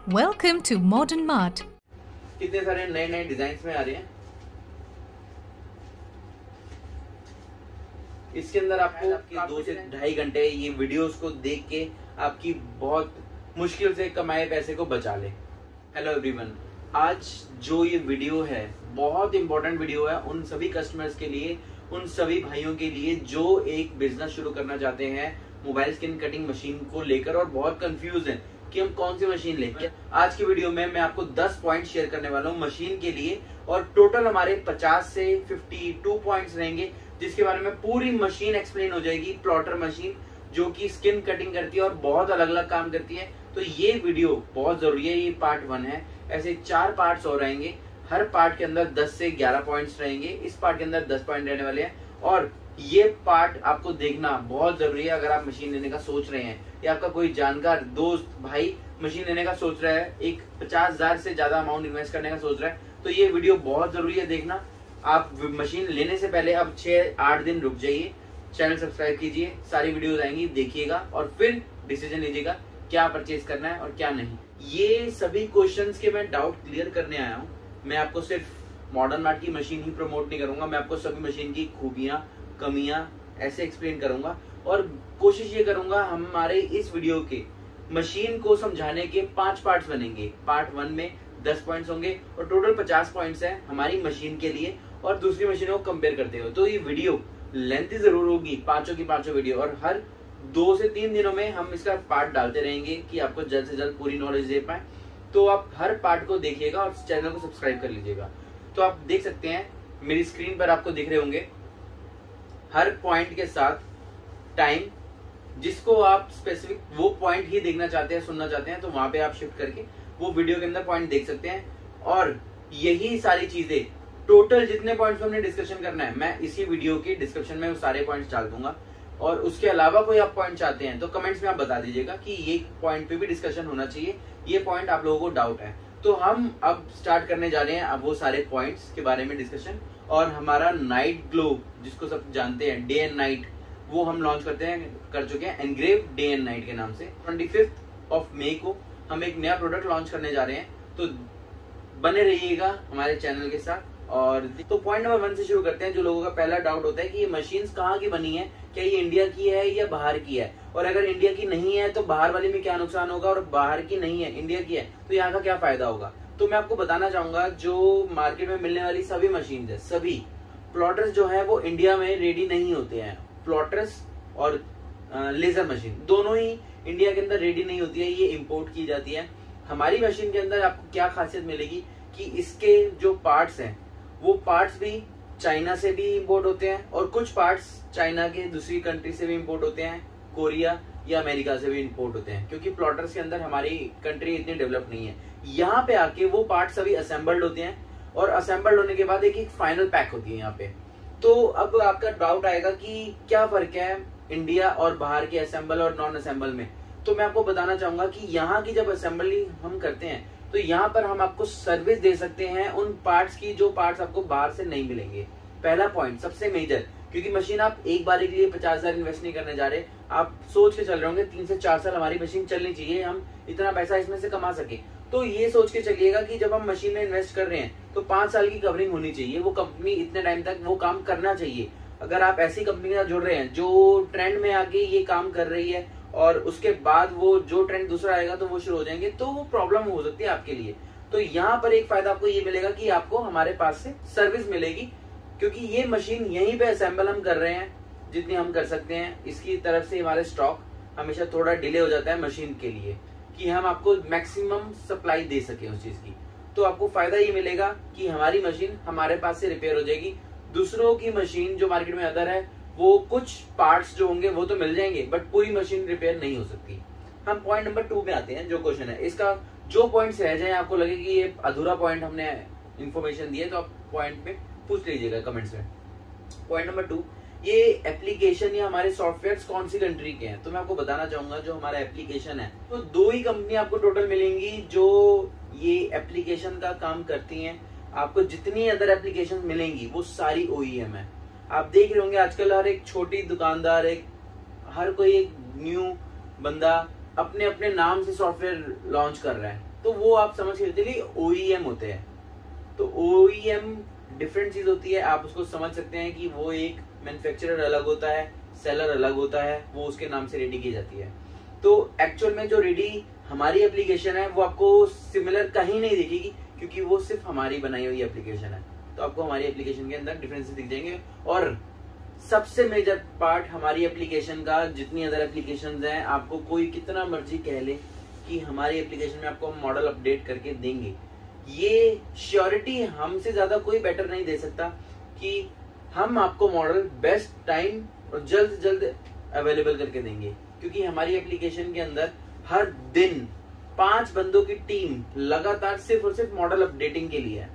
Welcome to Modern Mart. कितने सारे नए नए डिजाइन में आ रहे हैं। इसके अंदर आपको 2 से 2.5 घंटे ये वीडियोस को देख के आपकी बहुत मुश्किल से कमाए पैसे को बचा ले। हेलो एवरीवन, आज जो ये वीडियो है बहुत इंपॉर्टेंट वीडियो है उन सभी कस्टमर्स के लिए, उन सभी भाइयों के लिए जो एक बिजनेस शुरू करना चाहते हैं मोबाइल स्किन कटिंग मशीन को लेकर और बहुत कंफ्यूज हैं कि हम कौन सी मशीन लें। आज की वीडियो में मैं आपको 10 पॉइंट शेयर करने वाला हूँ मशीन के लिए, और टोटल हमारे 50 से 52 पॉइंट्स रहेंगे जिसके बारे में पूरी मशीन एक्सप्लेन हो जाएगी। प्लॉटर मशीन जो कि स्किन कटिंग करती है और बहुत अलग अलग काम करती है, तो ये वीडियो बहुत जरूरी है। ये पार्ट 1 है, ऐसे 4 पार्ट्स और रहेंगे। हर पार्ट के अंदर 10 से 11 पॉइंट्स रहेंगे। इस पार्ट के अंदर 10 पॉइंट रहने वाले हैं और ये पार्ट आपको देखना बहुत जरूरी है। अगर आप मशीन लेने का सोच रहे हैं या आपका कोई जानकार दोस्त भाई मशीन लेने का सोच रहा है, एक 50,000 से ज्यादा अमाउंट इन्वेस्ट करने का सोच रहा है, तो ये वीडियो बहुत जरूरी है देखना। आप मशीन लेने से पहले अब 6-8 दिन रुक जाइए, चैनल सब्सक्राइब कीजिए, सारी वीडियोस आएंगी, देखिएगा और फिर डिसीजन लीजिएगा क्या परचेज करना है और क्या नहीं। ये सभी क्वेश्चंस के मैं डाउट क्लियर करने आया हूँ। मैं आपको सिर्फ मॉडर्न मार्ट की मशीन ही प्रमोट नहीं करूंगा, मैं आपको सभी मशीन की खूबियां कमियां ऐसे एक्सप्लेन करूंगा और कोशिश ये करूंगा हमारे इस वीडियो के मशीन को समझाने के 5 पार्ट्स बनेंगे। पार्ट 1 में 10 पॉइंट्स होंगे और टोटल 50 पॉइंट्स हैं हमारी मशीन के लिए और दूसरी मशीनों को कंपेयर करते हुए। तो ये वीडियो लेंथी जरूर होगी, पांचों की पांचों वीडियो, और हर 2 से 3 दिनों में हम इसका पार्ट डालते रहेंगे कि आपको जल्द से जल्द पूरी नॉलेज दे पाए। तो आप हर पार्ट को देखिएगा और चैनल को सब्सक्राइब कर लीजिएगा। तो आप देख सकते हैं मेरी स्क्रीन पर आपको दिख रहे होंगे हर पॉइंट के साथ टाइम, जिसको आप स्पेसिफिक वो पॉइंट ही देखना चाहते हैं, सुनना चाहते हैं, तो वहां पे आप शिफ्ट करके वो वीडियो के अंदर पॉइंट देख सकते हैं। और यही सारी चीजें टोटल जितने पॉइंट्स हमने डिस्कशन करना है मैं इसी वीडियो के डिस्क्रिप्शन में वो सारे पॉइंट्स डाल दूंगा। और उसके अलावा कोई आप पॉइंट चाहते हैं तो कमेंट्स में आप बता दीजिएगा कि ये पॉइंट पे भी डिस्कशन होना चाहिए, ये पॉइंट आप लोगों को डाउट है। तो हम अब स्टार्ट करने जा रहे हैं अब वो सारे पॉइंट्स के बारे में डिस्कशन। और हमारा नाइट ग्लो जिसको सब जानते हैं, डे एंड नाइट, वो हम लॉन्च कर चुके हैं एनग्रेव डे एंड नाइट के नाम से। 25 मई को हम एक नया प्रोडक्ट लॉन्च करने जा रहे हैं, तो बने रहिएगा हमारे चैनल के साथ। और तो पॉइंट नंबर 1 से शुरू करते हैं। जो लोगों का पहला डाउट होता है कि ये मशीन्स कहाँ की बनी है, क्या ये इंडिया की है या बाहर की है, और अगर इंडिया की नहीं है तो बाहर वाली में क्या नुकसान होगा, और बाहर की नहीं है इंडिया की है तो यहाँ का क्या फायदा होगा। तो मैं आपको बताना चाहूंगा जो मार्केट में मिलने वाली सभी मशीन है, सभी प्लॉटर्स जो है वो इंडिया में रेडी नहीं होते हैं। प्लॉटर्स और लेजर मशीन दोनों ही इंडिया के अंदर रेडी नहीं होती है, ये इम्पोर्ट की जाती है। हमारी मशीन के अंदर आपको क्या खासियत मिलेगी कि इसके जो पार्ट्स हैं वो पार्ट्स भी चाइना से भी इंपोर्ट होते हैं और कुछ पार्ट्स चाइना के दूसरी कंट्री से भी इंपोर्ट होते हैं, कोरिया या अमेरिका से भी इंपोर्ट होते हैं, क्योंकि प्लॉटर्स के अंदर हमारी कंट्री इतनी डेवलप नहीं है। यहाँ पे आके वो पार्ट्स सभी असेंबल्ड होते हैं और असेंबल्ड होने के बाद एक फाइनल पैक होती है यहाँ पे। तो अब आपका डाउट आएगा कि क्या फर्क है इंडिया और बाहर के असेंबल और नॉन असेंबल में। तो मैं आपको बताना चाहूंगा कि यहाँ की जब असेंबली हम करते हैं तो यहाँ पर हम आपको सर्विस दे सकते हैं उन पार्ट्स की जो पार्ट्स आपको बाहर से नहीं मिलेंगे। पहला पॉइंट सबसे मेजर, क्योंकि मशीन आप एक बार के लिए 50,000 इन्वेस्ट नहीं करने जा रहे, आप सोच के चल रहे होंगे 3 से 4 साल हमारी मशीन चलनी चाहिए, हम इतना पैसा इसमें से कमा सके। तो ये सोच के चलिएगा कि जब हम मशीन में इन्वेस्ट कर रहे हैं तो 5 साल की कवरिंग होनी चाहिए, वो कंपनी इतने टाइम तक वो काम करना चाहिए। अगर आप ऐसी कंपनी के साथ जुड़ रहे हैं जो ट्रेंड में आके ये काम कर रही है और उसके बाद वो जो ट्रेंड दूसरा आएगा तो वो शुरू हो जाएंगे, तो वो प्रॉब्लम हो सकती है आपके लिए। तो यहाँ पर एक फायदा आपको ये मिलेगा कि आपको हमारे पास से सर्विस मिलेगी, क्योंकि ये मशीन यहीं पे असेंबल हम कर रहे हैं जितनी हम कर सकते हैं। इसकी तरफ से हमारे स्टॉक हमेशा थोड़ा डिले हो जाता है मशीन के लिए कि हम आपको मैक्सिमम सप्लाई दे सके उस चीज की। तो आपको फायदा ये मिलेगा कि हमारी मशीन हमारे पास से रिपेयर हो जाएगी। दूसरों की मशीन जो मार्केट में अदर है वो कुछ पार्ट्स जो होंगे वो तो मिल जाएंगे बट पूरी मशीन रिपेयर नहीं हो सकती। हम पॉइंट नंबर 2 में आते हैं। जो क्वेश्चन है इसका जो पॉइंट्स रह जाए, आपको लगे कि ये अधूरा पॉइंट हमने इन्फॉर्मेशन दी है, तो आप पॉइंट पे पूछ लीजिएगा कमेंट्स में। पॉइंट नंबर 2, ये एप्लीकेशन या हमारे सॉफ्टवेयर कौन सी कंट्री के हैं। तो मैं आपको बताना चाहूंगा जो हमारा एप्लीकेशन है तो 2 ही कंपनी आपको टोटल मिलेंगी जो ये एप्लीकेशन का काम करती हैं। आपको जितनी अदर एप्लीकेशन मिलेंगी वो सारी OEM है। आप देख रहे होंगे आजकल हर एक छोटी दुकानदार, हर कोई एक न्यू बंदा अपने अपने नाम से सॉफ्टवेयर लॉन्च कर रहा है, तो वो आप समझ के चलिए OEM होते हैं। तो OEM डिफरेंट चीज होती है, आप उसको समझ सकते हैं कि वो एक मैन्युफैक्चरर अलग होता है, सेलर अलग होता है, वो उसके नाम से रेडी की जाती है। तो एक्चुअल में जो रेडी हमारी एप्लीकेशन है वो आपको सिमिलर कहीं नहीं दिखेगी, क्योंकि वो सिर्फ हमारी बनाई हुई एप्लीकेशन है। तो आपको हमारी एप्लीकेशन के अंदर डिफरेंसेस दिख जाएंगे। और सबसे मेजर पार्ट हमारी एप्लीकेशन का, जितनी अदर एप्लीकेशंस हैं, आपको कोई कितना मर्जी कह ले कि हमारी एप्लीकेशन में आपको हम मॉडल अपडेट करके देंगे, ये श्योरिटी हमसे ज्यादा कोई बेटर नहीं दे सकता कि हम आपको मॉडल बेस्ट टाइम और जल्द से जल्द अवेलेबल करके देंगे। क्योंकि हमारी एप्लीकेशन के अंदर हर दिन 5 बंदों की टीम लगातार सिर्फ और सिर्फ मॉडल अपडेटिंग के लिए है।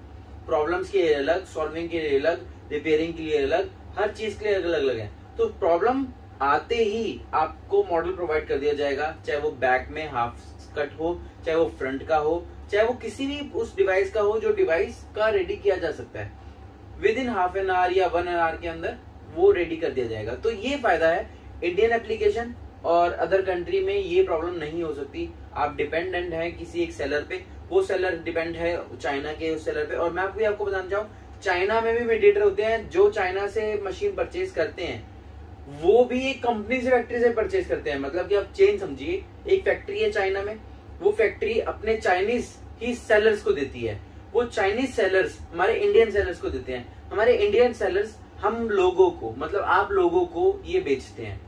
प्रॉब्लम्स के लिए अलग, सॉल्विंग के लिए अलग, रिपेयरिंग के लिए अलग, हर चीज के लिए अलग अलग है। तो प्रॉब्लम आते ही आपको मॉडल प्रोवाइड कर दिया जाएगा, चाहे वो बैक में हाफ कट हो, चाहे वो फ्रंट का हो, चाहे वो किसी भी उस डिवाइस का हो जो डिवाइस का रेडी किया जा सकता है। With in half an hour या 1 आवर के अंदर वो रेडी कर दिया जाएगा। तो ये फायदा है इंडियन एप्लीकेशन, और अदर कंट्री में ये प्रॉब्लम नहीं हो सकती। आप डिपेंडेंट है किसी एक सेलर पे, वो सेलर डिपेंड है चाइना के उस सेलर पे। और मैं आपको बताना चाहूँ, चाइना में भी मीडिएटर होते हैं जो चाइना से मशीन परचेज करते हैं, वो भी एक कंपनी से, फैक्ट्री से परचेज करते हैं। मतलब कि आप चेन समझिए, एक फैक्ट्री है चाइना में, वो फैक्ट्री अपने चाइनीज ही सेलर्स को देती है, वो चाइनीज सेलर्स हमारे इंडियन सेलर्स को देते हैं, हमारे इंडियन सेलर्स हम लोगों को, मतलब आप लोगों को ये बेचते हैं।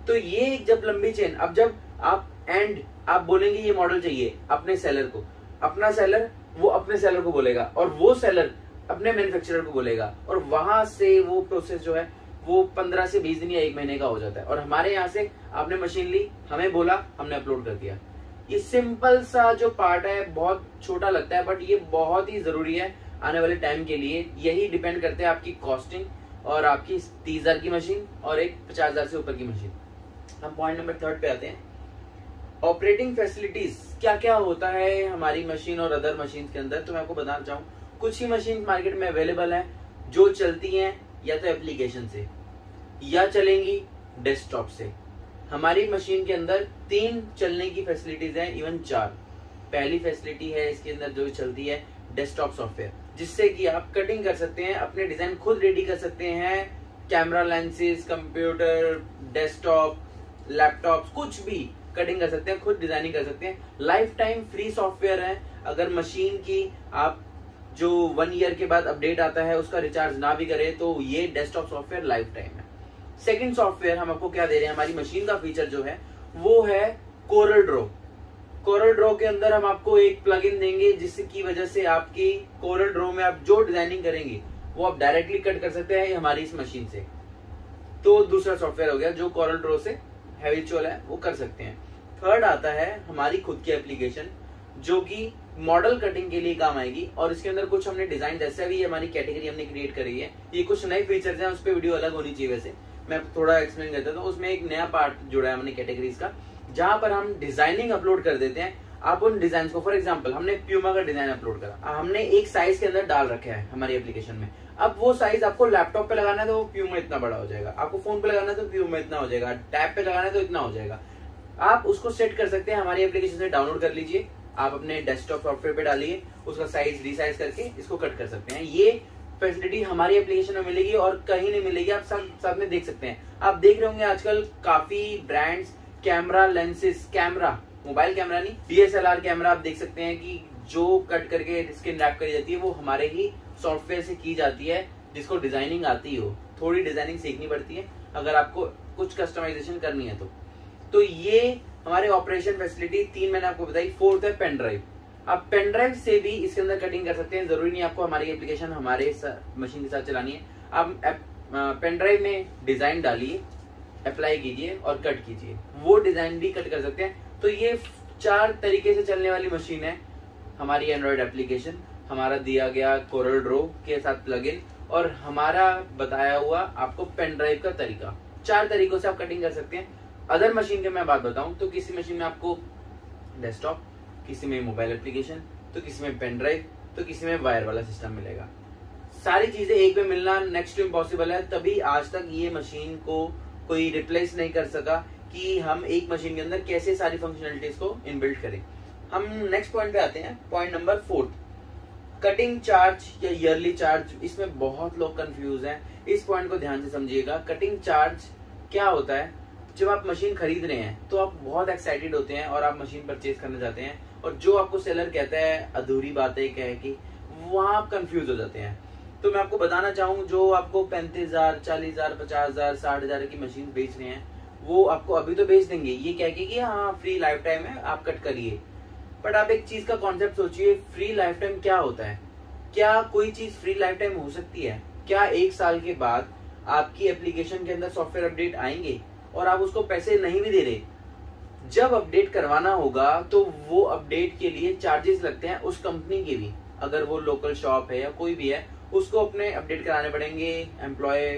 तो ये जब लंबी चेन, अब जब आप बोलेंगे ये मॉडल चाहिए अपने सेलर को, अपना सेलर वो अपने सेलर को बोलेगा, और वो सेलर अपने मैन्युफैक्चरर को बोलेगा, और वहां से वो प्रोसेस जो है वो 15 से 20 दिन या 1 महीने का हो जाता है। और हमारे यहाँ से आपने मशीन ली, हमें बोला, हमने अपलोड कर दिया। ये सिंपल सा जो पार्ट है बहुत छोटा लगता है, बट ये बहुत ही जरूरी है आने वाले टाइम के लिए। यही डिपेंड करते हैं आपकी कॉस्टिंग और आपकी 30,000 की मशीन और एक 50,000 से ऊपर की मशीन। हम पॉइंट नंबर 3 पे आते हैं, ऑपरेटिंग फैसिलिटीज। क्या क्या होता है हमारी मशीन और अदर मशीन के अंदर। तो मैं आपको बताना चाहूँ, कुछ ही मशीन मार्केट में अवेलेबल है जो चलती हैं या तो एप्लीकेशन से या चलेंगी डेस्कटॉप से। हमारी मशीन के अंदर 3 चलने की फैसिलिटीज हैं, इवन 4। पहली फैसिलिटी है इसके अंदर जो चलती है डेस्कटॉप सॉफ्टवेयर, जिससे कि आप कटिंग कर सकते हैं, अपने डिजाइन खुद रेडी कर सकते हैं। Camera lenses, computer, desktop, laptop, कुछ भी कटिंग कर सकते हैं, खुद डिजाइनिंग कर सकते हैं। लाइफ टाइम फ्री सॉफ्टवेयर है। अगर मशीन की आप जो 1 ईयर के बाद अपडेट आता है उसका रिचार्ज ना भी करें तो ये डेस्कटॉप सॉफ्टवेयर लाइफ टाइम है। सेकंड सॉफ्टवेयर हम आपको क्या दे रहे हैं, हमारी मशीन का फीचर जो है वो है कोरल ड्रॉ। कोरल ड्रॉ के अंदर हम आपको एक प्लगइन देंगे जिसकी वजह से आपकी कोरल ड्रॉ में आप जो डिजाइनिंग करेंगे वो आप डायरेक्टली कट कर सकते हैं हमारी इस मशीन से। तो दूसरा सॉफ्टवेयर हो गया जो कोरल ड्रॉ से हैबिचुअल है वो कर सकते हैं। थर्ड आता है हमारी खुद की एप्लीकेशन जो कि मॉडल कटिंग के लिए काम आएगी, और इसके अंदर कुछ हमने डिजाइन, जैसे भी हमारी कैटेगरी हमने क्रिएट करी है, ये कुछ नए फीचर्स हैं, उस पर वीडियो अलग होनी चाहिए। वैसे मैं थोड़ा एक्सप्लेन करता हूँ। तो उसमें एक नया पार्ट जुड़ा है हमने कैटेगरीज का, जहां पर हम डिजाइनिंग अपलोड कर देते हैं। आप उन डिजाइन को, फॉर एग्जाम्पल हमने प्यूमा का डिजाइन अपलोड करा, हमने एक साइज के अंदर डाल रखा है हमारी एप्लीकेशन में। अब वो साइज आपको लैपटॉप पे लगाना है तो वो प्यूमा इतना बड़ा हो जाएगा, आपको फोन पे लगाना है तो प्यूमा इतना हो जाएगा, टैब पे लगाना है तो इतना हो जाएगा। आप उसको सेट कर सकते हैं, हमारी एप्लीकेशन से डाउनलोड कर लीजिए, आप अपने डेस्कटॉप सॉफ्टवेयर पे डालिए, उसका साइज रीसाइज करके इसको कट कर सकते हैं। ये फैसिलिटी हमारी एप्लीकेशन में मिलेगी और कहीं नहीं मिलेगी। आप साथ में देख सकते हैं, आप देख रहे होंगे आजकल काफी brands camera lenses, camera mobile camera नहीं, DSLR कैमरा आप देख सकते हैं कि जो कट करके स्क्रीन रैप करी जाती है वो हमारे ही सॉफ्टवेयर से की जाती है, जिसको डिजाइनिंग आती हो। थोड़ी डिजाइनिंग सीखनी पड़ती है अगर आपको कुछ कस्टमाइजेशन करनी है तो ये हमारे ऑपरेशन फैसिलिटी 3 मैंने आपको बताई। 4th है पेन ड्राइव। आप पेन ड्राइव से भी इसके अंदर कटिंग कर सकते हैं, जरूरी नहीं आपको हमारी एप्लीकेशन हमारे मशीन के साथ चलानी है। आप पेन ड्राइव में डिजाइन डालिए, अप्लाई कीजिए और कट कीजिए, वो डिजाइन भी कट कर सकते हैं। तो ये 4 तरीके से चलने वाली मशीन है हमारी एंड्रॉइड एप्लीकेशन, हमारा दिया गया कोरल ड्रॉ के साथ प्लगइन और हमारा बताया हुआ आपको पेन ड्राइव का तरीका। 4 तरीकों से आप कटिंग कर सकते हैं। अदर मशीन की मैं बात बताऊं तो किसी मशीन में आपको डेस्कटॉप, किसी में मोबाइल एप्लीकेशन, तो किसी में पेन ड्राइव, तो किसी में वायर वाला सिस्टम मिलेगा। सारी चीजें एक में मिलना नेक्स्ट टू इम्पॉसिबल है, तभी आज तक ये मशीन को कोई रिप्लेस नहीं कर सका कि हम एक मशीन के अंदर कैसे सारी फंक्शनलिटीज को इनबिल्ट करें। हम नेक्स्ट पॉइंट पे आते हैं, पॉइंट नंबर 4, कटिंग चार्ज या ईयरली चार्ज। इसमें बहुत लोग कंफ्यूज हैं, इस पॉइंट को ध्यान से समझिएगा। कटिंग चार्ज क्या होता है? जब आप मशीन खरीद रहे हैं तो आप बहुत एक्साइटेड होते हैं और आप मशीन परचेज करना चाहते हैं, और जो आपको सेलर कहता है अधूरी बातें कह के, वहां आप कंफ्यूज हो जाते हैं। तो मैं आपको बताना चाहूँ, जो आपको 35,000, 40,000, 50,000, 60,000 की मशीन बेच रहे हैं, वो आपको अभी तो बेच देंगे ये कह के कि हाँ फ्री लाइफ टाइम है, आप कट करिए। बट आप एक चीज का कॉन्सेप्ट सोचिए, फ्री लाइफ टाइम क्या होता है? क्या कोई चीज फ्री लाइफ टाइम हो सकती है? क्या 1 साल के बाद आपकी एप्लीकेशन के अंदर सॉफ्टवेयर अपडेट आएंगे और आप उसको पैसे नहीं भी दे रहे? जब अपडेट करवाना होगा तो वो अपडेट के लिए चार्जेस लगते हैं उस कंपनी के भी, अगर वो लोकल शॉप है या कोई भी है, उसको अपने अपडेट कराने पड़ेंगे, एम्प्लॉय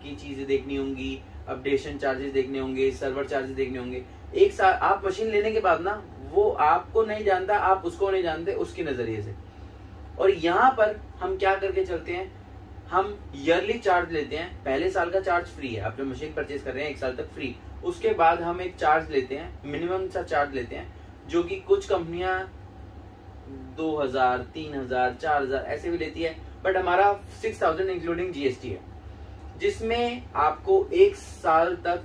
की चीजें देखनी होंगी, अपडेशन चार्जेस देखने होंगे, सर्वर चार्जेस देखने होंगे। 1 साल आप मशीन लेने के बाद ना, वो आपको नहीं जानता, आप उसको नहीं जानते उसके नजरिए से। और यहाँ पर हम क्या करके चलते हैं, हम ईयरली चार्ज लेते हैं। पहले साल का चार्ज फ्री है, आप जो मशीन परचेज कर रहे हैं 1 साल तक फ्री। उसके बाद हम एक चार्ज लेते हैं, मिनिमम सा चार्ज लेते हैं, जो कि कुछ कंपनियां 2,000, 3,000, 4,000 ऐसे भी लेती है, बट हमारा 6,000 इंक्लूडिंग जीएसटी है, जिसमें आपको 1 साल तक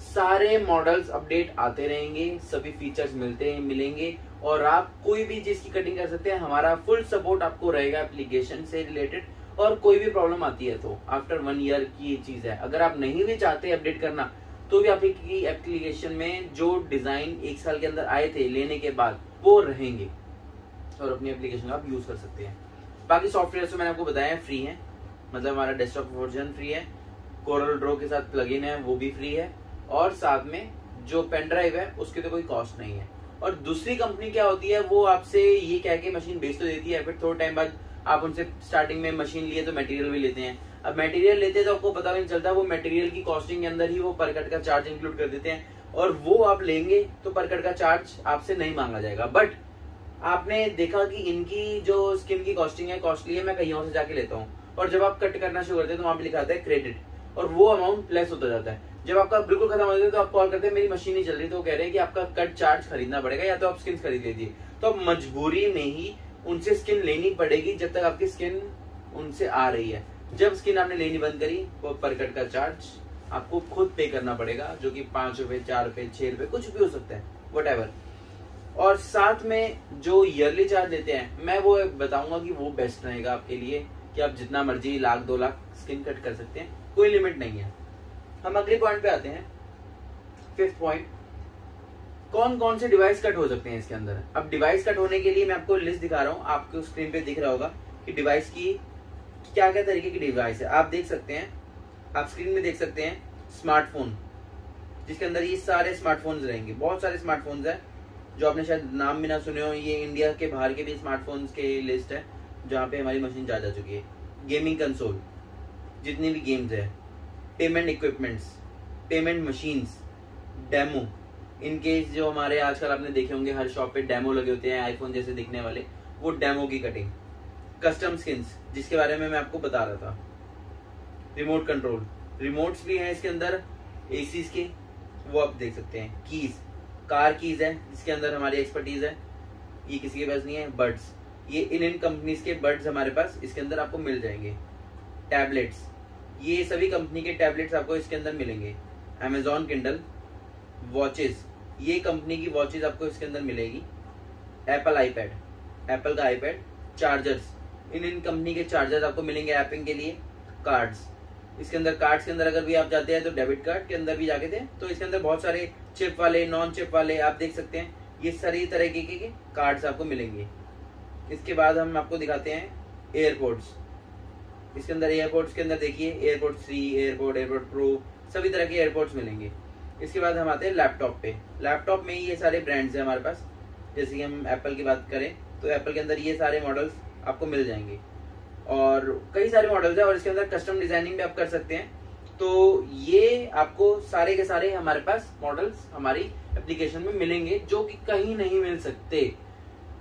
सारे मॉडल्स अपडेट आते रहेंगे, सभी फीचर्स मिलेंगे, और आप कोई भी चीज की कटिंग कर सकते हैं। हमारा फुल सपोर्ट आपको रहेगा एप्लीकेशन से रिलेटेड, और कोई भी प्रॉब्लम आती है तो आफ्टर 1 ईयर की ये चीज है। अगर आप नहीं भी चाहते अपडेट करना, तो भी आपकी एप्लीकेशन में जो डिजाइन 1 साल के अंदर आए थे लेने के बाद, वो रहेंगे और अपनी एप्लीकेशन आप यूज कर सकते हैं। बाकी सॉफ्टवेयर तो मैंने आपको बताया फ्री है, मतलब हमारा डेस्कटॉप वर्जन फ्री है, कोरल ड्रॉ के साथ प्लगइन है वो भी फ्री है, और साथ में जो पेन ड्राइव है उसकी तो कोई कॉस्ट नहीं है। और दूसरी कंपनी क्या होती है, वो आपसे ये कह के मशीन बेच तो देती है, फिर थोड़े टाइम बाद आप उनसे स्टार्टिंग में मशीन लिए तो मटेरियल भी लेते हैं। अब मटेरियल लेते हैं तो आपको पता भी नहीं चलता, वो मटेरियल की कॉस्टिंग के अंदर ही वो पर कट का चार्ज इंक्लूड कर देते हैं, और वो आप लेंगे तो पर कट का चार्ज आपसे नहीं मांगा जाएगा। बट आपने देखा कि इनकी जो स्किन की कॉस्टिंग है कॉस्टली है, मैं कहीं और से जाके लेता हूँ, और जब आप कट करना शुरू करते हैं तो वहां पे लिखा आता है क्रेडिट, और वो अमाउंट लेस होता जाता है। जब आपका बिल्कुल खत्म हो जाता है तो आप कॉल करते हैं मेरी मशीन नहीं चल रही, तो वो कह रहे हैं कि आपका कट चार्ज खरीदना पड़ेगा, या तो आप स्किन खरीद लीजिए। तो आप मजबूरी में ही उनसे स्किन लेनी पड़ेगी जब तक आपकी स्किन उनसे आ रही है। जब स्किन आपने लेनी बंद करी, वो पर कट का चार्ज आपको खुद पे करना पड़ेगा, जो कि 5 रुपए, 4 रुपए, 6 रुपए कुछ भी हो सकता है, वट। और साथ में जो ईयरली चार्ज देते हैं, मैं वो बताऊंगा कि वो बेस्ट रहेगा आपके लिए, कि आप जितना मर्जी 1 लाख 2 लाख स्किन कट कर सकते हैं, कोई लिमिट नहीं है। हम अगले पॉइंट पे आते हैं, 5th पॉइंट, कौन कौन से डिवाइस कट हो सकते हैं इसके अंदर। अब डिवाइस कट होने के लिए मैं आपको लिस्ट दिखा रहा हूँ, आपको स्क्रीन पे दिख रहा होगा कि डिवाइस की क्या क्या तरीके की डिवाइस है। आप देख सकते हैं, आप स्क्रीन में देख सकते हैं स्मार्टफोन, जिसके अंदर ये सारे स्मार्टफोन्स रहेंगे। बहुत सारे स्मार्टफोन्स है जो आपने शायद नाम भी ना सुने हो, ये इंडिया के बाहर के भी स्मार्टफोन्स की लिस्ट है जहाँ पे हमारी मशीन जा चुकी है। गेमिंग कंसोल, जितनी भी गेम्स है, payment equipments, payment machines, demo, इनके जो हमारे आजकल आपने देखे होंगे हर शॉप पे डेमो लगे होते हैं आईफोन जैसे दिखने वाले, वो डेमो की कटिंग, कस्टम स्किन्स जिसके बारे में मैं आपको बता रहा था, रिमोट कंट्रोल, रिमोट्स भी हैं इसके अंदर एसीज के, वो आप देख सकते हैं। कीज, कार कीज है जिसके अंदर हमारी एक्सपर्टीज है, ये किसी के पास नहीं है। बड्स, ये इन कंपनीज के बड्स हमारे पास इसके अंदर आपको मिल जाएंगे। टैबलेट्स, ये सभी कंपनी के टैबलेट्स आपको इसके अंदर मिलेंगे। अमेजॉन किंडल, वॉचेस, ये कंपनी की वॉचेस आपको इसके अंदर मिलेगी। एप्पल आईपैड, एप्पल का आईपैड, चार्जर्स, इन कंपनी के चार्जर्स आपको मिलेंगे एपिंग के लिए। कार्ड्स, इसके अंदर कार्ड्स के अंदर अगर भी आप जाते हैं तो डेबिट कार्ड के अंदर भी जाके थे तो इसके अंदर बहुत सारे चिप वाले, नॉन चिप वाले आप देख सकते हैं, ये सारी तरह के कार्ड्स आपको मिलेंगे। इसके बाद हम आपको दिखाते हैं एयरपोर्ट्स, इसके अंदर एयरपोर्ट्स के अंदर देखिए एयरपोर्ट 3, एयरपोर्ट प्रो, सभी तरह के एयरपोर्ट्स मिलेंगे। इसके बाद हम आते हैं लैपटॉप पे। लैपटॉप में ये सारे ब्रांड्स हैं हमारे पास, जैसे कि हम एप्पल की बात करें तो एप्पल के अंदर ये सारे मॉडल्स आपको मिल जाएंगे, और कई सारे मॉडल्स हैं, और इसके अंदर कस्टम डिजाइनिंग भी आप कर सकते हैं। तो ये आपको सारे के सारे हमारे पास मॉडल्स हमारी एप्लीकेशन में मिलेंगे, जो कि कहीं नहीं मिल सकते,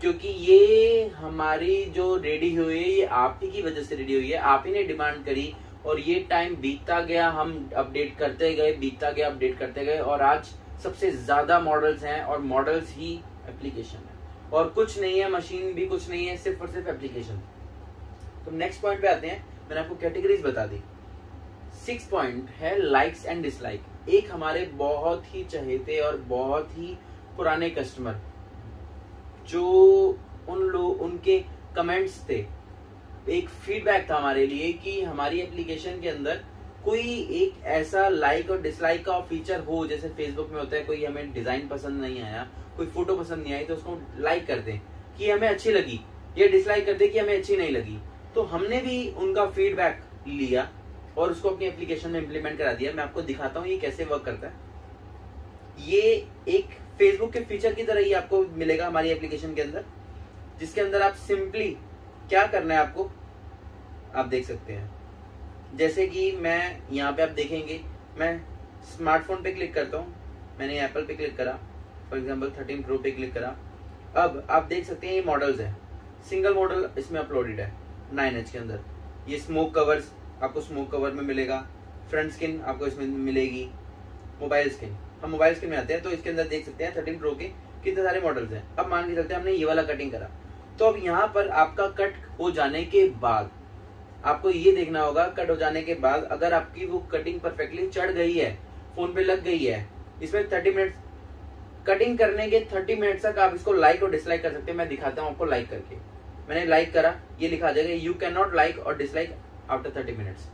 क्योंकि ये हमारी जो रेडी हुई है ये आप ही की वजह से रेडी हुई है, आप ही ने डिमांड करी, और ये टाइम बीतता गया, हम अपडेट करते गए, बीतता गया, अपडेट करते गए, और आज सबसे ज्यादा मॉडल्स हैं और मॉडल्स ही एप्लीकेशन है, और कुछ नहीं है, मशीन भी कुछ नहीं है, सिर्फ और सिर्फ एप्लीकेशन। तो नेक्स्ट पॉइंट पे आते हैं। मैंने आपको कैटेगरीज बता दी। 6 पॉइंट है लाइक्स एंड डिसलाइक। एक हमारे बहुत ही चहेते और बहुत ही पुराने कस्टमर, जो उनके कमेंट्स थे, एक फीडबैक था हमारे लिए कि हमारी एप्लीकेशन के अंदर कोई एक ऐसा लाइक और डिसलाइक का फीचर हो, जैसे फेसबुक में होता है, कोई हमें डिजाइन पसंद नहीं आया, कोई फोटो पसंद नहीं आई, तो उसको लाइक कर दें कि हमें अच्छी लगी, या डिसलाइक कर दें कि हमें अच्छी नहीं लगी। तो हमने भी उनका फीडबैक लिया और उसको अपनी एप्लीकेशन में इम्प्लीमेंट करा दिया। मैं आपको दिखाता हूँ ये कैसे वर्क करता है। ये एक फेसबुक के फीचर की तरह ही आपको मिलेगा हमारी एप्लीकेशन के अंदर, जिसके अंदर आप सिंपली क्या करना है आपको, आप देख सकते हैं। जैसे कि मैं यहाँ पे आप देखेंगे, मैं स्मार्टफोन पे क्लिक करता हूँ, मैंने एप्पल पे क्लिक करा, फॉर एग्जांपल 13 प्रो पे क्लिक करा। अब आप देख सकते हैं ये मॉडल्स है, सिंगल मॉडल इसमें अपलोडेड है 9H के अंदर। ये स्मोक कवर्स आपको स्मोक कवर में मिलेगा, फ्रंट स्किन आपको इसमें मिलेगी, मोबाइल स्किन। हम मोबाइल स्किन में आते हैं तो इसके अंदर देख सकते हैं 13 प्रो के कितने सारे मॉडल्स हैं। अब मान के चलते हैं हमने ये वाला कटिंग करा, तो अब यहाँ पर आपका कट हो जाने के बाद आपको ये देखना होगा, कट हो जाने के बाद अगर आपकी वो कटिंग परफेक्टली चढ़ गई है, फोन पे लग गई है, इसमें 30 मिनट कटिंग करने के 30 मिनट तक आप इसको लाइक और डिसलाइक कर सकते हैं। मैं दिखाता हूँ आपको लाइक करके। मैंने लाइक करा, ये लिखा आ जाएगा यू कैन नॉट लाइक और डिसलाइक आफ्टर 30 मिनट्स।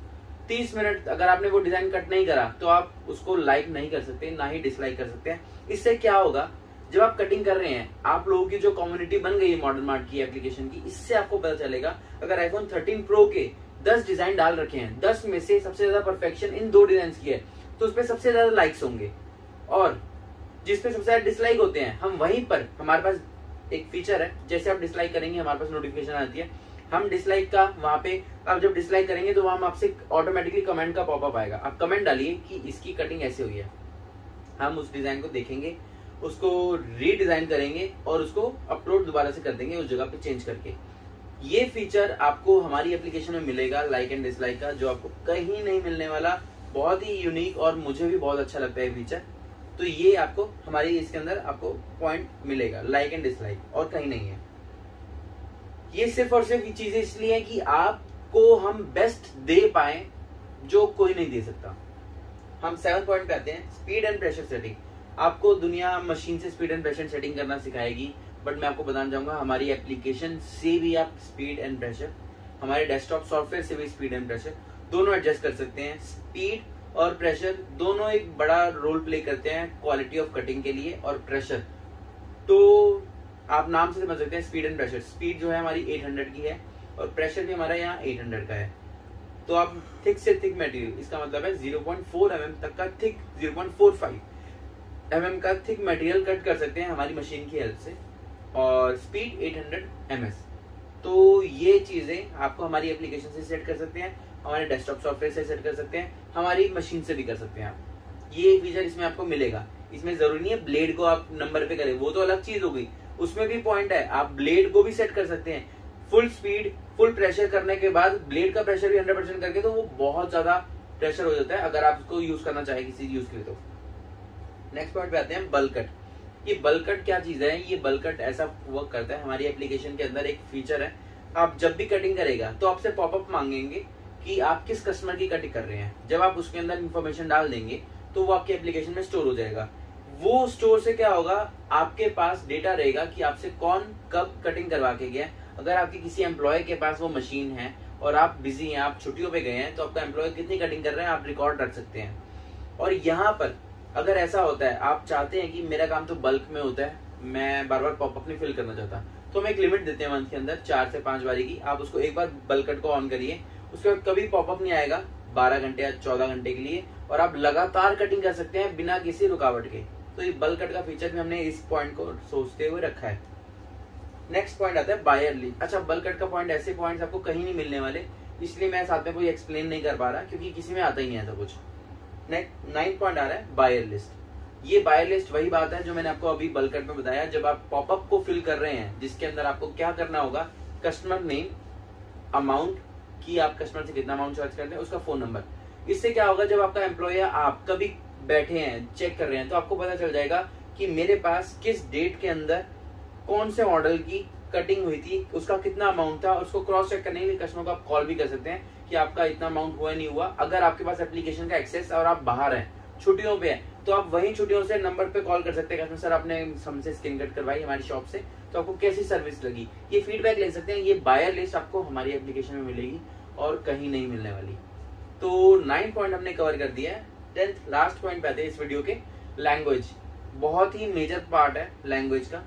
30 मिनट अगर आपने वो डिजाइन कट नहीं करा तो आप उसको लाइक नहीं कर सकते, ना ही डिसलाइक कर सकते हैं। इससे क्या होगा, जब आप कटिंग कर रहे हैं, आप लोगों की जो कम्युनिटी बन गई है मॉडर्न मार्ट की एप्लीकेशन की, इससे आपको पता चलेगा अगर आईफोन 13 प्रो के 10 डिजाइन डाल रखे हैं, 10 में से सबसे ज्यादा परफेक्शन इन 2 डिजाइन की है, तो उसपे सबसे ज्यादा लाइक्स होंगे, और जिसपे सबसे ज्यादा डिसलाइक होते हैं, हम वहीं पर, हमारे पास एक फीचर है, जैसे आप डिसलाइक करेंगे हमारे पास नोटिफिकेशन आती है, हम डिसलाइक का वहां पे, आप जब डिसलाइक करेंगे तो वहां आपसे ऑटोमेटिकली कमेंट का पॉपअप आएगा। आप कमेंट डालिए कि इसकी कटिंग ऐसे हुई है, हम उस डिजाइन को देखेंगे, उसको रीडिजाइन करेंगे और उसको अपलोड दोबारा से कर देंगे उस जगह पे चेंज करके। ये फीचर आपको हमारी एप्लीकेशन में मिलेगा लाइक एंड डिसलाइक का, जो आपको कहीं नहीं मिलने वाला, बहुत ही यूनिक और मुझे भी बहुत अच्छा लगता है फीचर। तो ये आपको हमारी इसके अंदर आपको पॉइंट मिलेगा लाइक एंड डिसलाइक, और कहीं नहीं है। ये सिर्फ और सिर्फ चीजें इसलिए है कि आपको हम बेस्ट दे पाए जो कोई नहीं दे सकता। हम 7 पॉइंट पे आते हैं, स्पीड एंड प्रेशर सेटिंग। आपको दुनिया मशीन से स्पीड एंड प्रेशर सेटिंग करना सिखाएगी, बट मैं आपको बताना चाहूंगा हमारी एप्लीकेशन से भी आप स्पीड एंड प्रेशर, हमारे डेस्कटॉप सॉफ्टवेयर से भी स्पीड एंड प्रेशर दोनों एडजस्ट कर सकते हैं। स्पीड और प्रेशर दोनों एक बड़ा रोल प्ले करते हैं क्वालिटी ऑफ कटिंग के लिए। और प्रेशर तो आप नाम से समझ सकते हैं, स्पीड एंड प्रेशर। स्पीड जो है हमारी 800 की है और प्रेशर भी हमारा यहाँ 800 का है। तो आप थिक से थिक मटेरियल, इसका मतलब है 0.4 mm तक का थिक, 0.45 mm का थिक मटेरियल कट कर सकते हैं हमारी मशीन की हेल्प से, और स्पीड 800 ms। तो ये चीजें आपको हमारी एप्लीकेशन से सेट कर सकते हैं, हमारे डेस्कटॉप सॉफ्टवेयर से सेट कर सकते हैं, हमारी मशीन से भी कर सकते हैं आप। ये फीचर इसमें आपको मिलेगा। इसमें जरूरी नहीं है ब्लेड को आप नंबर पे करें, वो तो अलग चीज हो गई, उसमें भी पॉइंट है, आप ब्लेड को भी सेट कर सकते हैं। फुल स्पीड फुल प्रेशर करने के बाद ब्लेड का प्रेशर भी 100% करके, तो वो बहुत ज्यादा प्रेशर हो जाता है अगर आप उसको यूज करना चाहें किसी यूज के लिए। तो नेक्स्ट पॉइंट पे आते हैं, बल्क कट। ये बल्क कट क्या चीज है? ये बल्क कट ऐसा वर्क करता है, हमारी एप्लीकेशन के अंदर एक फीचर है, आप जब भी कटिंग करेगा तो आपसे पॉपअप मांगेंगे कि आप किस कस्टमर की कटिंग कर रहे हैं। जब आप उसके अंदर इंफॉर्मेशन डाल देंगे तो वो आपके एप्लीकेशन में स्टोर हो जाएगा। वो स्टोर से क्या होगा, आपके पास डेटा रहेगा कि आपसे कौन कब कटिंग करवा के गया। अगर आपके किसी एम्प्लॉय के पास वो मशीन है और आप बिजी हैं, आप छुट्टियों पे गए हैं, तो आपका एम्प्लॉय कितनी कटिंग कर रहे हैं आप रिकॉर्ड रख सकते हैं। और यहाँ पर अगर ऐसा होता है, आप चाहते हैं कि मेरा काम तो बल्क में होता है, मैं बार बार पॉपअप नहीं फिल करना चाहता, तो हम एक लिमिट देते हैं मंथ के अंदर 4 से 5 बारी की। आप उसको एक बार बल्क कट को ऑन करिए, उसके बाद कभी पॉपअप नहीं आएगा 12 घंटे या 14 घंटे के लिए, और आप लगातार कटिंग कर सकते हैं बिना किसी रुकावट के। तो ये बल्क कट का फीचर भी हमने इस पॉइंट को सोचते हुए रखा है। नेक्स्ट पॉइंट आता है बायर लिस्ट। अच्छा, बल्क कट का पॉइंट, ऐसे पॉइंट्स आपको कहीं नहीं मिलने वाले, इसलिए मैं साथ में कोई एक्सप्लेन नहीं कर पा रहा क्योंकि किसी में आता ही नहीं ऐसा कुछ। नेक्स्ट 9 पॉइंट आ रहा है बायर लिस्ट। ये बायर लिस्ट वही बात है जो मैंने आपको अभी बल्क कट में बताया। जब आप पॉपअप को फिल कर रहे हैं, जिसके अंदर आपको क्या करना होगा, कस्टमर नेम, अमाउंट कि आप कस्टमर से कितना अमाउंट चार्ज करते हैं, उसका फोन नंबर। इससे क्या होगा, जब आपका एम्प्लॉय आप कभी बैठे हैं, चेक कर रहे हैं, तो आपको पता चल जाएगा कि मेरे पास किस डेट के अंदर कौन से मॉडल की कटिंग हुई थी, उसका कितना अमाउंट था। उसको क्रॉस चेक करने के लिए कस्टमर को आप कॉल भी कर सकते हैं कि आपका इतना अमाउंट हुआ नहीं हुआ। अगर आपके पास एप्लीकेशन का एक्सेस और आप बाहर हैं, छुट्टियों पे हैं, तो आप वही छुट्टियों से नंबर पे कॉल कर सकते हैं, कस्टमर सर आपने हमसे स्क्रीन कट करवाई हमारी शॉप से, तो आपको कैसी सर्विस लगी, ये फीडबैक ले सकते हैं। ये बायर लिस्ट आपको हमारी एप्लीकेशन में मिलेगी और कहीं नहीं मिलने वाली। तो 9 पॉइंट हमने कवर कर दिया है। 10th लास्ट पॉइंट पे आते हैं इस वीडियो के, लैंग्वेज। बहुत ही मेजर पार्ट है लैंग्वेज का,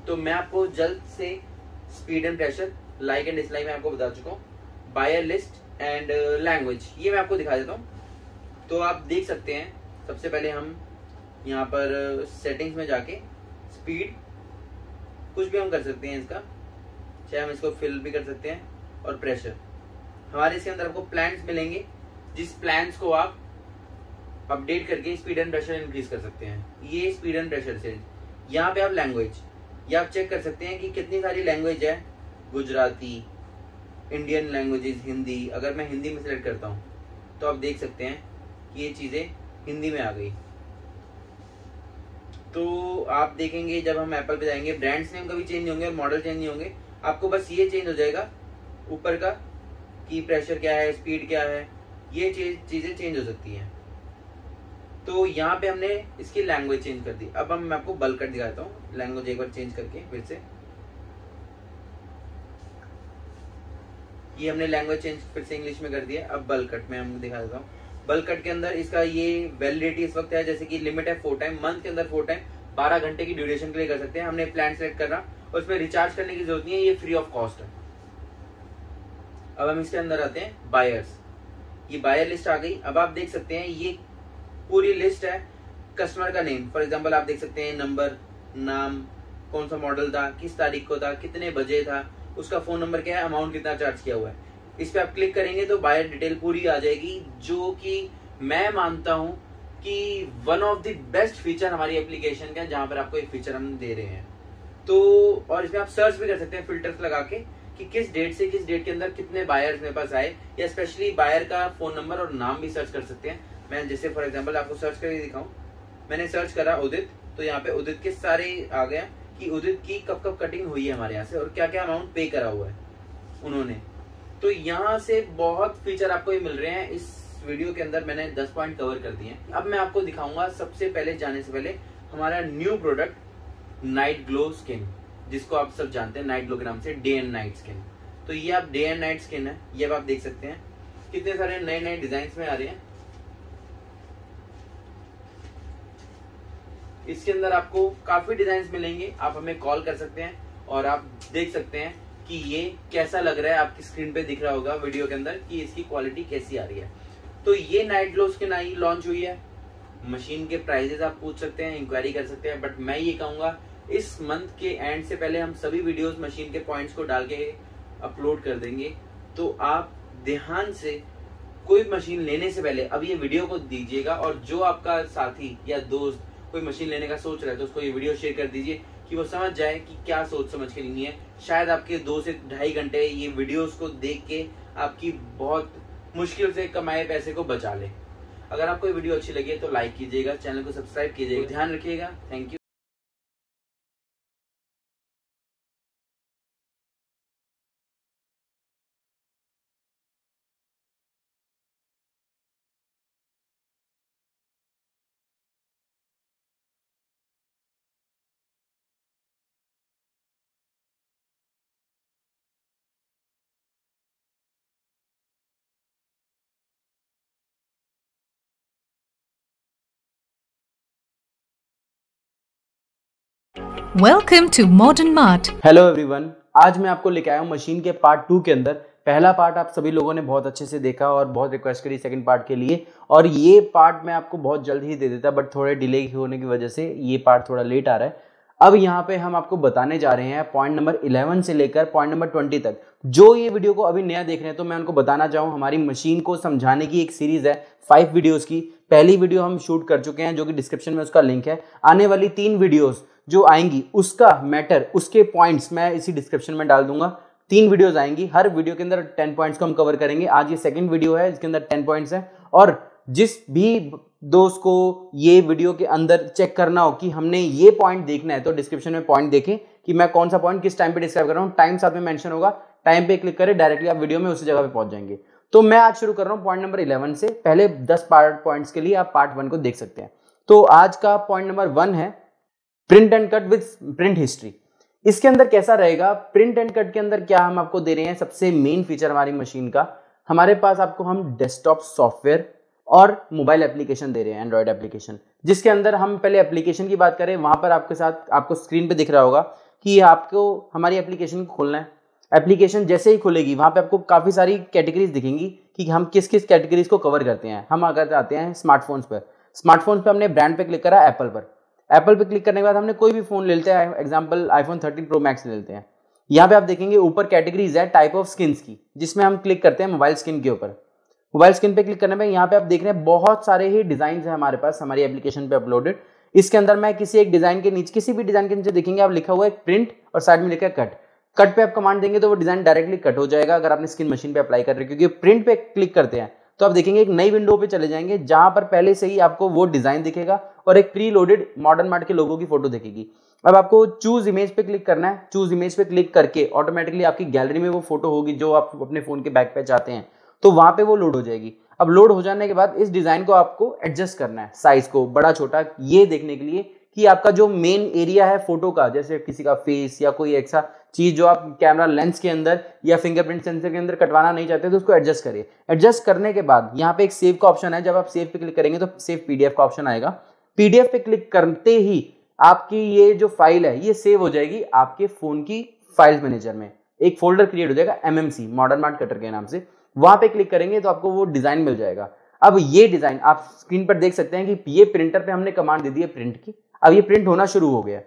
तो मैं आपको जल्द से speed and pressure, like and dislike मैं आपको बता चुका हूँ, बायर लिस्ट एंड लैंग्वेज, ये मैं आपको दिखा देता हूँ। तो आप देख सकते हैं, सबसे पहले हम यहाँ पर सेटिंग्स में जाके स्पीड कुछ भी हम कर सकते हैं इसका, चाहे हम इसको फिल भी कर सकते हैं। और प्रेशर, हमारे इसके अंदर आपको प्लान्स मिलेंगे, जिस प्लान्स को आप अपडेट करके स्पीड एंड प्रेशर इंक्रीज कर सकते हैं। ये स्पीड एंड प्रेशर से यहाँ पे आप लैंग्वेज, ये आप चेक कर सकते हैं कि कितनी सारी लैंग्वेज है, गुजराती, इंडियन लैंग्वेजेस, हिंदी। अगर मैं हिंदी में सिलेक्ट करता हूँ तो आप देख सकते हैं कि ये चीजें हिंदी में आ गई। तो आप देखेंगे जब हम एप्पल पे जाएंगे, ब्रांड्स नेम कभी चेंज होंगे और मॉडल चेंज नहीं होंगे, आपको बस ये चेंज हो जाएगा ऊपर का कि प्रेशर क्या है, स्पीड क्या है, ये चीजें चेंज हो सकती हैं। तो यहाँ पे हमने इसकी लैंग्वेज चेंज कर दी। अब मैं आपको बल्क कट दिखाता हूँ, लैंग्वेज एक बार चेंज करके फिर से। ये हमने लैंग्वेज चेंज फिर से इंग्लिश में कर दिया। अब बल्क कट में हम दिखा देता हूँ। बल्क कट के अंदर इसका ये वैलिडिटी इस वक्त है, जैसे कि लिमिट है 4 टाइम, मंथ के अंदर 4 टाइम, 12 घंटे की ड्यूरेशन के लिए कर सकते हैं। हमने प्लान सेलेक्ट करना और उसमें रिचार्ज करने की जरूरत नहीं है, ये फ्री ऑफ कॉस्ट है। अब हम इसके अंदर आते हैं बायर्स, ये बायर लिस्ट आ गई। अब आप देख सकते हैं ये पूरी लिस्ट है, कस्टमर का नेम, फॉर एग्जांपल आप देख सकते हैं नंबर, नाम, कौन सा मॉडल था, किस तारीख को था, कितने बजे था, उसका फोन नंबर क्या है, अमाउंट कितना चार्ज किया हुआ है। इस पे आप क्लिक करेंगे तो बायर डिटेल पूरी आ जाएगी, जो कि मैं मानता हूं कि one of the best feature हमारी एप्लीकेशन का, जहां पर आपको एक फीचर हम दे रहे हैं। तो और इसमें आप सर्च भी कर सकते हैं फिल्टर्स लगा के कि किस डेट से किस डेट के अंदर कितने बायर्स मेरे पास आए, या स्पेशली बायर का फोन नंबर और नाम भी सर्च कर सकते हैं। मैं जैसे फॉर एग्जांपल आपको सर्च करके दिखाऊं, मैंने सर्च करा उदित, तो यहाँ पे उदित के सारे आ गया कि उदित की कब कब कटिंग हुई है हमारे यहाँ से और क्या क्या अमाउंट पे करा हुआ है उन्होंने। तो यहाँ से बहुत फीचर आपको ये मिल रहे हैं। इस वीडियो के अंदर मैंने 10 पॉइंट कवर कर दिए हैं। अब मैं आपको दिखाऊंगा सबसे पहले, जाने से पहले, हमारा new product night glow skin, जिसको आप सब जानते हैं नाइट ग्लो के नाम से, डे एंड नाइट स्किन। तो ये आप डे एंड नाइट स्किन है, ये आप देख सकते हैं कितने सारे नए नए डिजाइन में आ रहे हैं। इसके अंदर आपको काफी डिजाइन मिलेंगे, आप हमें कॉल कर सकते हैं और आप देख सकते हैं कि ये कैसा लग रहा है। आपकी स्क्रीन पे दिख रहा होगा वीडियो के अंदर कि इसकी क्वालिटी कैसी आ रही है। तो ये night glow skin I launch हुई है। मशीन के प्राइजेस आप पूछ सकते हैं, इंक्वायरी कर सकते हैं, बट मैं ये कहूंगा इस मंथ के एंड से पहले हम सभी वीडियोस मशीन के पॉइंट्स को डाल के अपलोड कर देंगे। तो आप ध्यान से कोई मशीन लेने से पहले अब ये वीडियो को दीजिएगा, और जो आपका साथी या दोस्त कोई मशीन लेने का सोच रहा है तो उसको ये वीडियो शेयर कर दीजिए कि वो समझ जाए कि क्या सोच समझ के लेनी है। शायद आपके 2 से 2.5 घंटे ये वीडियोस को देख के आपकी बहुत मुश्किल से कमाए पैसे को बचा ले। अगर आपको ये वीडियो अच्छी लगी है तो लाइक कीजिएगा, चैनल को सब्सक्राइब कीजिएगा, ध्यान रखिएगा। Thank you. Welcome to Modern Mart. Hello everyone, आज मैं आपको लेके आया हूँ मशीन के पार्ट 2 के अंदर। पहला पार्ट आप सभी लोगों ने बहुत अच्छे से देखा और बहुत रिक्वेस्ट करी सेकंड पार्ट के लिए, और ये पार्ट मैं आपको बहुत जल्द ही दे देता, बट थोड़े डिले होने की वजह से ये पार्ट थोड़ा लेट आ रहा है। अब यहाँ पे हम आपको बताने जा रहे हैं पॉइंट नंबर 11 से लेकर पॉइंट नंबर 20 तक। जो ये वीडियो को अभी नया देख रहे हैं तो मैं उनको बताना चाहूँ, हमारी मशीन को समझाने की एक सीरीज है 5 वीडियोस की। पहली वीडियो हम शूट कर चुके हैं, जो कि डिस्क्रिप्शन में उसका लिंक है। आने वाली 3 वीडियोस जो आएंगी उसका मैटर, उसके पॉइंट्स मैं इसी डिस्क्रिप्शन में डाल दूंगा। 3 वीडियोस आएंगी, हर वीडियो के अंदर 10 पॉइंट्स को हम कवर करेंगे। आज ये सेकंड वीडियो है, इसके अंदर 10 पॉइंट्स हैं, और जिस भी दोस्त को ये वीडियो के अंदर चेक करना हो कि हमने ये पॉइंट देखना है, तो डिस्क्रिप्शन में पॉइंट देखें कि मैं कौन सा पॉइंट किस टाइम पे डिस्क्राइब कर रहा हूँ। टाइम साथ में मेंशन होगा, टाइम पे क्लिक करें, डायरेक्टली आप वीडियो में उसी जगह पे पहुंच जाएंगे। तो मैं आज शुरू कर रहा हूँ पॉइंट नंबर 11 से। पहले 10 पॉइंट्स के लिए आप पार्ट 1 को देख सकते हैं। तो आज का पॉइंट नंबर 1 है print and cut with print history. इसके अंदर कैसा रहेगा, प्रिंट एंड कट के अंदर क्या हम आपको दे रहे हैं, सबसे मेन फीचर हमारी मशीन का, हमारे पास आपको हम डेस्कटॉप सॉफ्टवेयर और मोबाइल एप्लीकेशन दे रहे हैं, एंड्रॉइड एप्लीकेशन, जिसके अंदर हम पहले एप्लीकेशन की बात करें। वहां पर आपके साथ आपको स्क्रीन पे दिख रहा होगा कि आपको हमारी एप्लीकेशन को खोलना है। एप्लीकेशन जैसे ही खुलेगी वहां पे आपको काफी सारी कैटेगरीज दिखेंगी कि हम किस किस कैटेगरीज को कवर करते हैं। हम अगर आते हैं स्मार्टफोन्स पर, स्मार्टफोन्स पे हमने ब्रांड पे क्लिक करा एप्पल पर। एप्पल पे क्लिक करने के बाद हमने कोई भी फोन ले लेते हैं, एग्जांपल आईफोन 13 प्रो मैक्स ले लेते हैं। यहाँ पे आप देखेंगे ऊपर कैटेगरीज है टाइप ऑफ स्किन्स की, जिसमें हम क्लिक करते हैं मोबाइल स्किन के ऊपर। मोबाइल स्किन पे क्लिक करने में यहाँ पे आप देख रहे हैं बहुत सारे ही डिजाइन है हमारे पास हमारी एप्लीकेशन पे अपलोडेड। इसके अंदर मैं किसी एक डिजाइन के नीचे, किसी भी डिजाइन के नीचे देखेंगे आप लिखा हुआ है प्रिंट और साइड में लिखा है कट। कट पे आप कमांड देंगे तो वो डिजाइन डायरेक्टली कट हो जाएगा अगर आपने स्किन मशीन पे अप्लाई कर रहे हो। क्योंकि प्रिंट पे क्लिक करते हैं तो आप देखेंगे एक नई विंडो पे चले जाएंगे जहां पर पहले से ही आपको वो डिजाइन दिखेगा और एक प्री लोडेड मॉडर्न मार्ट के लोगों की फोटो दिखेगी। अब आपको चूज इमेज पे क्लिक करना है। चूज इमेज पे क्लिक करके ऑटोमेटिकली आपकी गैलरी में वो फोटो होगी जो आप अपने फोन के बैक पे चाहते हैं, तो वहां पे वो लोड हो जाएगी। अब लोड हो जाने के बाद इस डिजाइन को आपको एडजस्ट करना है, साइज को बड़ा छोटा, ये देखने के लिए कि आपका जो मेन एरिया है फोटो का, जैसे किसी का फेस या कोई ऐसा चीज जो आप कैमरा लेंस के अंदर या फिंगरप्रिंट सेंसर के अंदर कटवाना नहीं चाहते तो उसको एडजस्ट करिए। एडजस्ट करने के बाद यहाँ पे एक सेव का ऑप्शन है। जब आप सेव पे क्लिक करेंगे तो सेव पीडीएफ का ऑप्शन आएगा। पीडीएफ पे क्लिक करते ही आपकी ये जो फाइल है ये सेव हो जाएगी आपके फोन की फाइल्स मैनेजर में। एक फोल्डर क्रिएट हो जाएगा MMC, मॉडर्न मार्ट कटर के नाम से। वहां पे क्लिक करेंगे तो आपको वो डिजाइन मिल जाएगा। अब ये डिजाइन आप स्क्रीन पर देख सकते हैं कि ये प्रिंटर पे हमने कमांड दे दी है प्रिंट की। अब ये प्रिंट होना शुरू हो गया।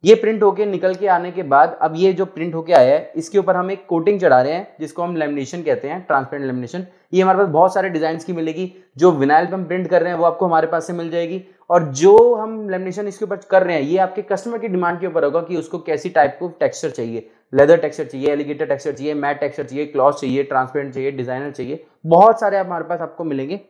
ये प्रिंट होके निकल के आने के बाद अब ये जो प्रिंट होके आया है इसके ऊपर हम एक कोटिंग चढ़ा रहे हैं जिसको हम लेमिनेशन कहते हैं, ट्रांसपेरेंट लेमिनेशन। ये हमारे पास बहुत सारे डिजाइन की मिलेगी। जो विनाइल पे हम प्रिंट कर रहे हैं वो आपको हमारे पास से मिल जाएगी, और जो हम लेमिनेशन इसके ऊपर कर रहे हैं ये आपके कस्टमर की डिमांड के ऊपर होगा कि उसको कैसी टाइप को टेक्सचर चाहिए। लेदर टेक्सचर चाहिए, एलिगेटर टेक्सचर चाहिए, मैट टेक्सचर चाहिए, क्लॉथ चाहिए, ट्रांसपेरेंट चाहिए, डिजाइनर चाहिए, बहुत सारे हमारे पास आपको मिलेंगे।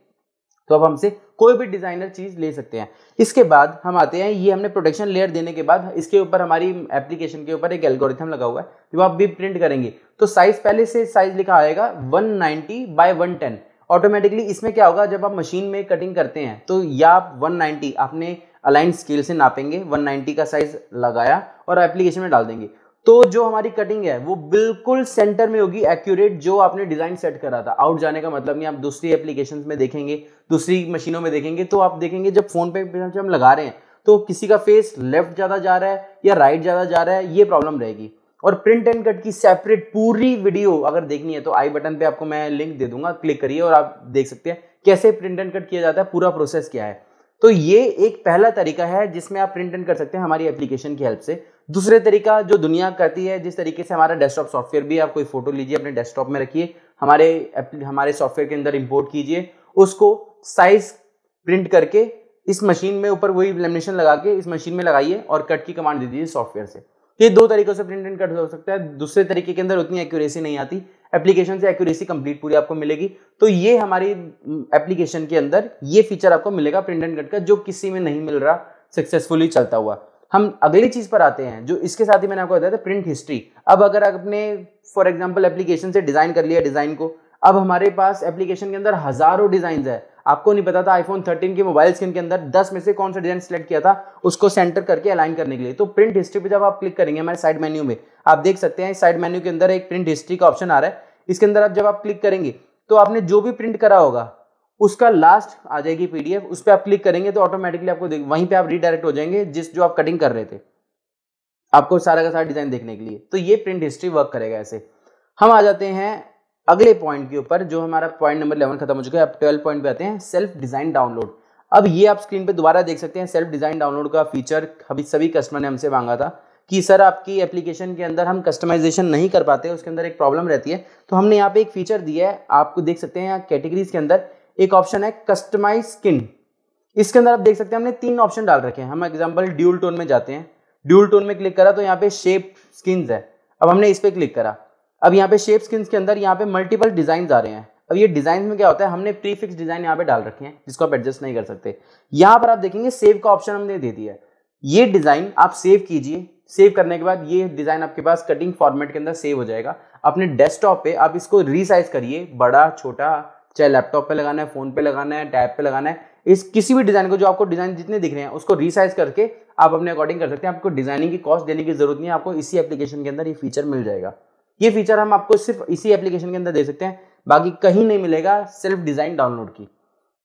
तो अब हमसे कोई भी डिजाइनर चीज ले सकते हैं। इसके बाद हम आते हैं, ये हमने प्रोटेक्शन लेयर देने के बाद इसके ऊपर हमारी एप्लीकेशन के ऊपर एक एल्गोरिथम लगा हुआ है। जब आप भी प्रिंट करेंगे तो साइज पहले से साइज लिखा आएगा 190 बाय 110। ऑटोमेटिकली इसमें क्या होगा, जब आप मशीन में कटिंग करते हैं तो या आप 190 आपने अलाइन स्केल से नापेंगे, 190 का साइज लगाया और एप्लीकेशन में डाल देंगे, तो जो हमारी कटिंग है वो बिल्कुल सेंटर में होगी, एक्यूरेट, जो आपने डिजाइन सेट करा था। आउट जाने का मतलब नहीं। आप दूसरी एप्लीकेशंस में देखेंगे, दूसरी मशीनों में देखेंगे तो आप देखेंगे जब फोन पे जब हम लगा रहे हैं तो किसी का फेस लेफ्ट ज्यादा जा रहा है या राइट ज्यादा जा रहा है, ये प्रॉब्लम रहेगी। और प्रिंट एंड कट की सेपरेट पूरी वीडियो अगर देखनी है तो आई बटन पे आपको मैं लिंक दे दूंगा, क्लिक करिए और आप देख सकते हैं कैसे प्रिंट एंड कट किया जाता है, पूरा प्रोसेस क्या है। तो ये एक पहला तरीका है जिसमें आप प्रिंट एंड कर सकते हैं हमारी एप्लीकेशन की हेल्प से। दूसरे तरीका जो दुनिया करती है, जिस तरीके से हमारा डेस्कटॉप सॉफ्टवेयर भी, आप कोई फोटो लीजिए अपने डेस्कटॉप में रखिए, हमारे सॉफ्टवेयर के अंदर इंपोर्ट कीजिए, उसको साइज प्रिंट करके इस मशीन में ऊपर वही लेमिनेशन लगा के इस मशीन में लगाइए और कट की कमांड दे दीजिए सॉफ्टवेयर से। ये दो तरीकों से प्रिंट एंड कट हो सकता है। दूसरे तरीके के अंदर उतनी एक्यूरेसी नहीं आती, एप्लीकेशन से एक्यूरेसी कंप्लीट पूरी आपको मिलेगी। तो ये हमारी एप्लीकेशन के अंदर ये फीचर आपको मिलेगा प्रिंट एंड कट का, जो किसी में नहीं मिल रहा सक्सेसफुली चलता हुआ। हम अगली चीज पर आते हैं जो इसके साथ ही मैंने आपको बताया था, प्रिंट हिस्ट्री। अब अगर आपने फॉर एग्जांपल एप्लीकेशन से डिजाइन कर लिया डिजाइन को, अब हमारे पास एप्लीकेशन के अंदर हजारों डिजाइन है। आपको नहीं पता था आईफोन 13 के मोबाइल स्क्रीन के अंदर 10 में से कौन सा डिजाइन सिलेक्ट किया था उसको सेंटर करके अलाइन करने के लिए। तो प्रिंट हिस्ट्री पे जब आप क्लिक करेंगे हमारे साइड मेन्यू में, आप देख सकते हैं साइड मेन्यू के अंदर एक प्रिंट हिस्ट्री का ऑप्शन आ रहा है। इसके अंदर जब आप क्लिक करेंगे तो आपने जो भी प्रिंट करा होगा उसका लास्ट आ जाएगी पीडीएफ, उस पर आप क्लिक करेंगे तो ऑटोमेटिकली आपको वहीं पे आप रीडायरेक्ट हो जाएंगे जो आप कटिंग कर रहे थे, आपको सारा का सारा डिजाइन देखने के लिए। तो ये प्रिंट हिस्ट्री वर्क करेगा ऐसे। हम आ जाते हैं अगले पॉइंट के ऊपर, जो हमारा पॉइंट नंबर 11 खत्म हो चुका है। अब 12 पॉइंट पे आते हैं, सेल्फ डिजाइन डाउनलोड। अब ये आप स्क्रीन पे दोबारा देख सकते हैं, सेल्फ डिजाइन डाउनलोड का फीचर अभी सभी कस्टमर ने हमसे मांगा था कि सर आपकी एप्लीकेशन के अंदर हम कस्टमाइजेशन नहीं कर पाते, उसके अंदर एक प्रॉब्लम रहती है। तो हमने यहाँ पे एक फीचर दिया है, आपको देख सकते हैं यहाँ कैटेगरीज के अंदर एक ऑप्शन है कस्टमाइज स्किन। इसके अंदर आप देख सकते हैं हमने 3 ऑप्शन डाल रखे हैं। हम एग्जांपल ड्यूल टोन में जाते हैं, ड्यूल टोन में क्लिक करा तो यहाँ पे शेप स्किन्स है। अब हमने इस पे क्लिक करा, अब यहाँ पे शेप स्किन्स के अंदर यहाँ पे मल्टीपल डिजाइन आ रहे हैं। अब ये डिजाइन में क्या होता है, हमने प्रीफिक्स डिजाइन यहाँ पे डाल रखे हैं जिसको आप एडजस्ट नहीं कर सकते। यहाँ पर आप देखेंगे सेव का ऑप्शन हमने दे दिया है। ये डिजाइन आप सेव कीजिए, सेव करने के बाद ये डिजाइन आपके पास कटिंग फॉर्मेट के अंदर सेव हो जाएगा। अपने डेस्कटॉप पे आप इसको रीसाइज करिए, बड़ा छोटा, चाहे लैपटॉप पे लगाना है, फोन पे लगाना है, टैब पे लगाना है, इस किसी भी डिजाइन को जो आपको डिजाइन जितने दिख रहे हैं उसको रीसाइज करके आप अपने अकॉर्डिंग कर सकते हैं। आपको डिजाइनिंग की कॉस्ट देने की जरूरत नहीं है, आपको इसी एप्लीकेशन के अंदर ये फीचर मिल जाएगा। ये फीचर हम आपको सिर्फ इसी एप्लीकेशन के अंदर दे सकते हैं, बाकी कहीं नहीं मिलेगा सेल्फ डिजाइन डाउनलोड की।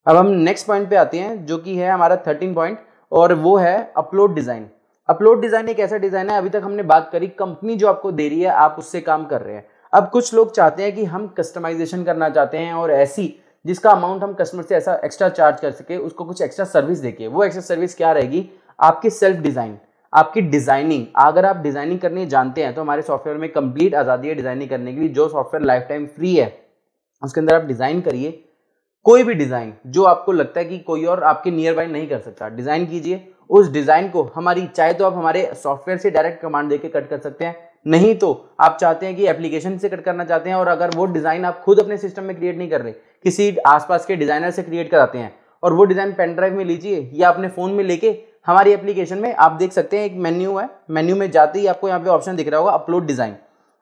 अब हम नेक्स्ट पॉइंट पे आते हैं जो कि है हमारा 13 पॉइंट, और वो है अपलोड डिजाइन। अपलोड डिजाइन एक ऐसा डिजाइन है, अभी तक हमने बात करी कंपनी जो आपको दे रही है, आप उससे काम कर रहे हैं। अब कुछ लोग चाहते हैं कि हम कस्टमाइजेशन करना चाहते हैं और ऐसी जिसका अमाउंट हम कस्टमर से ऐसा एक्स्ट्रा चार्ज कर सके, उसको कुछ एक्स्ट्रा सर्विस देके। वो एक्स्ट्रा सर्विस क्या रहेगी, आपकी सेल्फ डिजाइन, आपकी डिजाइनिंग। अगर आप डिजाइनिंग करनी जानते हैं तो हमारे सॉफ्टवेयर में कंप्लीट आजादी है डिजाइनिंग करने के लिए। जो सॉफ्टवेयर लाइफ टाइम फ्री है उसके अंदर आप डिजाइन करिए, कोई भी डिजाइन जो आपको लगता है कि कोई और आपके नियर बाय नहीं कर सकता, डिजाइन कीजिए। उस डिजाइन को हमारी, चाहे तो आप हमारे सॉफ्टवेयर से डायरेक्ट कमांड देके कट कर सकते हैं, नहीं तो आप चाहते हैं कि एप्लीकेशन से कट करना चाहते हैं, और अगर वो डिजाइन आप खुद अपने सिस्टम में क्रिएट नहीं कर रहे, किसी आसपास के डिजाइनर से क्रिएट कराते हैं, और वो डिजाइन पेन ड्राइव में लीजिए या अपने फोन में लेके हमारी एप्लीकेशन में आप देख सकते हैं एक मेन्यू है, मेन्यू में जाते ही आपको यहाँ पे ऑप्शन दिख रहा होगा अपलोड डिजाइन।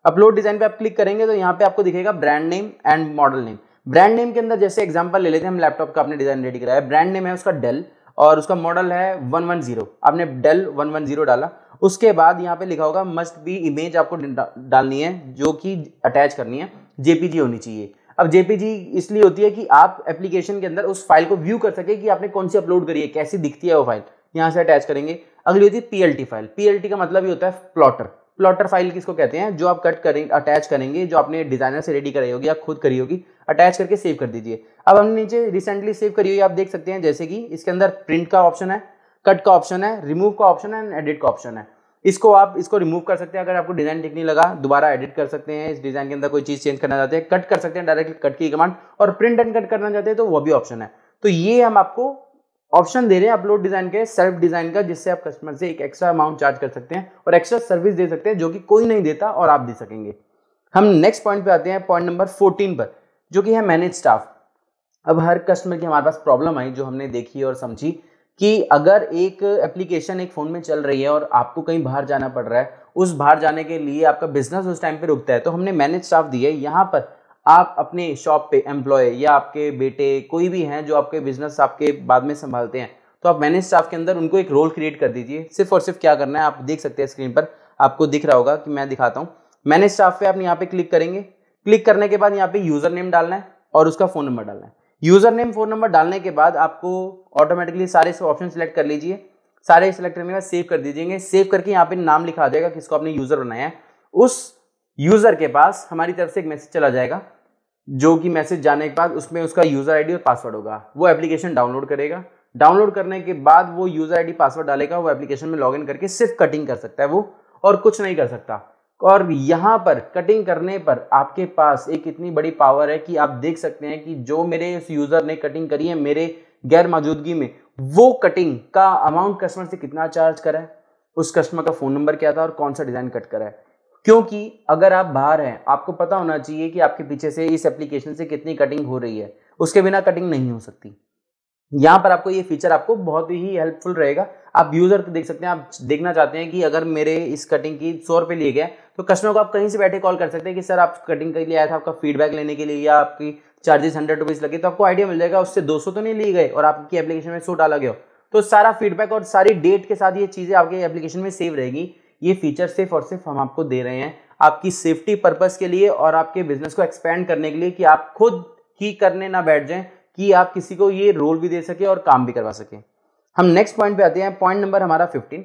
अपलोड डिजाइन पे आप क्लिक करेंगे तो यहाँ पे आपको दिखेगा brand name and model name. Brand name के अंदर जैसे एग्जांपल ले लेते हैं, हम लैपटॉप का अपने डिजाइन रेडी कराया, ब्रांड नेम है उसका डेल और उसका मॉडल है 110, आपने डेल 110 डाला। उसके बाद यहाँ पे लिखा होगा मस्ट बी इमेज आपको डालनी है जो कि अटैच करनी है, जेपीजी होनी चाहिए। अब जेपीजी इसलिए होती है कि आप एप्लीकेशन के अंदर उस फाइल को व्यू कर सके कि आपने कौन सी अपलोड करी है, कैसी दिखती है वो फाइल, यहाँ से अटैच करेंगे। अगली होती है पीएलटी फाइल। पीएलटी का मतलब ही होता है प्लॉटर। प्लॉटर फाइल किसको कहते हैं, जो आप कट करेंगे, अटैच करेंगे, जो आपने डिजाइनर से रेडी कराई होगी या खुद करी होगी, अटैच करके सेव कर दीजिए। अब हमने नीचे रिसेंटली सेव करी हुई आप देख सकते हैं, जैसे कि इसके अंदर प्रिंट का ऑप्शन है, कट का ऑप्शन है, रिमूव का ऑप्शन है, एडिट का ऑप्शन है। इसको रिमूव कर सकते हैं, अगर आपको डिजाइन ठीक नहीं लगा दोबारा एडिट कर सकते हैं, इस डिजाइन के अंदर कोई चीज चेंज करना चाहते हैं कट कर सकते हैं, डायरेक्ट कट की कमांड, और प्रिंट एंड कट करना चाहते हैं तो वो भी ऑप्शन है। तो ये हम आपको ऑप्शन दे रहे हैं अपलोड डिजाइन के, सेल्फ डिजाइन का, जिससे आप कस्टमर से एक एक्स्ट्रा अमाउंट चार्ज कर सकते हैं और एक्स्ट्रा सर्विस दे सकते हैं जो कि कोई नहीं देता और आप दे सकेंगे। हम नेक्स्ट पॉइंट पे आते हैं, पॉइंट नंबर 14 पर, जो कि है मैनेज स्टाफ। अब हर कस्टमर की हमारे पास प्रॉब्लम आई जो हमने देखी और समझी कि अगर एक एप्लीकेशन एक फोन में चल रही है और आपको कहीं बाहर जाना पड़ रहा है, उस बाहर जाने के लिए आपका बिजनेस उस टाइम पे रुकता है, तो हमने मैनेज स्टाफ दी है। यहाँ पर आप अपने शॉप पे एम्प्लॉय या आपके बेटे कोई भी हैं जो आपके बिजनेस आपके बाद में संभालते हैं, तो आप मैनेज स्टाफ के अंदर उनको एक रोल क्रिएट कर दीजिए। सिर्फ और सिर्फ क्या करना है, आप देख सकते हैं स्क्रीन पर आपको दिख रहा होगा कि मैं दिखाता हूँ। मैनेज स्टाफ पे आप यहाँ पे क्लिक करेंगे, क्लिक करने के बाद यहाँ पे यूजर नेम डालना है और उसका फोन नंबर डालना है। यूजर नेम फोन नंबर डालने के बाद आपको ऑटोमेटिकली सारे ऑप्शन सिलेक्ट कर लीजिए, सारे सिलेक्ट करने के बाद सेव कर दीजिएंगे। सेव करके यहाँ पे नाम लिखा आ जाएगा किसको आपने यूजर बनाया है, उस यूजर के पास हमारी तरफ से एक मैसेज चला जाएगा, जो कि मैसेज जाने के बाद उसमें उसका यूजर आईडी और पासवर्ड होगा। वो एप्लीकेशन डाउनलोड करेगा, डाउनलोड करने के बाद वो यूजर आईडी पासवर्ड डालेगा, वो एप्लीकेशन में लॉगिन करके सिर्फ कटिंग कर सकता है वो, और कुछ नहीं कर सकता। और यहाँ पर कटिंग करने पर आपके पास एक इतनी बड़ी पावर है कि आप देख सकते हैं कि जो मेरे उस यूजर ने कटिंग करी है मेरे गैर मौजूदगी में, वो कटिंग का अमाउंट कस्टमर से कितना चार्ज करा है, उस कस्टमर का फोन नंबर क्या था और कौन सा डिजाइन कट करा है। क्योंकि अगर आप बाहर हैं आपको पता होना चाहिए कि आपके पीछे से इस एप्लीकेशन से कितनी कटिंग हो रही है, उसके बिना कटिंग नहीं हो सकती। यहाँ पर आपको ये फीचर आपको बहुत ही हेल्पफुल रहेगा। आप यूजर को देख सकते हैं, आप देखना चाहते हैं कि अगर मेरे इस कटिंग की 100 रुपये लिए गए तो कस्टमर को आप कहीं से बैठे कॉल कर सकते हैं कि सर आप कटिंग के लिए आया था, आपका फीडबैक लेने के लिए, या आपकी चार्जेस 100 रुपीज़ लगे, तो आपको आइडिया मिल जाएगा उससे 200 तो नहीं लिए गए और आपकी एप्लीकेशन में 100 डाला गया। तो सारा फीडबैक और सारी डेट के साथ ये चीज़ें आपके एप्लीकेशन में सेव रहेगी। ये फीचर सिर्फ और सिर्फ हम आपको दे रहे हैं आपकी सेफ्टी पर्पस के लिए और आपके बिजनेस को एक्सपेंड करने के लिए, कि आप खुद ही करने ना बैठ जाएं, कि आप किसी को ये रोल भी दे सके और काम भी करवा सके। हम नेक्स्ट पॉइंट पे आते हैं, पॉइंट नंबर हमारा 15,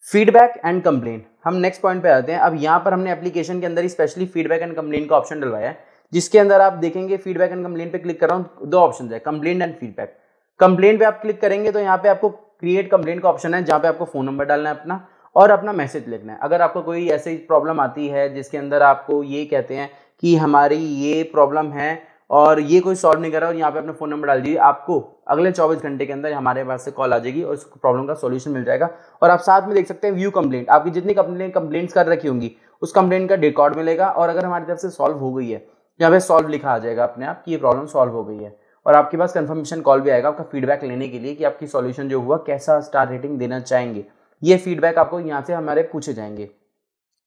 फीडबैक एंड कंप्लेंट। हम नेक्स्ट पॉइंट पे आते हैं। अब यहाँ पर हमने एप्लीकेशन के अंदर ही स्पेशली फीडबैक एंड कंप्लेंट का ऑप्शन डलवाया है, जिसके अंदर आप देखेंगे फीडबैक एंड कंप्लेंट पे क्लिक कर रहा हूँ, 2 ऑप्शन है, कंप्लेंट एंड फीडबैक। कंप्लेंट पे आप क्लिक करेंगे तो यहाँ पे आपको क्रिएट कंप्लेंट का ऑप्शन है, जहाँ पे आपको फोन नंबर डालना है अपना और अपना मैसेज लिखना है। अगर आपको कोई ऐसी प्रॉब्लम आती है जिसके अंदर आपको ये कहते हैं कि हमारी ये प्रॉब्लम है और ये कोई सॉल्व नहीं कर रहा, और यहाँ पे अपना फोन नंबर डाल दीजिए, आपको अगले 24 घंटे के अंदर हमारे पास से कॉल आ जाएगी और उस प्रॉब्लम का सॉल्यूशन मिल जाएगा। और आप साथ में देख सकते हैं व्यू कंप्लेंट, आपकी जितनी कंप्लेंट्स कर रखी होंगी उस कंप्लेंट का रिकॉर्ड मिलेगा, और अगर हमारी तरफ से सॉल्व हो गई है यहाँ पे सॉल्व लिखा आ जाएगा अपने आप कि ये प्रॉब्लम सॉल्व हो गई है, और आपके पास कंफर्मेशन कॉल भी आएगा आपका फीडबैक लेने के लिए कि आपकी सॉल्यूशन जो हुआ कैसा स्टार रेटिंग देना चाहेंगे। ये फीडबैक आपको यहाँ से हमारे पूछे जाएंगे।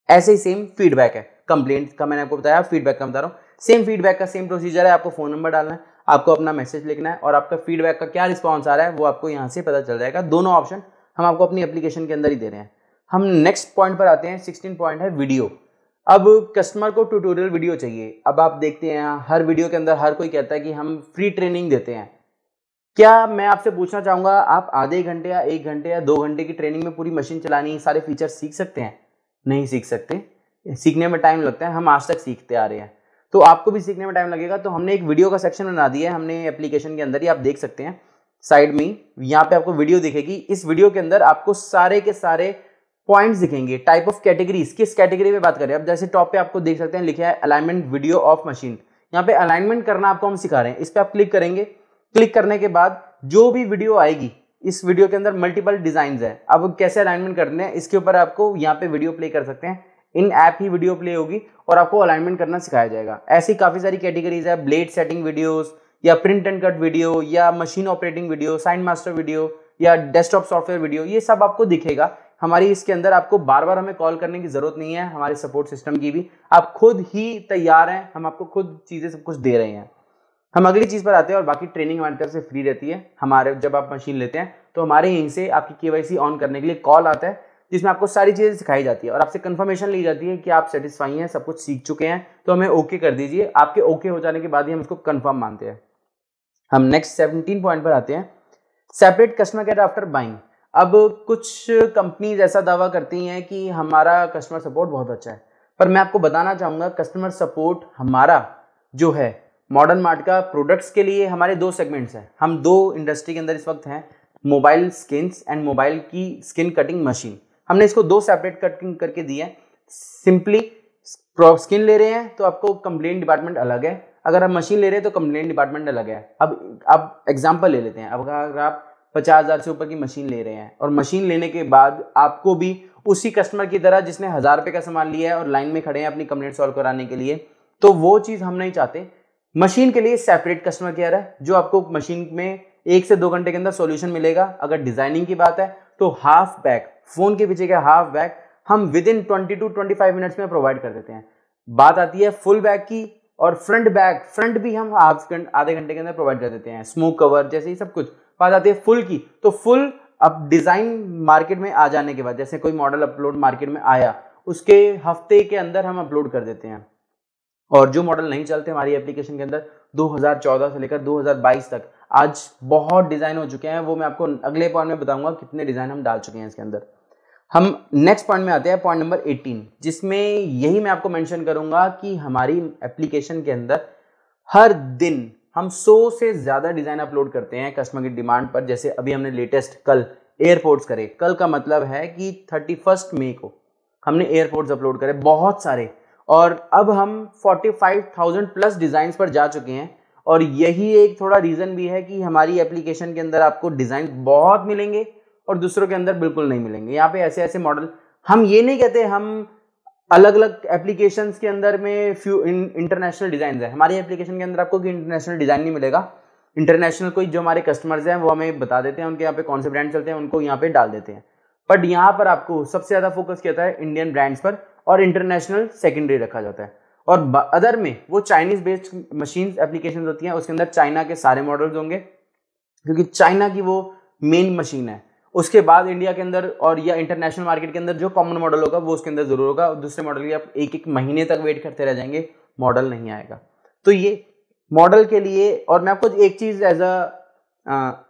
ऐसे ही सेम फीडबैक है, कंप्लेंट का मैंने आपको बताया, फीडबैक का बता रहा हूँ। सेम फीडबैक का सेम प्रोसीजर है, आपको फोन नंबर डालना है, आपको अपना मैसेज लिखना है, और आपका फीडबैक का क्या रिस्पॉन्स आ रहा है वो आपको यहाँ से पता चल जाएगा। दोनों ऑप्शन हम आपको अपनी एप्लीकेशन के अंदर ही दे रहे हैं। हम नेक्स्ट पॉइंट पर आते हैं। 16 पॉइंट है वीडियो। अब कस्टमर को ट्यूटोरियल वीडियो चाहिए। अब आप देखते हैं हर वीडियो के अंदर हर कोई कहता है कि हम फ्री ट्रेनिंग देते हैं। क्या मैं आपसे पूछना चाहूंगा, आप आधे घंटे या 1 घंटे या 2 घंटे की ट्रेनिंग में पूरी मशीन चलानी, सारे फीचर सीख सकते हैं? नहीं सीख सकते। सीखने में टाइम लगता है, हम आज तक सीखते आ रहे हैं, तो आपको भी सीखने में टाइम लगेगा। तो हमने एक वीडियो का सेक्शन बना दिया है हमने एप्लीकेशन के अंदर ही, आप देख सकते हैं साइड में यहाँ पे आपको वीडियो दिखेगी। इस वीडियो के अंदर आपको सारे के सारे पॉइंट्स दिखेंगे, टाइप ऑफ कैटेगरीज, किस कैटेगरी में बात करें। अब जैसे टॉप पे आपको देख सकते हैं लिखा है अलाइनमेंट वीडियो ऑफ मशीन। यहाँ पे अलाइनमेंट करना आपको हम सिखा रहे हैं। इस पे आप क्लिक करेंगे। क्लिक करने के बाद जो भी वीडियो आएगी, इस वीडियो के अंदर मल्टीपल डिजाइन है। अब कैसे अलाइनमेंट करने हैं इसके ऊपर आपको यहाँ पे वीडियो प्ले कर सकते हैं। इन ऐप ही वीडियो प्ले होगी और आपको अलाइनमेंट करना सिखाया जाएगा। ऐसी काफी सारी कैटेगरीज है, ब्लेड सेटिंग वीडियोस या प्रिंट एंड कट वीडियो या machine operating video, sign master video या डेस्कटॉप सॉफ्टवेयर वीडियो, ये सब आपको दिखेगा हमारी इसके अंदर। आपको बार बार हमें कॉल करने की जरूरत नहीं है, हमारे सपोर्ट सिस्टम की भी, आप खुद ही तैयार हैं, हम आपको खुद चीजें सब कुछ दे रहे हैं। हम अगली चीज पर आते हैं, और बाकी ट्रेनिंग हमारी तरफ से फ्री रहती है। हमारे जब आप मशीन लेते हैं तो हमारे यहीं से आपकी केवाईसी ऑन करने के लिए कॉल आता है, जिसमें आपको सारी चीजें सिखाई जाती है और आपसे कंफर्मेशन ली जाती है कि आप सेटिस्फाई हैं, सब कुछ सीख चुके हैं, तो हमें ओके कर दीजिए। आपके ओके हो जाने के बाद ही हम उसको कंफर्म मानते हैं। हम नेक्स्ट 17 पॉइंट पर आते हैं, separate customer care after buying. अब कुछ कंपनीज ऐसा दावा करती हैं कि हमारा कस्टमर सपोर्ट बहुत अच्छा है, पर मैं आपको बताना चाहूंगा कस्टमर सपोर्ट हमारा जो है मॉडर्न मार्ट का प्रोडक्ट्स के लिए हमारे 2 सेगमेंट्स हैं। हम 2 इंडस्ट्री के अंदर इस वक्त हैं, मोबाइल स्किन्स एंड मोबाइल की स्किन कटिंग मशीन। हमने इसको 2 सेपरेट कटिंग करके दिए हैं। सिंपली स्किन ले रहे हैं तो आपको कंप्लेंट डिपार्टमेंट अलग है, अगर आप मशीन ले रहे हैं तो कंप्लेंट डिपार्टमेंट अलग है। अब एग्जांपल ले लेते हैं। अब अगर आप 50,000 से ऊपर की मशीन ले रहे हैं और मशीन लेने के बाद आपको भी उसी कस्टमर की तरह जिसने 1000 रुपये का सामान लिया है और लाइन में खड़े हैं अपनी कंप्लेंट सॉल्व कराने के लिए, तो वो चीज हम नहीं चाहते। मशीन के लिए सेपरेट कस्टमर केयर है, जो आपको मशीन में 1 से 2 घंटे के अंदर सॉल्यूशन मिलेगा। अगर डिजाइनिंग की बात है तो हाफ बैग, फोन के पीछे का हाफ बैग हम विद इन 20 to 25 मिनट्स में प्रोवाइड कर देते हैं। बात आती है फुल बैग की, और फ्रंट बैग, फ्रंट भी हम आधे घंटे के अंदर प्रोवाइड कर देते हैं, स्मोक कवर जैसे ही सब कुछ। बात आती है फुल की, तो फुल अब डिजाइन मार्केट में आ जाने के बाद, जैसे कोई मॉडल अपलोड मार्केट में आया उसके हफ्ते के अंदर हम अपलोड कर देते हैं। और जो मॉडल नहीं चलते हमारी एप्लीकेशन के अंदर 2014 से लेकर 2022 तक आज बहुत डिजाइन हो चुके हैं, वो मैं आपको अगले पॉइंट में बताऊंगा कितने डिजाइन हम डाल चुके हैं इसके अंदर। हम नेक्स्ट पॉइंट में आते हैं, पॉइंट नंबर 18, जिसमें यही मैं आपको मेंशन करूंगा कि हमारी एप्लीकेशन के अंदर हर दिन हम 100 से ज्यादा डिजाइन अपलोड करते हैं कस्टमर की डिमांड पर। जैसे अभी हमने लेटेस्ट कल एयरपोर्ट्स करे, कल का मतलब है कि 31 मई को हमने एयरपोर्ट्स अपलोड करे बहुत सारे, और अब हम 45,000 प्लस डिजाइन पर जा चुके हैं। और यही एक थोड़ा रीजन भी है कि हमारी एप्लीकेशन के अंदर आपको डिजाइन बहुत मिलेंगे और दूसरों के अंदर बिल्कुल नहीं मिलेंगे। यहाँ पे ऐसे ऐसे मॉडल, हम ये नहीं कहते हम अलग अलग एप्लीकेशंस के अंदर में फ्यू इंटरनेशनल डिजाइन है, हमारी एप्लीकेशन के अंदर आपको इंटरनेशनल डिजाइन नहीं मिलेगा। इंटरनेशनल कोई जो हमारे कस्टमर्स हैं वो हमें बता देते हैं, उनके यहाँ पे कौन से ब्रांड चलते हैं उनको यहाँ पे डाल देते हैं। बट यहाँ पर आपको सबसे ज्यादा फोकस किया जाता है इंडियन ब्रांड्स पर, और इंटरनेशनल सेकेंडरी रखा जाता है। और अदर में वो चाइनीज बेस्ड मशीन एप्लीकेशन होती हैं, उसके अंदर चाइना के सारे मॉडल्स होंगे क्योंकि चाइना की वो मेन मशीन है। उसके बाद इंडिया के अंदर और या इंटरनेशनल मार्केट के अंदर जो कॉमन मॉडल होगा वो उसके अंदर जरूर होगा, और दूसरे मॉडल की आप 1-1 महीने तक वेट करते रह जाएंगे, मॉडल नहीं आएगा। तो ये मॉडल के लिए, और मैं आपको एक चीज एज अ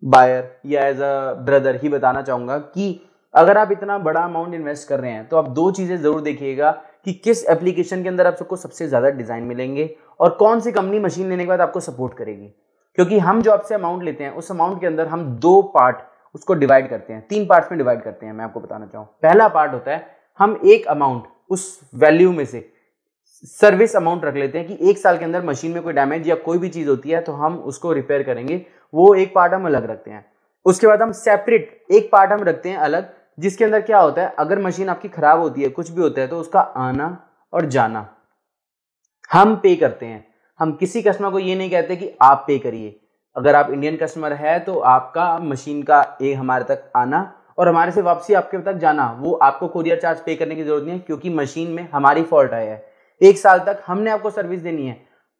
बायर या एज अ ब्रदर ही बताना चाहूंगा कि अगर आप इतना बड़ा अमाउंट इन्वेस्ट कर रहे हैं तो आप 2 चीजें जरूर देखिएगा कि किस एप्लीकेशन के अंदर आप सबको सबसे ज्यादा डिजाइन मिलेंगे और कौन सी कंपनी मशीन लेने के बाद आपको सपोर्ट करेगी। क्योंकि हम जो आपसे अमाउंट लेते हैं उस अमाउंट के अंदर हम 2 पार्ट उसको डिवाइड करते हैं, 3 पार्ट्स में डिवाइड करते हैं। मैं आपको बताना चाहूँ, पहला पार्ट होता है हम एक अमाउंट उस वैल्यू में से सर्विस अमाउंट रख लेते हैं कि 1 साल के अंदर मशीन में कोई डैमेज या कोई भी चीज होती है तो हम उसको रिपेयर करेंगे, वो एक पार्ट हम अलग रखते हैं। उसके बाद हम सेपरेट एक पार्ट हम रखते हैं अलग, जिसके अंदर क्या होता है, अगर मशीन आपकी खराब होती है, कुछ भी होता है, तो उसका आना और जाना हम पे करते हैं। हम किसी कस्टमर को ये नहीं कहते कि आप पे करिए। अगर आप इंडियन कस्टमर है तो आपका मशीन का हमारे तक आना और हमारे से वापसी आपके तक जाना, वो आपको कोरियर चार्ज पे करने की जरूरत नहीं है, क्योंकि मशीन में हमारी फॉल्ट आया है। 1 साल तक हमने आपको सर्विस देनी है।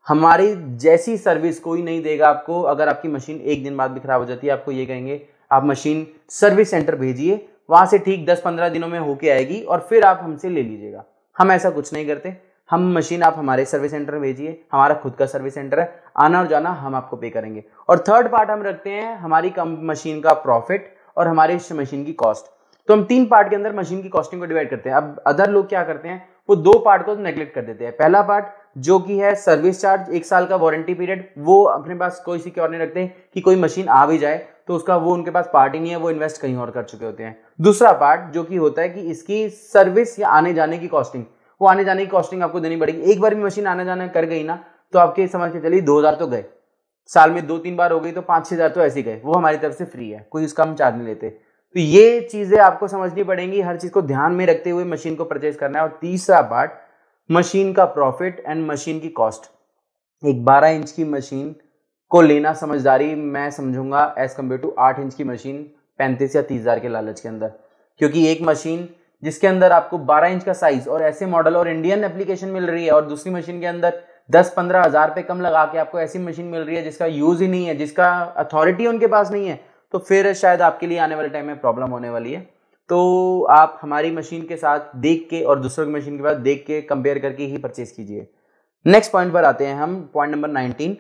हमारी जैसी सर्विस कोई नहीं देगा आपको। अगर आपकी मशीन 1 दिन बाद भी खराब हो जाती है, आपको ये कहेंगे आप मशीन सर्विस सेंटर भेजिए, वहां से ठीक 10-15 दिनों में होके आएगी और फिर आप हमसे ले लीजिएगा। हम ऐसा कुछ नहीं करते। हम मशीन आप हमारे सर्विस सेंटर में भेजिए, हमारा खुद का सर्विस सेंटर है, आना और जाना हम आपको पे करेंगे। और थर्ड पार्ट हम रखते हैं हमारी मशीन का प्रॉफिट और हमारी मशीन की कॉस्ट। तो हम 3 पार्ट के अंदर मशीन की कॉस्टिंग को डिवाइड करते हैं। अब अदर लोग क्या करते हैं, वो 2 पार्ट को नेग्लेक्ट कर देते हैं। पहला पार्ट जो कि है सर्विस चार्ज, 1 साल का वारंटी पीरियड, वो अपने पास कोई सिक्योर नहीं रखते कि कोई मशीन आ भी जाए तो उसका वो उनके पास पार्ट ही नहीं है, वो इन्वेस्ट कहीं और कर चुके होते हैं। दूसरा पार्ट जो कि होता है कि इसकी सर्विस या आने जाने की कॉस्टिंग, वो आने जाने की कॉस्टिंग आपको देनी पड़ेगी। एक बार भी मशीन आने जाने कर गई ना तो आपके समझ के चलिए 2000 तो गए, साल में 2-3 बार हो गई तो 5-6 हजार तो ऐसे गए। वो हमारी तरफ से फ्री है, कोई उसका हम चार्ज नहीं लेते। तो ये चीजें आपको समझनी पड़ेंगी, हर चीज को ध्यान में रखते हुए मशीन को परचेज करना है। और तीसरा पार्ट मशीन का प्रॉफिट एंड मशीन की कॉस्ट। एक 12 इंच की मशीन को लेना समझदारी मैं समझूंगा एज कम्पेयर टू 8 इंच की मशीन 35 या 30 हजार के लालच के अंदर। क्योंकि एक मशीन जिसके अंदर आपको 12 इंच का साइज और ऐसे मॉडल और इंडियन एप्लीकेशन मिल रही है, और दूसरी मशीन के अंदर 10-15 हजार पे कम लगा के आपको ऐसी मशीन मिल रही है जिसका यूज ही नहीं है, जिसका अथॉरिटी उनके पास नहीं है, तो फिर शायद आपके लिए आने वाले टाइम में प्रॉब्लम होने वाली है। तो आप हमारी मशीन के साथ देख के और दूसरों की मशीन के बाद देख के कंपेयर करके ही परचेज कीजिए। नेक्स्ट पॉइंट पर आते हैं हम, point number 19,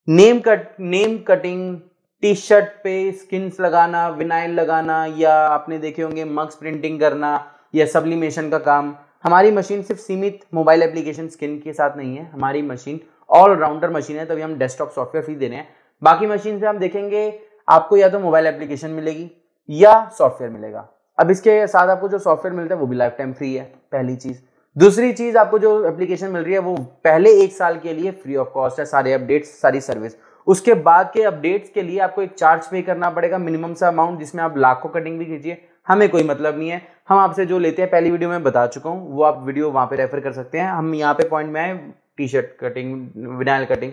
name cutting, T shirt पे स्किन्स लगाना, विनाइल लगाना, या आपने देखे होंगे मग्स प्रिंटिंग करना या सब्लिमेशन का काम। हमारी मशीन सिर्फ सीमित मोबाइल एप्लीकेशन स्किन के साथ नहीं है, हमारी मशीन ऑलराउंडर मशीन है, तभी हम डेस्कटॉप सॉफ्टवेयर फ्री दे रहे हैं। बाकी मशीन से हम देखेंगे आपको या तो मोबाइल एप्लीकेशन मिलेगी या सॉफ्टवेयर मिलेगा। अब इसके साथ आपको जो सॉफ्टवेयर मिलता है वो भी लाइफ टाइम फ्री है, पहली चीज। दूसरी चीज, आपको जो एप्लीकेशन मिल रही है वो पहले 1 साल के लिए फ्री ऑफ कॉस्ट है, सारे अपडेट्स, सारी सर्विस। उसके बाद के अपडेट्स के लिए आपको एक चार्ज पे करना पड़ेगा, मिनिमम सा अमाउंट, जिसमें आप लाखों कटिंग भी कीजिए, हमें कोई मतलब नहीं है। हम आपसे जो लेते हैं पहली वीडियो में बता चुका हूँ, वो आप वीडियो वहां पे रेफर कर सकते हैं। हम यहाँ पे पॉइंट में आए, T shirt cutting, vinyl cutting,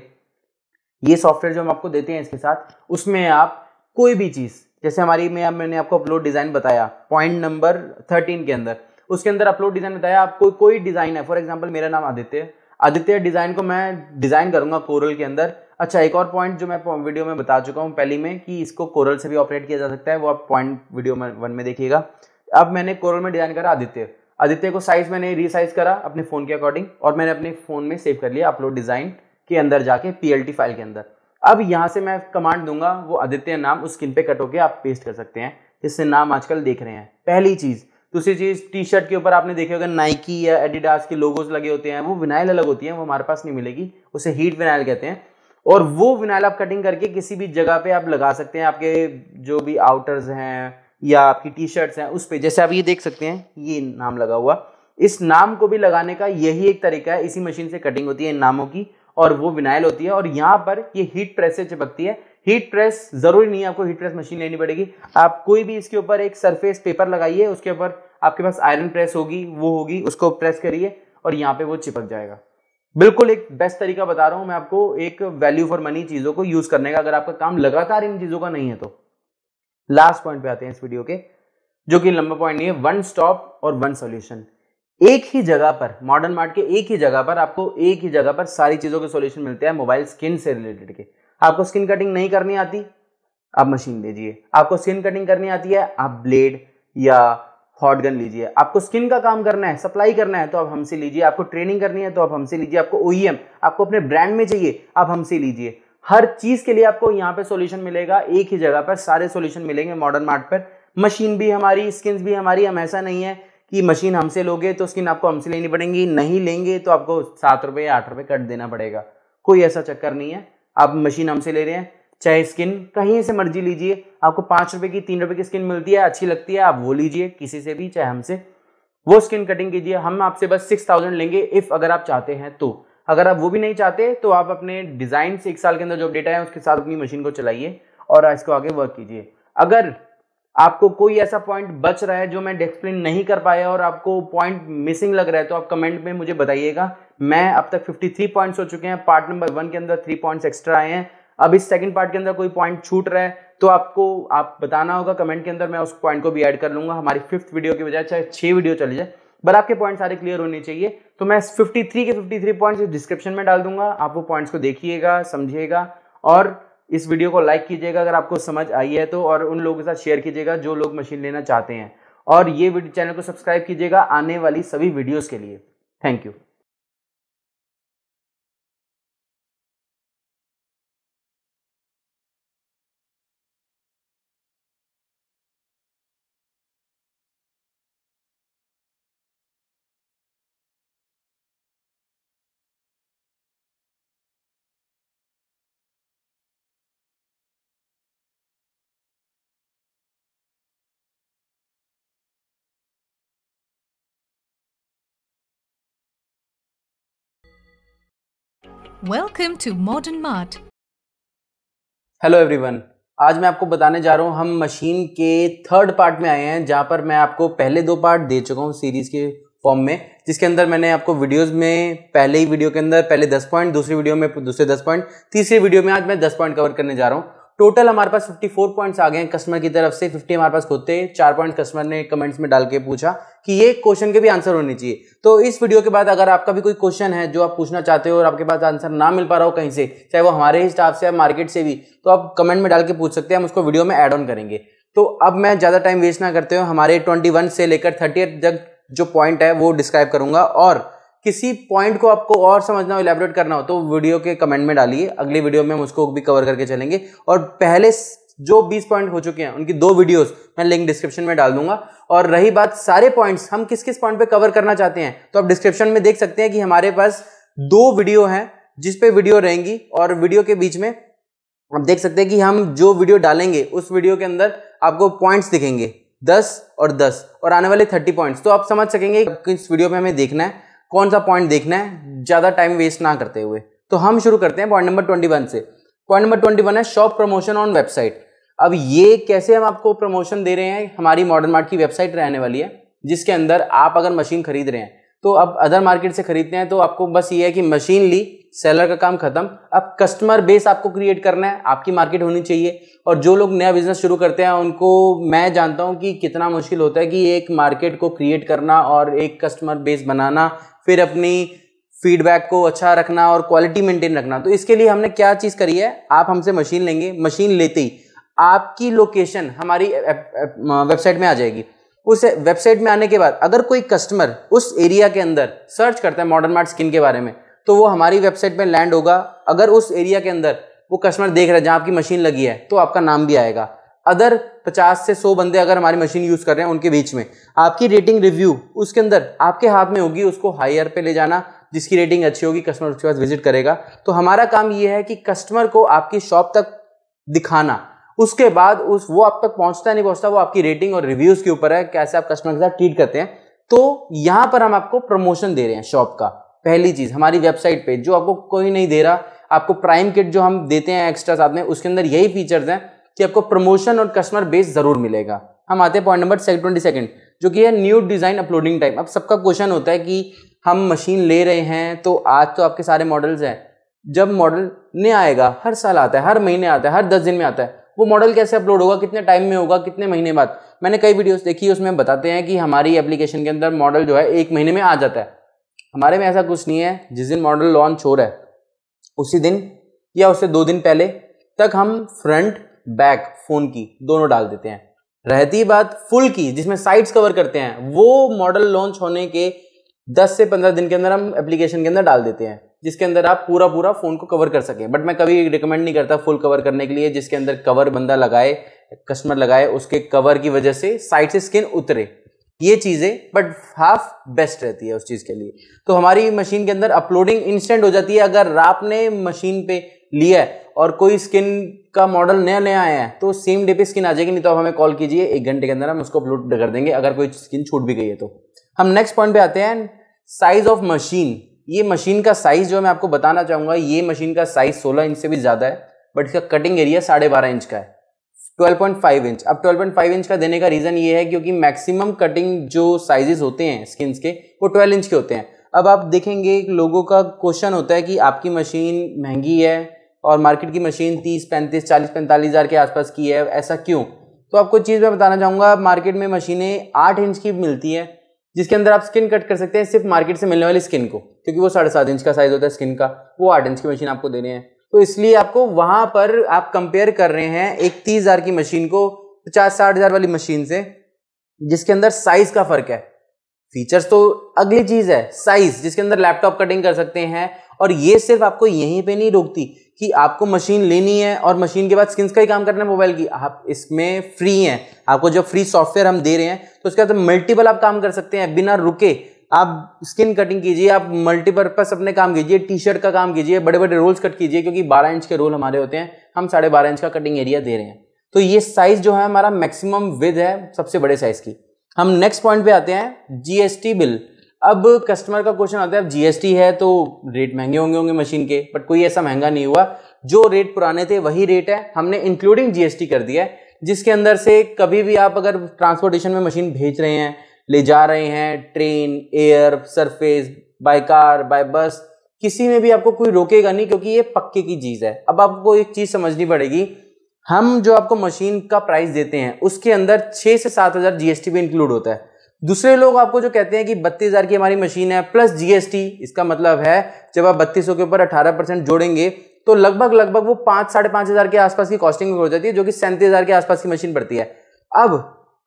ये सॉफ्टवेयर जो हम आपको देते हैं इसके साथ, उसमें आप कोई भी चीज, जैसे हमारी में मैंने आपको अपलोड डिजाइन बताया पॉइंट नंबर 13 के अंदर, उसके अंदर अपलोड डिजाइन बताया। आपको कोई डिजाइन है, फॉर एग्जांपल मेरा नाम आदित्य डिजाइन को मैं डिजाइन करूंगा कोरल के अंदर। अच्छा, एक और पॉइंट जो मैं वीडियो में बता चुका हूं पहली में कि इसको कोरल से भी ऑपरेट किया जा सकता है, वो आप पॉइंट वीडियो में 1 में देखिएगा। अब मैंने कोरल में डिजाइन करा आदित्य को साइज मैंने रीसाइज करा अपने फोन के अकॉर्डिंग, और मैंने अपने फोन में सेव कर लिया अपलोड डिजाइन के अंदर जाके PLT फाइल के अंदर। अब यहां से मैं कमांड दूंगा, वो आदित्य नाम उस स्क्रीन पे कट होके आप पेस्ट कर सकते हैं, जिससे नाम आजकल देख रहे हैं, पहली चीज। दूसरी चीज, टी शर्ट के ऊपर आपने देखे होगा नाइकी या एडिडास के लोगोस लगे होते हैं, वो विनाइल अलग होती है, वो हमारे पास नहीं मिलेगी, उसे हीट विनाइल कहते हैं। और वो विनाइल आप कटिंग करके किसी भी जगह पे आप लगा सकते हैं, आपके जो भी आउटर्स हैं या आपकी टी शर्ट्स हैं उस पे, जैसे आप ये देख सकते हैं ये नाम लगा हुआ, इस नाम को भी लगाने का यही एक तरीका है। इसी मशीन से कटिंग होती है इन नामों की, और वो विनाइल होती है, और यहाँ पर ये हीट प्रेस से चिपकती है। हीट प्रेस जरूरी नहीं है आपको हीट प्रेस मशीन लेनी पड़ेगी, आप कोई भी इसके ऊपर एक सरफेस पेपर लगाइए, उसके ऊपर आपके पास आयरन प्रेस होगी, वो होगी, उसको प्रेस करिए और यहाँ पे वो चिपक जाएगा। बिल्कुल एक बेस्ट तरीका बता रहा हूं मैं आपको, एक वैल्यू फॉर मनी चीजों को यूज करने का, अगर आपका काम लगातार इन चीजों का नहीं है तो। लास्ट पॉइंट पे आते हैं इस वीडियो के, जो कि लंबा पॉइंट नहीं है, 1 स्टॉप और 1 सॉल्यूशन। एक ही जगह पर, मॉडर्न मार्ट के एक ही जगह पर आपको एक ही जगह पर सारी चीजों के सॉल्यूशन मिलते हैं मोबाइल स्किन से रिलेटेड के। आपको स्किन कटिंग नहीं करनी आती, आप मशीन लीजिए। आपको स्किन कटिंग करनी आती है, आप ब्लेड या हॉट गन लीजिए। आपको स्किन का काम करना है, सप्लाई करना है, तो आप हमसे लीजिए। आपको ट्रेनिंग करनी है तो आप हमसे लीजिए। आपको OEM, आपको अपने ब्रांड में चाहिए, आप हमसे लीजिए। हर चीज के लिए आपको यहाँ पे सॉल्यूशन मिलेगा, एक ही जगह पर सारे सॉल्यूशन मिलेंगे मॉडर्न मार्ट पर। मशीन भी हमारी, स्किन भी हमारी। हम ऐसा नहीं है कि मशीन हमसे लोगे तो स्किन आपको हमसे लेनी पड़ेगी, नहीं लेंगे तो आपको 7 रुपए या 8 रुपए कट देना पड़ेगा, कोई ऐसा चक्कर नहीं है। आप मशीन हमसे ले रहे हैं, चाहे स्किन कहीं से मर्जी लीजिए, आपको 5 रुपए की 3 रुपए की स्किन मिलती है, अच्छी लगती है, आप वो लीजिए किसी से भी, चाहे हमसे, वो स्किन कटिंग कीजिए। हम आपसे बस 6000 लेंगे इफ अगर आप चाहते हैं तो। अगर आप वो भी नहीं चाहते तो आप अपने डिजाइन से 1 साल के अंदर जो अपडेट है उसके साथ अपनी मशीन को चलाइए और इसको आगे वर्क कीजिए। अगर आपको कोई ऐसा पॉइंट बच रहा है जो मैं एक्सप्लेन नहीं कर पाया और आपको पॉइंट मिसिंग लग रहा है, तो आप कमेंट में मुझे बताइएगा, मैं अब तक 53 पॉइंट्स हो चुके हैं। पार्ट नंबर 1 के अंदर 3 पॉइंट्स एक्स्ट्रा आए हैं। अब इस सेकंड पार्ट के अंदर कोई पॉइंट छूट रहा है तो आप बताना होगा कमेंट के अंदर, मैं उस पॉइंट को भी ऐड कर लूंगा। हमारी 5th वीडियो की बजाय चाहे 6 वीडियो चली जाए, पर आपके पॉइंट सारे क्लियर होने चाहिए। तो मैं 53 के 53 पॉइंट्स डिस्क्रिप्शन में डाल दूंगा, आप वो पॉइंट्स को देखिएगा, समझिएगा और इस वीडियो को लाइक कीजिएगा अगर आपको समझ आई है तो, और उन लोगों के साथ शेयर कीजिएगा जो लोग मशीन लेना चाहते हैं, और ये चैनल को सब्सक्राइब कीजिएगा आने वाली सभी वीडियोस के लिए। Thank you. Welcome to Modern Mart. Hello everyone, आज मैं आपको बताने जा रहा हूँ, हम मशीन के 3rd पार्ट में आए हैं, जहाँ पर मैं आपको पहले 2 पार्ट दे चुका हूँ सीरीज के फॉर्म में, जिसके अंदर मैंने आपको वीडियोस में पहले ही वीडियो के अंदर पहले 10 पॉइंट, दूसरी वीडियो में दूसरे 10 पॉइंट, तीसरी वीडियो में आज मैं 10 पॉइंट कवर करने जा रहा हूँ। टोटल हमारे पास 54 पॉइंट्स आ गए हैं कस्टमर की तरफ से। 50 हमारे पास खुद थे, 4 पॉइंट कस्टमर ने कमेंट्स में डाल के पूछा कि ये क्वेश्चन के भी आंसर होने चाहिए। तो इस वीडियो के बाद अगर आपका भी कोई क्वेश्चन है जो आप पूछना चाहते हो और आपके पास आंसर ना मिल पा रहा हो कहीं से, चाहे वो हमारे ही स्टाफ से या मार्केट से भी, तो आप कमेंट में डाल के पूछ सकते हैं, हम उसको वीडियो में ऐड ऑन करेंगे। तो अब मैं ज़्यादा टाइम वेस्ट ना करते हुए हमारे 21 से लेकर 30 तक जो पॉइंट है वो डिस्क्राइब करूंगा, और किसी पॉइंट को आपको और समझना हो, इलैबोरेट करना हो तो वीडियो के कमेंट में डालिए, अगली वीडियो में हम उसको भी कवर करके चलेंगे। और पहले जो 20 पॉइंट हो चुके हैं उनकी 2 वीडियोस मैं लिंक डिस्क्रिप्शन में डाल दूंगा। और रही बात सारे पॉइंट्स हम किस किस पॉइंट पे कवर करना चाहते हैं, तो आप डिस्क्रिप्शन में देख सकते हैं कि हमारे पास 2 वीडियो हैं जिस पे वीडियो रहेंगी, और वीडियो के बीच में आप देख सकते हैं कि हम जो वीडियो डालेंगे उस वीडियो के अंदर आपको पॉइंट्स दिखेंगे 10 और 10, और आने वाले 30 पॉइंट्स। तो आप समझ सकेंगे किस वीडियो में हमें देखना है, कौन सा पॉइंट देखना है, ज्यादा टाइम वेस्ट ना करते हुए। तो हम शुरू करते हैं पॉइंट नंबर 21 से। पॉइंट नंबर 21 है शॉप प्रमोशन ऑन वेबसाइट। अब ये कैसे हम आपको प्रमोशन दे रहे हैं, हमारी मॉडर्न मार्ट की वेबसाइट रहने वाली है, जिसके अंदर आप अगर मशीन खरीद रहे हैं तो अब अदर मार्केट से खरीदते हैं तो आपको बस ये है कि मशीन ली, सेलर का काम खत्म। अब कस्टमर बेस आपको क्रिएट करना है, आपकी मार्केट होनी चाहिए। और जो लोग नया बिजनेस शुरू करते हैं उनको मैं जानता हूं कि कितना मुश्किल होता है कि एक मार्केट को क्रिएट करना और एक कस्टमर बेस बनाना, फिर अपनी फीडबैक को अच्छा रखना और क्वालिटी मेंटेन रखना। तो इसके लिए हमने क्या चीज़ करी है, आप हमसे मशीन लेंगे, मशीन लेते ही आपकी लोकेशन हमारी वेबसाइट में आ जाएगी। उस वेबसाइट में आने के बाद अगर कोई कस्टमर उस एरिया के अंदर सर्च करता है मॉडर्न मार्ट स्किन के बारे में, तो वो हमारी वेबसाइट पे लैंड होगा। अगर उस एरिया के अंदर वो कस्टमर देख रहा है जहां आपकी मशीन लगी है, तो आपका नाम भी आएगा। अदर 50 से 100 बंदे अगर हमारी मशीन यूज कर रहे हैं उनके बीच में आपकी रेटिंग रिव्यू उसके अंदर आपके हाथ में होगी, उसको हायर पे ले जाना, जिसकी रेटिंग अच्छी होगी कस्टमर उसके पास विजिट करेगा। तो हमारा काम ये है कि कस्टमर को आपकी शॉप तक दिखाना, उसके बाद वो आप तक पहुंचता नहीं पहुंचता वो आपकी रेटिंग और रिव्यूज के ऊपर है, कैसे आप कस्टमर के साथ ट्रीट करते हैं। तो यहां पर हम आपको प्रमोशन दे रहे हैं शॉप का। पहली चीज हमारी वेबसाइट पे जो आपको कोई नहीं दे रहा, आपको प्राइम किट जो हम देते हैं एक्स्ट्रा साथ में, उसके अंदर यही फीचर्स हैं कि आपको प्रमोशन और कस्टमर बेस जरूर मिलेगा। हम आते हैं पॉइंट नंबर 22, जो कि है न्यू डिजाइन अपलोडिंग टाइम। अब सबका क्वेश्चन होता है कि हम मशीन ले रहे हैं तो आज तो आपके सारे मॉडल्स हैं, जब मॉडल नया आएगा, हर साल आता है, हर महीने आता है, हर 10 दिन में आता है, वो मॉडल कैसे अपलोड होगा, कितने टाइम में होगा, कितने महीने बाद। मैंने कई वीडियोस देखी, उसमें बताते हैं कि हमारी एप्लीकेशन के अंदर मॉडल जो है 1 महीने में आ जाता है। हमारे में ऐसा कुछ नहीं है। जिस दिन मॉडल लॉन्च हो रहा है उसी दिन या उससे 2 दिन पहले तक हम फ्रंट बैक फोन की दोनों डाल देते हैं। रहती बात फुल की, जिसमें साइट्स कवर करते हैं, वो मॉडल लॉन्च होने के 10 से 15 दिन के अंदर हम एप्लीकेशन के अंदर डाल देते हैं, जिसके अंदर आप पूरा फोन को कवर कर सकें। बट मैं कभी रिकमेंड नहीं करता फुल कवर करने के लिए, जिसके अंदर कवर बंदा लगाए, कस्टमर लगाए, उसके कवर की वजह से साइड से स्किन उतरे, ये चीजें बट हाफ बेस्ट रहती है उस चीज के लिए। तो हमारी मशीन के अंदर अपलोडिंग इंस्टेंट हो जाती है। अगर आपने मशीन पे लिया है और कोई स्किन का मॉडल नया आया है तो सेम डे पे स्किन आ जाएगी, नहीं तो आप हमें कॉल कीजिए, 1 घंटे के अंदर हम उसको अपलोड कर देंगे अगर कोई स्किन छूट भी गई है तो। हम नेक्स्ट पॉइंट पे आते हैं, साइज ऑफ मशीन। ये मशीन का साइज जो मैं आपको बताना चाहूंगा, ये मशीन का साइज 16 इंच से भी ज्यादा है, बट इसका कटिंग एरिया 12.5 इंच का है, 12.5 इंच। अब 12.5 इंच का देने का रीजन ये है क्योंकि मैक्सिमम कटिंग जो साइजेस होते हैं स्किन्स के वो 12 इंच के होते हैं। अब आप देखेंगे लोगों का क्वेश्चन होता है कि आपकी मशीन महंगी है और मार्केट की मशीन 30, 35, 40, 45 हज़ार के आसपास की है, ऐसा क्यों? तो आपको चीज़ मैं बताना चाहूँगा, मार्केट में मशीनें 8 इंच की मिलती है जिसके अंदर आप स्किन कट कर सकते हैं सिर्फ मार्केट से मिलने वाली स्किन को, क्योंकि वो 7.5 इंच का साइज होता है स्किन का, वो 8 इंच की मशीन आपको दे रहे हैं। तो इसलिए आपको वहाँ पर आप कंपेयर कर रहे हैं एक 30 हज़ार की मशीन को 50-60 हज़ार वाली मशीन से, जिसके अंदर साइज का फर्क है। फीचर्स तो अगली चीज है, साइज जिसके अंदर लैपटॉप कटिंग कर सकते हैं। और ये सिर्फ आपको यहीं पे नहीं रोकती कि आपको मशीन लेनी है और मशीन के बाद स्किन्स का ही काम करना है मोबाइल की, आप इसमें फ्री हैं, आपको जो फ्री सॉफ्टवेयर हम दे रहे हैं तो उसके बाद मल्टीपल आप काम कर सकते हैं बिना रुके। आप स्किन कटिंग कीजिए, आप मल्टीपर्पज अपने काम कीजिए, टी शर्ट का काम कीजिए, बड़े बड़े रोल्स कट कीजिए, क्योंकि 12 इंच के रोल हमारे होते हैं, हम 12.5 इंच का कटिंग एरिया दे रहे हैं। तो ये साइज जो है हमारा मैक्सिमम विद है सबसे बड़े साइज की। हम नेक्स्ट पॉइंट पे आते हैं, जीएसटी बिल। अब कस्टमर का क्वेश्चन आता है, अब जीएसटी है तो रेट महंगे होंगे मशीन के, बट कोई ऐसा महंगा नहीं हुआ, जो रेट पुराने थे वही रेट है, हमने इंक्लूडिंग जीएसटी कर दिया है, जिसके अंदर से कभी भी आप अगर ट्रांसपोर्टेशन में मशीन भेज रहे हैं, ले जा रहे हैं, train, air, surface, by car, by bus, किसी में भी आपको कोई रोकेगा नहीं, क्योंकि ये पक्के की चीज है। अब आपको एक चीज समझनी पड़ेगी, हम जो आपको मशीन का प्राइस देते हैं उसके अंदर 6 से 7 हज़ार जीएसटी भी इंक्लूड होता है। दूसरे लोग आपको जो कहते हैं कि 32 हज़ार की हमारी मशीन है प्लस जीएसटी, इसका मतलब है जब आप 3200 के ऊपर 18% जोड़ेंगे तो लगभग वो 5-5.5 हज़ार के आसपास की कॉस्टिंग हो जाती है, जो कि 37 हज़ार के आसपास की मशीन पड़ती है। अब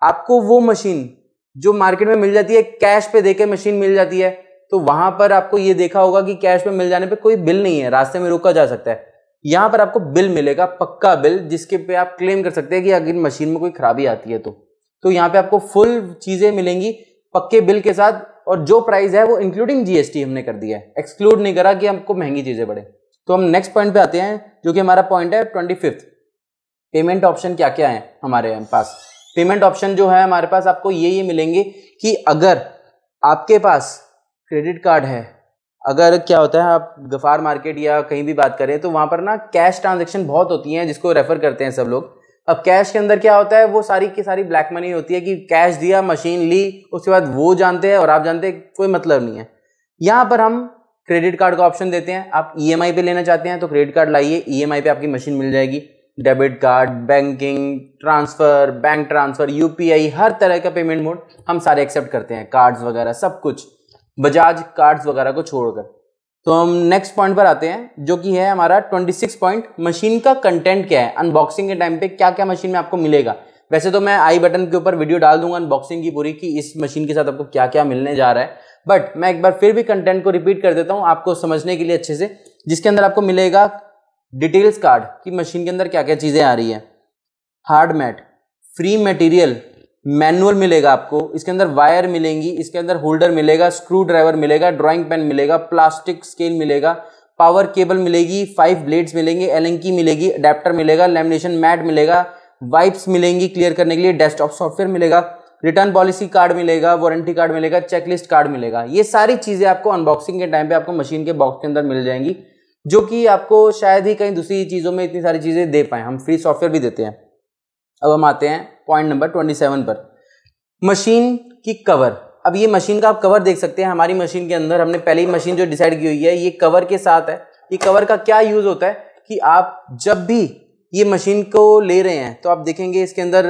आपको वो मशीन जो मार्केट में मिल जाती है, कैश पे देके मशीन मिल जाती है, तो वहां पर आपको ये देखा होगा कि कैश पे मिल जाने पे कोई बिल नहीं है, रास्ते में रोका जा सकता है। यहां पर आपको बिल मिलेगा, पक्का बिल, जिसके पे आप क्लेम कर सकते हैं कि अगर मशीन में कोई खराबी आती है तो यहाँ पे आपको फुल चीजें मिलेंगी पक्के बिल के साथ, और जो प्राइस है वो इंक्लूडिंग जीएसटी हमने कर दिया है, एक्सक्लूड नहीं करा कि हमको महंगी चीजें पड़े। तो हम नेक्स्ट पॉइंट पे आते हैं, जो कि हमारा पॉइंट है 25th। पेमेंट ऑप्शन क्या क्या है हमारे पास? पेमेंट ऑप्शन जो है हमारे पास आपको ये मिलेंगे कि अगर आपके पास क्रेडिट कार्ड है, अगर क्या होता है आप गफार मार्केट या कहीं भी बात करें तो वहां पर ना कैश ट्रांजैक्शन बहुत होती हैं, जिसको रेफर करते हैं सब लोग। अब कैश के अंदर क्या होता है, वो सारी की सारी ब्लैक मनी होती है कि कैश दिया, मशीन ली, उसके बाद वो जानते हैं और आप जानते हैं, कोई मतलब नहीं है। यहाँ पर हम क्रेडिट कार्ड का ऑप्शन देते हैं। आप ईएमआई पे लेना चाहते हैं तो क्रेडिट कार्ड लाइए, ईएमआई पे आपकी मशीन मिल जाएगी। Debit card, banking transfer, bank transfer, UPI, हर तरह का पेमेंट मोड हम सारे एक्सेप्ट करते हैं, कार्ड्स वगैरह सब कुछ, बजाज कार्ड्स वगैरह को छोड़कर। तो हम नेक्स्ट पॉइंट पर आते हैं, जो कि है हमारा 26 पॉइंट, मशीन का कंटेंट क्या है, अनबॉक्सिंग के टाइम पे क्या क्या मशीन में आपको मिलेगा। वैसे तो मैं आई बटन के ऊपर वीडियो डाल दूंगा अनबॉक्सिंग की पूरी, कि इस मशीन के साथ आपको क्या क्या मिलने जा रहा है, बट मैं एक बार फिर भी कंटेंट को रिपीट कर देता हूं आपको समझने के लिए अच्छे से, जिसके अंदर आपको मिलेगा डिटेल्स कार्ड की मशीन के अंदर क्या क्या चीजें आ रही है, hard mat, free material, manual मिलेगा आपको, इसके अंदर वायर मिलेंगी, इसके अंदर होल्डर मिलेगा, स्क्रू ड्राइवर मिलेगा, ड्राइंग पेन मिलेगा, प्लास्टिक स्केल मिलेगा, पावर केबल मिलेगी, 5 ब्लेड्स मिलेंगे, एलेंकी मिलेगी, अडेप्टर मिलेगा, लैमिनेशन मैट मिलेगा, वाइप्स मिलेंगी क्लियर करने के लिए, डेस्कटॉप सॉफ्टवेयर मिलेगा, रिटर्न पॉलिसी कार्ड मिलेगा, वारंटी कार्ड मिलेगा, चेकलिस्ट कार्ड मिलेगा। ये सारी चीजें आपको अनबॉक्सिंग के टाइम पे आपको मशीन के बॉक्स के अंदर मिल जाएंगी, जो कि आपको शायद ही कहीं दूसरी चीजों में इतनी सारी चीजें दे पाए। हम फ्री सॉफ्टवेयर भी देते हैं। अब हम आते हैं पॉइंट नंबर 27 पर, मशीन की कवर। अब ये मशीन का आप कवर देख सकते हैं, हमारी मशीन के अंदर हमने पहले ही मशीन जो डिसाइड की हुई है ये कवर के साथ है। ये कवर का क्या यूज होता है कि आप जब भी ये मशीन को ले रहे हैं तो आप देखेंगे इसके अंदर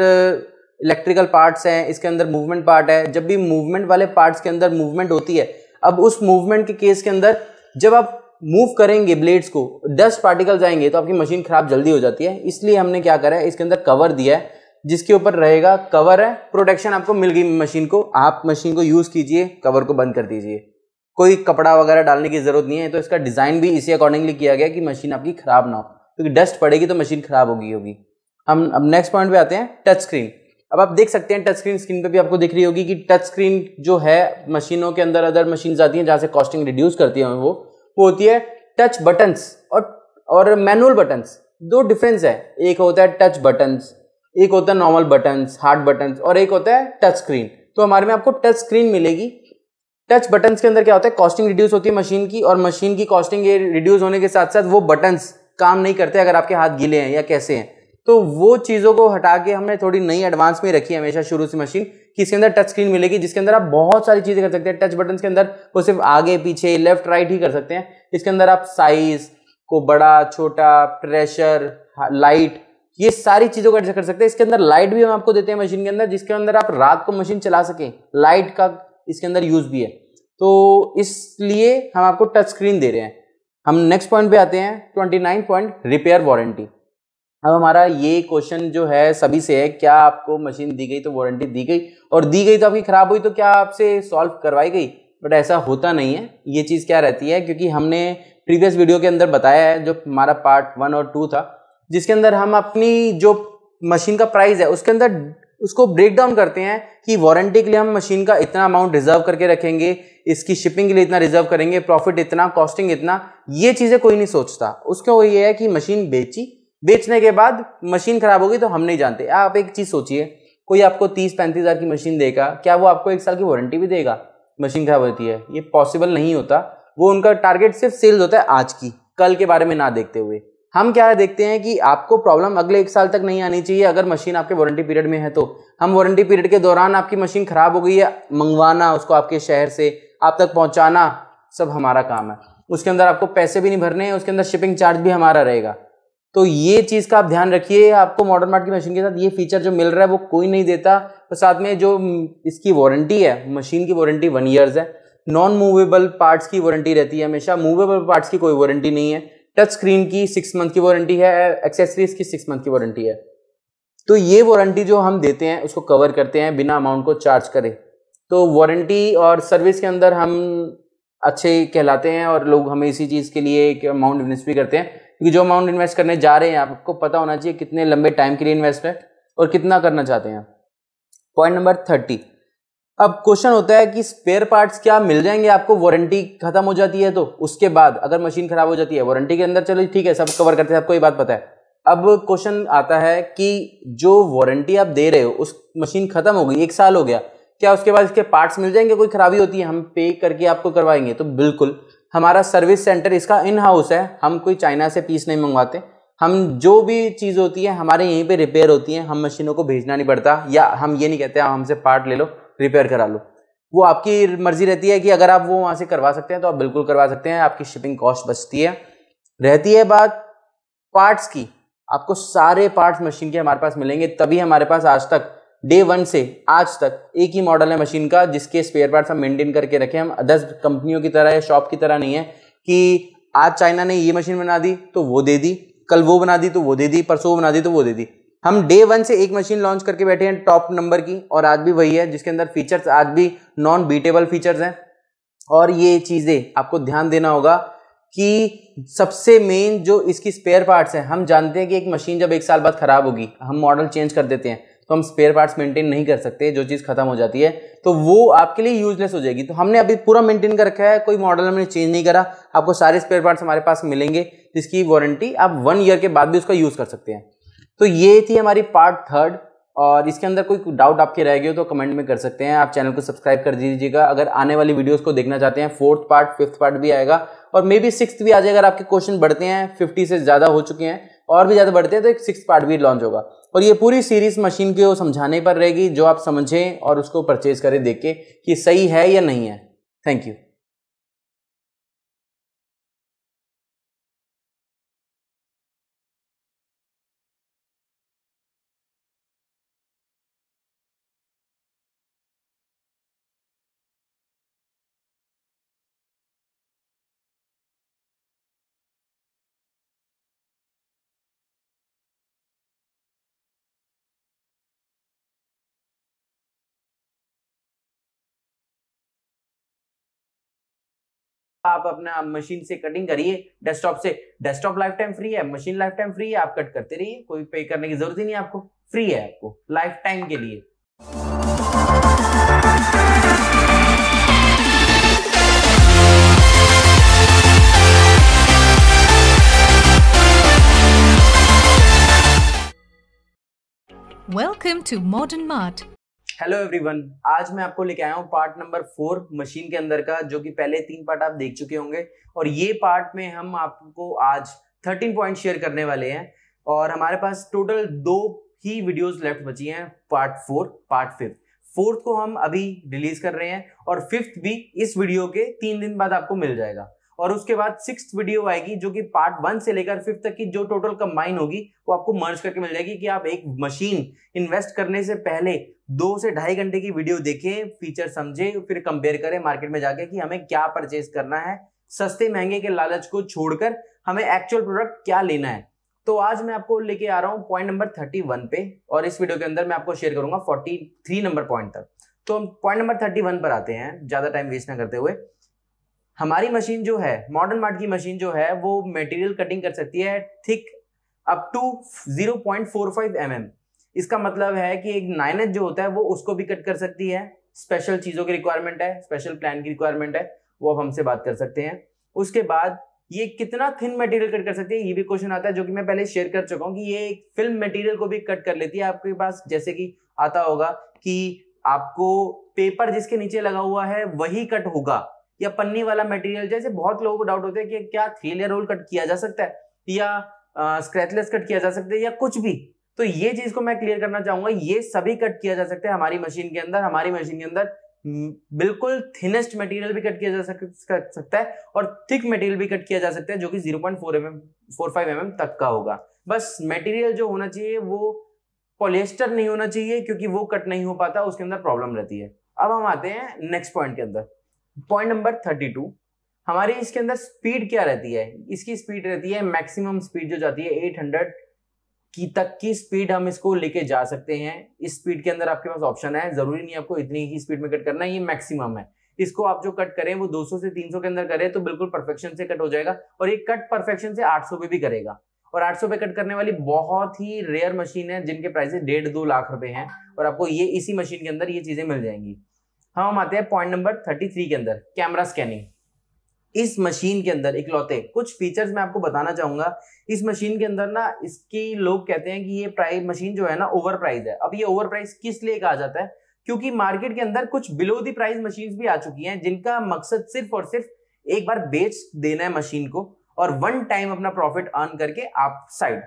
इलेक्ट्रिकल पार्ट्स हैं, इसके अंदर मूवमेंट पार्ट है। जब भी मूवमेंट वाले पार्ट्स के अंदर मूवमेंट होती है, अब उस मूवमेंट के केस के अंदर जब आप मूव करेंगे ब्लेड्स को, डस्ट पार्टिकल्स आएंगे तो आपकी मशीन खराब जल्दी हो जाती है। इसलिए हमने क्या करा है, इसके अंदर कवर दिया है, जिसके ऊपर रहेगा कवर है, प्रोटेक्शन आपको मिल गई मशीन को। आप मशीन को यूज कीजिए, कवर को बंद कर दीजिए, कोई कपड़ा वगैरह डालने की जरूरत नहीं है। तो इसका डिजाइन भी इसी अकॉर्डिंगली किया गया कि मशीन आपकी खराब ना हो, क्योंकि डस्ट पड़ेगी तो मशीन खराब होगी। हम अब नेक्स्ट पॉइंट पे आते हैं, टच स्क्रीन। अब आप देख सकते हैं टच स्क्रीन पे भी आपको दिख रही होगी कि टच स्क्रीन जो है मशीनों के अंदर, अदर मशीन आती हैं जहां से कॉस्टिंग रिड्यूस करती है, वो होती है टच बटन्स और मैनुअल बटन्स। दो डिफरेंस है, एक होता है टच बटन्स, एक होता है नॉर्मल बटन्स, हार्ड बटन्स, और एक होता है टच स्क्रीन। तो हमारे में आपको टच स्क्रीन मिलेगी। टच बटन्स के अंदर क्या होता है, कॉस्टिंग रिड्यूस होती है मशीन की, और मशीन की कॉस्टिंग ये रिड्यूस होने के साथ साथ वो बटन्स काम नहीं करते अगर आपके हाथ गीले हैं या कैसे हैं। तो वो चीज़ों को हटा के हमने थोड़ी नई एडवांस में रखी है हमेशा शुरू से मशीन, कि इसके अंदर टच स्क्रीन मिलेगी जिसके अंदर आप बहुत सारी चीजें कर सकते हैं। टच बटन के अंदर वो सिर्फ आगे पीछे लेफ्ट राइट ही कर सकते हैं। इसके अंदर आप साइज को बड़ा छोटा, प्रेशर, लाइट, ये सारी चीजों को कर सकते हैं। इसके अंदर लाइट भी हम आपको देते हैं मशीन के अंदर, जिसके अंदर आप रात को मशीन चला सकें, लाइट का इसके अंदर यूज भी है। तो इसलिए हम आपको टच स्क्रीन दे रहे हैं। हम नेक्स्ट पॉइंट पे आते हैं, 29 पॉइंट, रिपेयर वारंटी। अब हमारा ये क्वेश्चन जो है सभी से है, क्या आपको मशीन दी गई तो वारंटी दी गई, और दी गई तो आपकी खराब हुई तो क्या आपसे सॉल्व करवाई गई? बट ऐसा होता नहीं है। ये चीज क्या रहती है, क्योंकि हमने प्रीवियस वीडियो के अंदर बताया है, जो हमारा पार्ट 1 और 2 था, जिसके अंदर हम अपनी जो मशीन का प्राइस है उसके अंदर उसको ब्रेक डाउन करते हैं कि वारंटी के लिए हम मशीन का इतना अमाउंट रिजर्व करके रखेंगे, इसकी शिपिंग के लिए इतना रिजर्व करेंगे, प्रॉफिट इतना, कॉस्टिंग इतना, ये चीजें कोई नहीं सोचता। उसका वो ये है कि मशीन बेचने के बाद मशीन खराब होगी तो हम नहीं जानते। आप एक चीज सोचिए, कोई आपको 30-35 हज़ार की मशीन देगा, क्या वो आपको 1 साल की वारंटी भी देगा? मशीन खराब होती है, ये पॉसिबल नहीं होता। वो उनका टारगेट सिर्फ सेल्स होता है आज की, कल के बारे में ना देखते हुए। हम क्या देखते हैं कि आपको प्रॉब्लम अगले 1 साल तक नहीं आनी चाहिए। अगर मशीन आपके वारंटी पीरियड में है तो हम वारंटी पीरियड के दौरान आपकी मशीन खराब हो गई है, मंगवाना उसको आपके शहर से आप तक पहुंचाना सब हमारा काम है। उसके अंदर आपको पैसे भी नहीं भरने हैं, उसके अंदर शिपिंग चार्ज भी हमारा रहेगा। तो ये चीज का आप ध्यान रखिए। आपको मॉडर्न मार्ट की मशीन के साथ ये फीचर जो मिल रहा है वो कोई नहीं देता। तो साथ में जो इसकी वारंटी है, मशीन की वारंटी 1 ईयर है। नॉन मूवेबल पार्ट्स की वारंटी रहती है हमेशा, मूवेबल पार्ट्स की कोई वारंटी नहीं है। टच स्क्रीन की 6 मंथ की वारंटी है, एक्सेसरीज की 6 मंथ की वारंटी है। तो ये वारंटी जो हम देते हैं उसको कवर करते हैं बिना अमाउंट को चार्ज करे। तो वारंटी और सर्विस के अंदर हम अच्छे कहलाते हैं और लोग हमें इसी चीज़ के लिए एक अमाउंट इन्वेस्ट भी करते हैं, क्योंकि जो अमाउंट इन्वेस्ट करने जा रहे हैं आपको पता होना चाहिए कितने लंबे टाइम के लिए इन्वेस्ट है और कितना करना चाहते हैं। Point number 30। अब क्वेश्चन होता है कि स्पेयर पार्ट्स क्या मिल जाएंगे आपको वारंटी खत्म हो जाती है तो? उसके बाद अगर मशीन खराब हो जाती है वारंटी के अंदर, चलो ठीक है सब कवर करते हैं, आपको ये बात पता है। अब क्वेश्चन आता है कि जो वारंटी आप दे रहे हो उस मशीन खत्म हो गई, 1 साल हो गया, क्या उसके बाद इसके पार्ट्स मिल जाएंगे? कोई खराबी होती है हम पे करके आपको करवाएंगे? तो बिल्कुल, हमारा सर्विस सेंटर इसका इन हाउस है। हम कोई चाइना से पीस नहीं मंगवाते। हम जो भी चीज़ होती है हमारे यहीं पे रिपेयर होती है, हम मशीनों को भेजना नहीं पड़ता, या हम ये नहीं कहते हमसे पार्ट ले लो रिपेयर करा लो। वो आपकी मर्जी रहती है कि अगर आप वो वहाँ से करवा सकते हैं तो आप बिल्कुल करवा सकते हैं, आपकी शिपिंग कॉस्ट बचती है। रहती है बात पार्ट्स की, आपको सारे पार्ट्स मशीन के हमारे पास मिलेंगे। तभी हमारे पास आज तक डे 1 से आज तक एक ही मॉडल है मशीन का जिसके स्पेयर पार्ट्स हम मेंटेन करके रखे। हम 10 कंपनियों की तरह या शॉप की तरह नहीं है कि आज चाइना ने ये मशीन बना दी तो वो दे दी, कल वो बना दी तो वो दे दी, परसों वो बना दी तो वो दे दी। हम डे 1 से एक मशीन लॉन्च करके बैठे हैं टॉप नंबर की, और आज भी वही है जिसके अंदर फीचर्स आज भी नॉन बीटेबल फीचर्स हैं। और ये चीज़ें आपको ध्यान देना होगा कि सबसे मेन जो इसकी स्पेयर पार्ट्स हैं, हम जानते हैं कि एक मशीन जब 1 साल बाद खराब होगी हम मॉडल चेंज कर देते हैं, तो हम स्पेयर पार्ट्स मेंटेन नहीं कर सकते। जो चीज़ खत्म हो जाती है तो वो आपके लिए यूजलेस हो जाएगी। तो हमने अभी पूरा मेंटेन कर रखा है, कोई मॉडल हमने चेंज नहीं करा। आपको सारे स्पेयर पार्ट्स हमारे पास मिलेंगे जिसकी वारंटी आप 1 ईयर के बाद भी उसका यूज़ कर सकते हैं। तो ये थी हमारी पार्ट 3, और इसके अंदर कोई डाउट आपके रह गए हो तो कमेंट में कर सकते हैं। आप चैनल को सब्सक्राइब कर दीजिएगा अगर आने वाली वीडियोस को देखना चाहते हैं। 4th पार्ट 5th पार्ट भी आएगा और मे बी 6th भी आ जाएगा। अगर आपके क्वेश्चन बढ़ते हैं, 50 से ज़्यादा हो चुके हैं और भी ज़्यादा बढ़ते हैं तो एक 6th पार्ट भी लॉन्च होगा। और ये पूरी सीरीज मशीन को समझाने पर रहेगी, जो आप समझें और उसको परचेज करें देख के कि सही है या नहीं है। Thank you. आप अपना मशीन से कटिंग करिए, डेस्कटॉप लाइफ टाइम फ्री है, मशीन लाइफ टाइम फ्री है, आप कट करते रहिए, कोई पे करने की जरूरत ही नहीं, आपको फ्री है, आपको लाइफ टाइम के लिए। Welcome to Modern Mart. Hello everyone, आज मैं आपको लेके आया हूँ पार्ट नंबर 4 मशीन के अंदर का, जो कि पहले 3 पार्ट आप देख चुके होंगे। और ये पार्ट में हम आपको आज 13 पॉइंट शेयर करने वाले हैं, और हमारे पास टोटल 2 ही वीडियोस लेफ्ट बची हैं, पार्ट 4 पार्ट 5। फोर्थ को हम अभी रिलीज कर रहे हैं और फिफ्थ भी इस वीडियो के 3 दिन बाद आपको मिल जाएगा। और उसके बाद सिक्स्थ वीडियो आएगी जो कि पार्ट 1 से लेकर 5th तक की जो टोटल कंबाइन होगी वो आपको मर्ज करके मिल जाएगी कि आप एक मशीन इन्वेस्ट करने से पहले 2 से 2.5 घंटे की वीडियो देखें, फीचर समझे, फिर कंपेयर करें मार्केट में जाके कि हमें क्या परचेज करना है, सस्ते महंगे के लालच को छोड़कर हमें एक्चुअल प्रोडक्ट क्या लेना है। तो आज मैं आपको लेके आ रहा हूं पॉइंट नंबर 31 पे और इस वीडियो के अंदर मैं आपको शेयर करूंगा 43 नंबर पॉइंट तक। तो हम पॉइंट नंबर 31 पर आते हैं ज्यादा टाइम वेस्ट ना करते हुए। हमारी मशीन जो है, मॉडर्न मार्ट की मशीन जो है, वो मटेरियल कटिंग कर सकती है थिक अप टू 0.45 mm। इसका मतलब है कि एक 9H जो होता है वो उसको भी कट कर सकती है। स्पेशल चीजों की रिक्वायरमेंट है, स्पेशल प्लान की रिक्वायरमेंट है, वो अब हमसे बात कर सकते हैं। उसके बाद ये कितना थिन मटेरियल कट कर सकती है, ये भी क्वेश्चन आता है, जो कि मैं पहले शेयर कर चुका हूं कि ये एक फिल्म मटेरियल को भी कट कर लेती है। आपके पास जैसे कि आता होगा कि आपको पेपर जिसके नीचे लगा हुआ है वही कट होगा, या पन्नी वाला मटेरियल। जैसे बहुत लोगों को डाउट होता है कि क्या 3 लेयर रोल कट किया जा सकता है या स्क्रैचलेस कट किया जा सकता है या कुछ भी। तो ये चीज को मैं क्लियर करना चाहूंगा, ये सभी कट किया जा सकता है हमारी मशीन के अंदर। हमारी मशीन के अंदर बिल्कुल थिनेस्ट मटेरियल भी कट किया जा सकता है और थिक मटेरियल भी कट किया जा सकता है जो कि 0.45 mm तक का होगा। बस मटेरियल जो होना चाहिए वो पॉलिएस्टर नहीं होना चाहिए क्योंकि वो कट नहीं हो पाता, उसके अंदर प्रॉब्लम रहती है। अब हम आते हैं नेक्स्ट पॉइंट के अंदर, पॉइंट नंबर 32। हमारी इसके अंदर स्पीड क्या रहती है? इसकी स्पीड रहती है मैक्सिमम स्पीड जो जाती है 800 की तक की स्पीड हम इसको लेके जा सकते हैं। इस स्पीड के अंदर आपके पास ऑप्शन है, जरूरी नहीं आपको इतनी ही स्पीड में कट करना है, ये मैक्सिमम है। इसको आप जो कट करें वो 200 से 300 के अंदर करें तो बिल्कुल परफेक्शन से कट हो जाएगा और ये कट परफेक्शन से 800 पे भी करेगा। और 800 पे कट करने वाली बहुत ही रेयर मशीन है जिनके प्राइसेस 1.5-2 लाख रुपए हैं और आपको ये इसी मशीन के अंदर ये चीजें मिल जाएंगी। हम आते हैं पॉइंट नंबर 33 के अंदर, कैमरा स्कैनिंग। इस मशीन के अंदर इकलौते कुछ फीचर्स मैं आपको बताना चाहूंगा। इस मशीन के अंदर ना, इसकी लोग कहते हैं कि ये प्राइस मशीन जो है ना ओवर प्राइस है। अब ये ओवर प्राइस किस लिए कहा जाता है? क्योंकि मार्केट के अंदर कुछ बिलो द प्राइस मशीन्स भी आ चुकी हैं जिनका मकसद सिर्फ और सिर्फ एक बार बेच देना है मशीन को और 1 टाइम अपना प्रॉफिट अर्न करके आप साइड,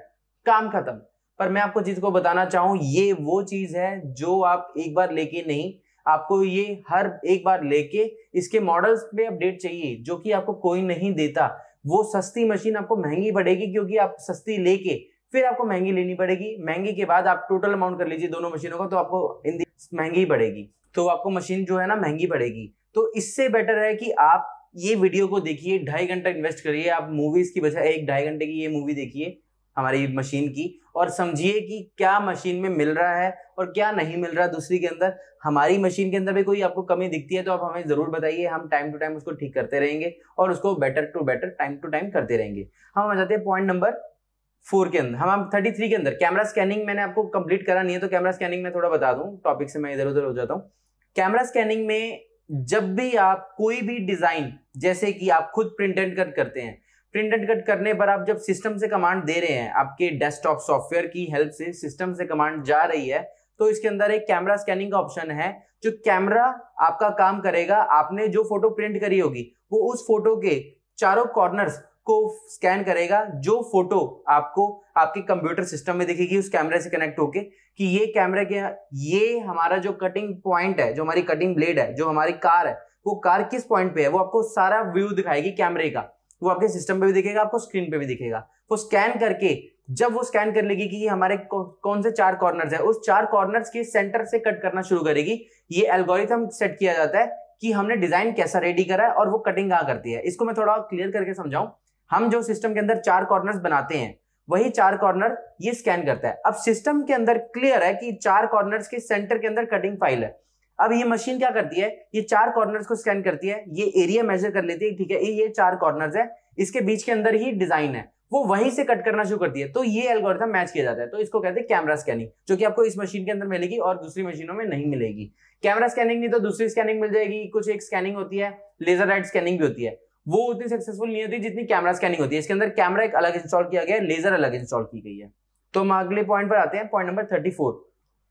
काम खत्म। पर मैं आपको चीज को बताना चाहूं, ये वो चीज है जो आप एक बार लेके नहीं, आपको ये हर एक बार लेके इसके मॉडल्स पे अपडेट चाहिए जो कि आपको कोई नहीं देता। वो सस्ती मशीन आपको महंगी पड़ेगी क्योंकि आप सस्ती लेके फिर आपको महंगी लेनी पड़ेगी। महंगी के बाद आप टोटल अमाउंट कर लीजिए दोनों मशीनों का तो आपको इन महंगी पड़ेगी, तो आपको मशीन जो है ना महंगी पड़ेगी। तो इससे बेटर है कि आप ये वीडियो को देखिए, 2.5 घंटा इन्वेस्ट करिए। आप मूवीज की बजाय 1-2.5 घंटे की ये मूवी देखिए हमारी मशीन की और समझिए कि क्या मशीन में मिल रहा है और क्या नहीं मिल रहा है दूसरी के अंदर। हमारी मशीन के अंदर भी कोई आपको कमी दिखती है तो आप हमें जरूर बताइए, हम टाइम टू टाइम उसको ठीक करते रहेंगे और उसको better to better time to time करते रहेंगे। हम आ जाते हैं पॉइंट नंबर 4 के अंदर, हम 33 के अंदर। कैमरा स्कैनिंग मैंने आपको कंप्लीट करा नहीं है तो कैमरा स्कैनिंग में थोड़ा बता दूं, टॉपिक से मैं इधर उधर हो जाता हूं। कैमरा स्कैनिंग में जब भी आप कोई भी डिजाइन, जैसे कि आप खुद प्रिंट एंड कट करते हैं, प्रिंट एंड कट करने पर आप जब सिस्टम से कमांड दे रहे हैं, आपके डेस्कटॉप सॉफ्टवेयर की हेल्प से सिस्टम से कमांड जा रही है, तो इसके अंदर एक कैमरा स्कैनिंग का ऑप्शन है जो कैमरा आपका काम करेगा। आपने जो फोटो प्रिंट करी होगी वो उस फोटो के चारों कॉर्नर्स को स्कैन करेगा। जो फोटो आपको आपके कंप्यूटर सिस्टम में दिखेगी उस कैमरे से कनेक्ट होके कि ये कैमरे के, ये हमारा जो कटिंग पॉइंट है, जो हमारी कटिंग ब्लेड है, जो हमारी कार है, वो कार किस पॉइंट पे है, वो आपको सारा व्यू दिखाएगी कैमरे का। वो आपके सिस्टम पे भी दिखेगा, आपको स्क्रीन पे भी दिखेगा। वो स्कैन करके, जब वो स्कैन कर लेगी कि हमारे कौन से 4 कॉर्नर्स है, उस 4 कॉर्नर्स के सेंटर से कट करना शुरू करेगी। ये एल्गोरिथम सेट किया जाता है कि हमने डिजाइन कैसा रेडी करा है और वो कटिंग कहाँ करती है। इसको मैं थोड़ा क्लियर करके समझाऊं। हम जो सिस्टम के अंदर 4 कॉर्नर्स बनाते हैं वही 4 कॉर्नर ये स्कैन करता है। अब सिस्टम के अंदर क्लियर है कि 4 कॉर्नर्स के सेंटर के अंदर कटिंग फाइल है। अब ये मशीन क्या करती है, ये 4 कॉर्नर्स को स्कैन करती है, ये एरिया मेजर कर लेती है, ठीक है, ये 4 कॉर्नर्स है, इसके बीच के अंदर ही डिजाइन है, वो वहीं से कट करना शुरू करती है। तो ये एल्गोरिथम मैच किया जाता है, तो इसको कहते हैं कैमरा स्कैनिंग, जो कि आपको इस मशीन के अंदर मिलेगी और दूसरी मशीनों में नहीं मिलेगी। कैमरा स्कैनिंग नहीं तो दूसरी स्कैनिंग मिल जाएगी। कुछ एक स्कैनिंग होती है, लेजर राइट स्कैनिंग भी होती है, वो उतनी सक्सेसफुल नहीं होती जितनी कैमरा स्कैनिंग होती है। इसके अंदर कैमरा एक अलग इंस्टॉल किया गया है, लेजर अलग इंस्टॉल की गई है। तो हम अगले पॉइंट पर आते हैं, पॉइंट नंबर 34।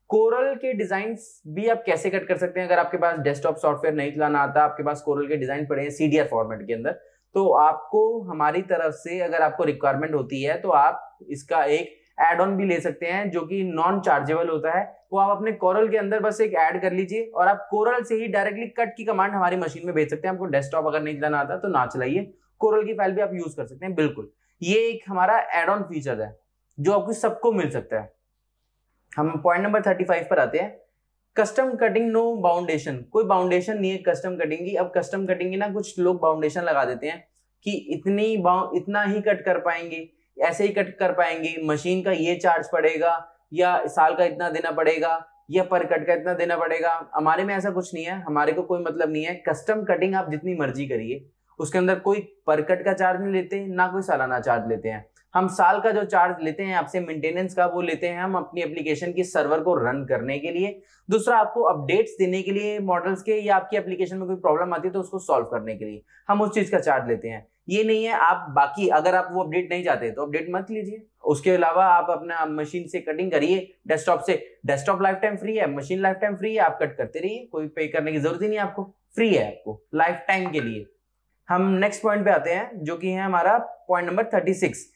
कोरल के डिजाइन भी आप कैसे कट कर सकते हैं। अगर आपके पास डेस्कटॉप सॉफ्टवेयर नहीं चलाना आता, आपके पास कोरल के डिजाइन पड़े हैं CDR फॉर्मेट के अंदर, तो आपको हमारी तरफ से अगर आपको रिक्वायरमेंट होती है तो आप इसका एक एड ऑन भी ले सकते हैं जो कि नॉन चार्जेबल होता है, वो आप अपने कोरल के अंदर बस एक ऐड कर लीजिए और आप कोरल से ही डायरेक्टली कट की कमांड हमारी मशीन में भेज सकते हैं। आपको डेस्कटॉप अगर नहीं चलाना आता तो ना चलाइए, कोरल की फाइल भी आप यूज कर सकते हैं। बिल्कुल, ये एक हमारा एड ऑन फीचर है जो आपको सबको मिल सकता है। हम पॉइंट नंबर 35 पर आते हैं, कस्टम कटिंग नो बाउंडेशन। कोई बाउंडेशन नहीं है कस्टम कटिंग की। अब कस्टम कटिंग की ना कुछ लोग बाउंडेशन लगा देते हैं कि इतना ही कट कर पाएंगे, ऐसे ही कट कर पाएंगे, मशीन का ये चार्ज पड़ेगा, या साल का इतना देना पड़ेगा, या पर कट का इतना देना पड़ेगा। हमारे में ऐसा कुछ नहीं है, हमारे को कोई मतलब नहीं है। कस्टम कटिंग आप जितनी मर्जी करिए, उसके अंदर कोई पर कट का चार्ज नहीं लेते, ना कोई सालाना चार्ज लेते हैं। हम साल का जो चार्ज लेते हैं आपसे मेंटेनेंस का, वो लेते हैं हम अपनी एप्लीकेशन की सर्वर को रन करने के लिए, दूसरा आपको अपडेट्स देने के लिए मॉडल्स के, या आपकी एप्लीकेशन में कोई प्रॉब्लम आती है तो उसको सॉल्व करने के लिए हम उस चीज का चार्ज लेते हैं। ये नहीं है आप बाकी, अगर आप वो अपडेट नहीं चाहते तो अपडेट मत लीजिए। उसके अलावा आप अपना मशीन से कटिंग करिए, डेस्कटॉप से। डेस्कटॉप लाइफ टाइम फ्री है, मशीन लाइफ टाइम फ्री है, आप कट करते रहिए, कोई पे करने की जरूरत ही नहीं है आपको, फ्री है आपको लाइफ टाइम के लिए। हम नेक्स्ट पॉइंट पे आते हैं जो कि है हमारा पॉइंट नंबर 36,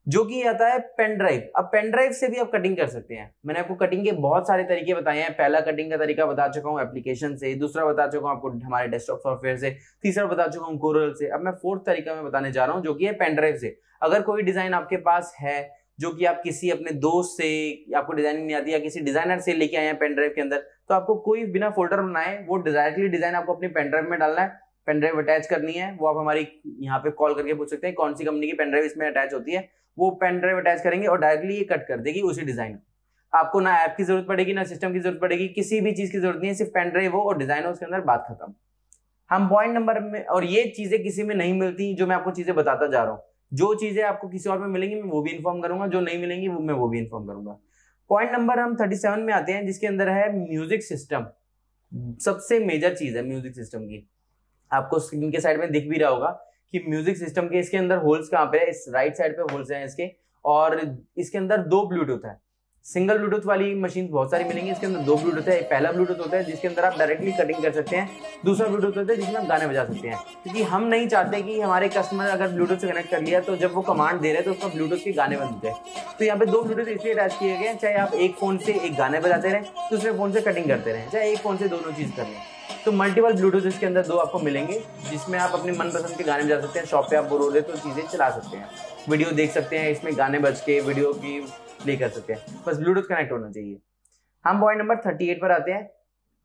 जो कि आता है पेन ड्राइव। अब पेन ड्राइव से भी आप कटिंग कर सकते हैं। मैंने आपको कटिंग के बहुत सारे तरीके बताए हैं। पहला कटिंग का तरीका बता चुका हूँ एप्लीकेशन से, दूसरा बता चुका हूँ आपको हमारे डेस्कटॉप सॉफ्टवेयर से, तीसरा बता चुका हूँ कोरल से। अब मैं फोर्थ तरीका मैं बताने जा रहा हूँ जो कि है पेन ड्राइव से। अगर कोई डिजाइन आपके पास है जो कि आप किसी अपने दोस्त से, आपको डिजाइनिंग नहीं आती, या किसी डिजाइनर से लेके आए हैं पेन ड्राइव के अंदर, तो आपको कोई बिना फोल्डर बनाए वो डायरेक्टली डिजाइन आपको अपनी पेन ड्राइव में डालना है, पेन ड्राइव अटैच करनी है। वो आप हमारी यहाँ पे कॉल करके पूछ सकते हैं कौन सी कंपनी की पेन ड्राइव इसमें अटैच होती है, वो पेन ड्राइव अटैच करेंगे और डायरेक्टली ये कट कर देगी उसी डिजाइन। आपको ना ऐप की जरूरत पड़ेगी, ना सिस्टम की जरूरत पड़ेगी, किसी भी चीज की जरूरत नहीं है, सिर्फ पेन ड्राइव हो और डिजाइन हो, उसके अंदर बात खत्म। हम पॉइंट नंबर में, और ये चीजें किसी में नहीं मिलती जो मैं आपको चीजें बताता जा रहा हूँ। जो चीजें आपको किसी और में मिलेंगी मैं वो भी इन्फॉर्म करूंगा, जो नहीं मिलेंगी वो मैं वो भी इन्फॉर्म करूंगा। पॉइंट नंबर हम 37 में आते हैं जिसके अंदर है म्यूजिक सिस्टम। सबसे मेजर चीज है म्यूजिक सिस्टम की। आपको स्क्रीन के साइड में दिख भी रहा होगा कि म्यूजिक सिस्टम के इसके अंदर होल्स कहाँ पे है, इस राइट साइड पे होल्स हैं इसके, और इसके अंदर 2 ब्लूटूथ है। सिंगल ब्लूटूथ वाली मशीन बहुत सारी मिलेंगी, इसके अंदर 2 ब्लूटूथ है। पहला ब्लूटूथ होता है जिसके अंदर आप डायरेक्टली कटिंग कर सकते हैं, दूसरा ब्लूटूथ होता है जिसमें आप गाने बजा सकते हैं। क्योंकि हम नहीं चाहते कि हमारे कस्टमर अगर ब्लूटूथ से कनेक्ट कर लिया तो जब वो कमांड दे रहे हैं तो उसका ब्लूटूथ के गाने बनते हैं। तो यहाँ पे 2 ब्लूटूथ इसलिए अटैच किए गए हैं, चाहे आप एक फोन से एक गाने बजाते रहें, दूसरे फोन से कटिंग करते रहें, चाहे एक फोन से दोनों चीज कर लें। तो मल्टीपल ब्लूटूथ इसके अंदर 2 आपको मिलेंगे जिसमें आप अपने मनपसंद के गाने बजा सकते हैं। शॉप पे आप बोर हो रहे तो चीजें चला सकते हैं, वीडियो देख सकते हैं, इसमें गाने बज के वीडियो की प्ले कर सकते हैं, बस ब्लूटूथ कनेक्ट होना चाहिए। हम पॉइंट नंबर 38 पर आते हैं।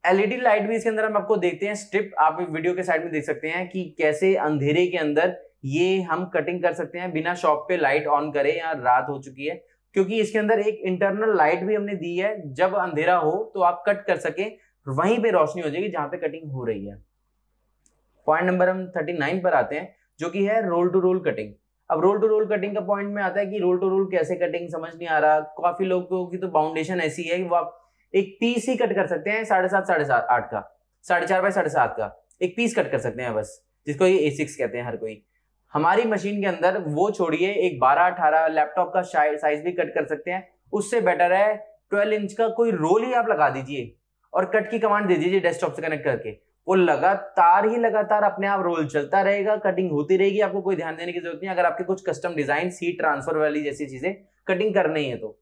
एलईडी लाइट भी इसके अंदर हम आपको देखते हैं स्ट्रिप, आप वीडियो के साइड में देख सकते हैं कि कैसे अंधेरे के अंदर ये हम कटिंग कर सकते हैं बिना शॉप पे लाइट ऑन करे या रात हो चुकी है, क्योंकि इसके अंदर एक इंटरनल लाइट भी हमने दी है। जब अंधेरा हो तो आप कट कर सके, वहीं पे रोशनी हो जाएगी जहां पे कटिंग हो रही है। पॉइंट नंबर हम 39 पर आते हैं जो कि है रोल टू रोल कटिंग। अब रोल टू रोल कटिंग का पॉइंट में आता है कि रोल टू रोल कैसे कटिंग समझ नहीं आ रहा। काफी लोगों की तो बाउंडेशन ऐसी है कि वो आप एक पीस ही कट कर सकते हैं 7.5 8 का, 4.5 बाय 7.5 का एक पीस कट कर सकते हैं बस, जिसको ये A6 कहते हैं हर कोई। हमारी मशीन के अंदर वो छोड़िए, एक 12-18 लैपटॉप का साइज भी कट कर सकते हैं। उससे बेटर है 12 इंच का कोई रोल ही आप लगा दीजिए और कट की कमांड दे दीजिए डेस्कटॉप से कनेक्ट करके, वो लगातार अपने आप रोल चलता रहेगा, कटिंग होती रहेगी, आपको कोई ध्यान देने की जरूरत नहीं। अगर आपके कुछ कस्टम डिजाइन, हीट ट्रांसफर वाली जैसी चीजें कटिंग करनी है तो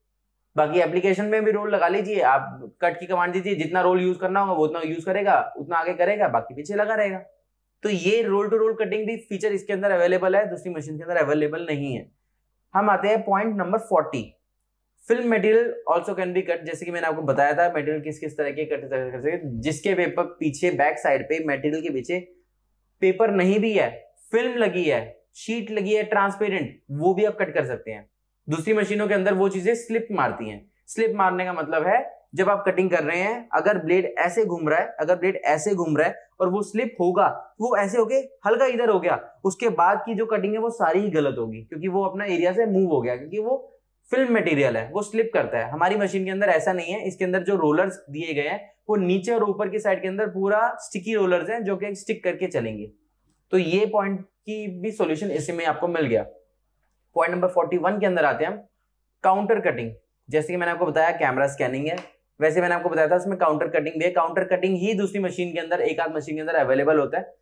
बाकी एप्लीकेशन में भी रोल लगा लीजिए, आप कट की कमांड दीजिए, जितना रोल यूज करना होगा वो उतना यूज करेगा, उतना आगे करेगा, बाकी पीछे लगा रहेगा। तो ये रोल टू रोल कटिंग भी फीचर इसके अंदर अवेलेबल है, दूसरी मशीन के अंदर अवेलेबल नहीं है। हम आते हैं point number 40, film material also can be cut. जैसे कि मैंने आपको बताया था मटेरियल किस किस तरह के कट कर सकते हैं, जिसके पेपर पीछे बैक साइड पे मटेरियल के पीछे पेपर नहीं भी है, फिल्म लगी है, शीट लगी है ट्रांसपेरेंट, वो भी आप कट कर सकते हैं। दूसरी मशीनों के अंदर वो चीजें स्लिप मारती हैं। स्लिप मारने का मतलब है जब आप कटिंग कर रहे हैं, अगर ब्लेड ऐसे घूम रहा है, अगर ब्लेड ऐसे घूम रहा है और वो स्लिप होगा, वो ऐसे होके हल्का इधर हो गया, उसके बाद की जो कटिंग है वो सारी ही गलत होगी, क्योंकि वो अपना एरिया से मूव हो गया, क्योंकि वो फिल्म मटेरियल है, वो स्लिप करता है। हमारी मशीन के अंदर ऐसा नहीं है, इसके अंदर जो रोलर्स दिए गए हैं वो नीचे और ऊपर की साइड के अंदर पूरा स्टिकी रोलर्स हैं जो कि स्टिक करके चलेंगे। तो ये पॉइंट की भी सॉल्यूशन इसी में आपको मिल गया। पॉइंट नंबर 41 के अंदर आते हैं हम, काउंटर कटिंग। जैसे कि मैंने आपको बताया कैमरा स्कैनिंग है, वैसे मैंने आपको बताया था उसमें काउंटर कटिंग भी है। काउंटर कटिंग ही दूसरी मशीन के अंदर, एक आध मशीन के अंदर अवेलेबल होता है,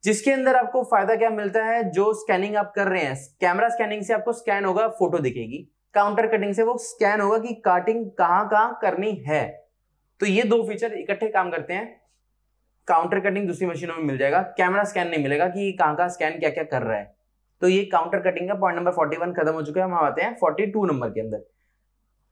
जिसके अंदर आपको फायदा क्या मिलता है, जो स्कैनिंग आप कर रहे हैं, कैमरा स्कैनिंग से आपको स्कैन होगा, फोटो दिखेगी। काउंटर कटिंग से वो स्कैन होगा कि काटिंग कहाँ कहाँ करनी है। तो ये दो फीचर इकट्ठे काम करते हैं। काउंटर कटिंग दूसरी मशीनों में मिल जाएगा, कैमरा स्कैन नहीं मिलेगा कि कहाँ कहाँ स्कैन क्या क्या कर रहा है। तो ये काउंटर कटिंग का पॉइंट नंबर 41 खत्म हो चुका है। हम आते हैं 42 नंबर के अंदर।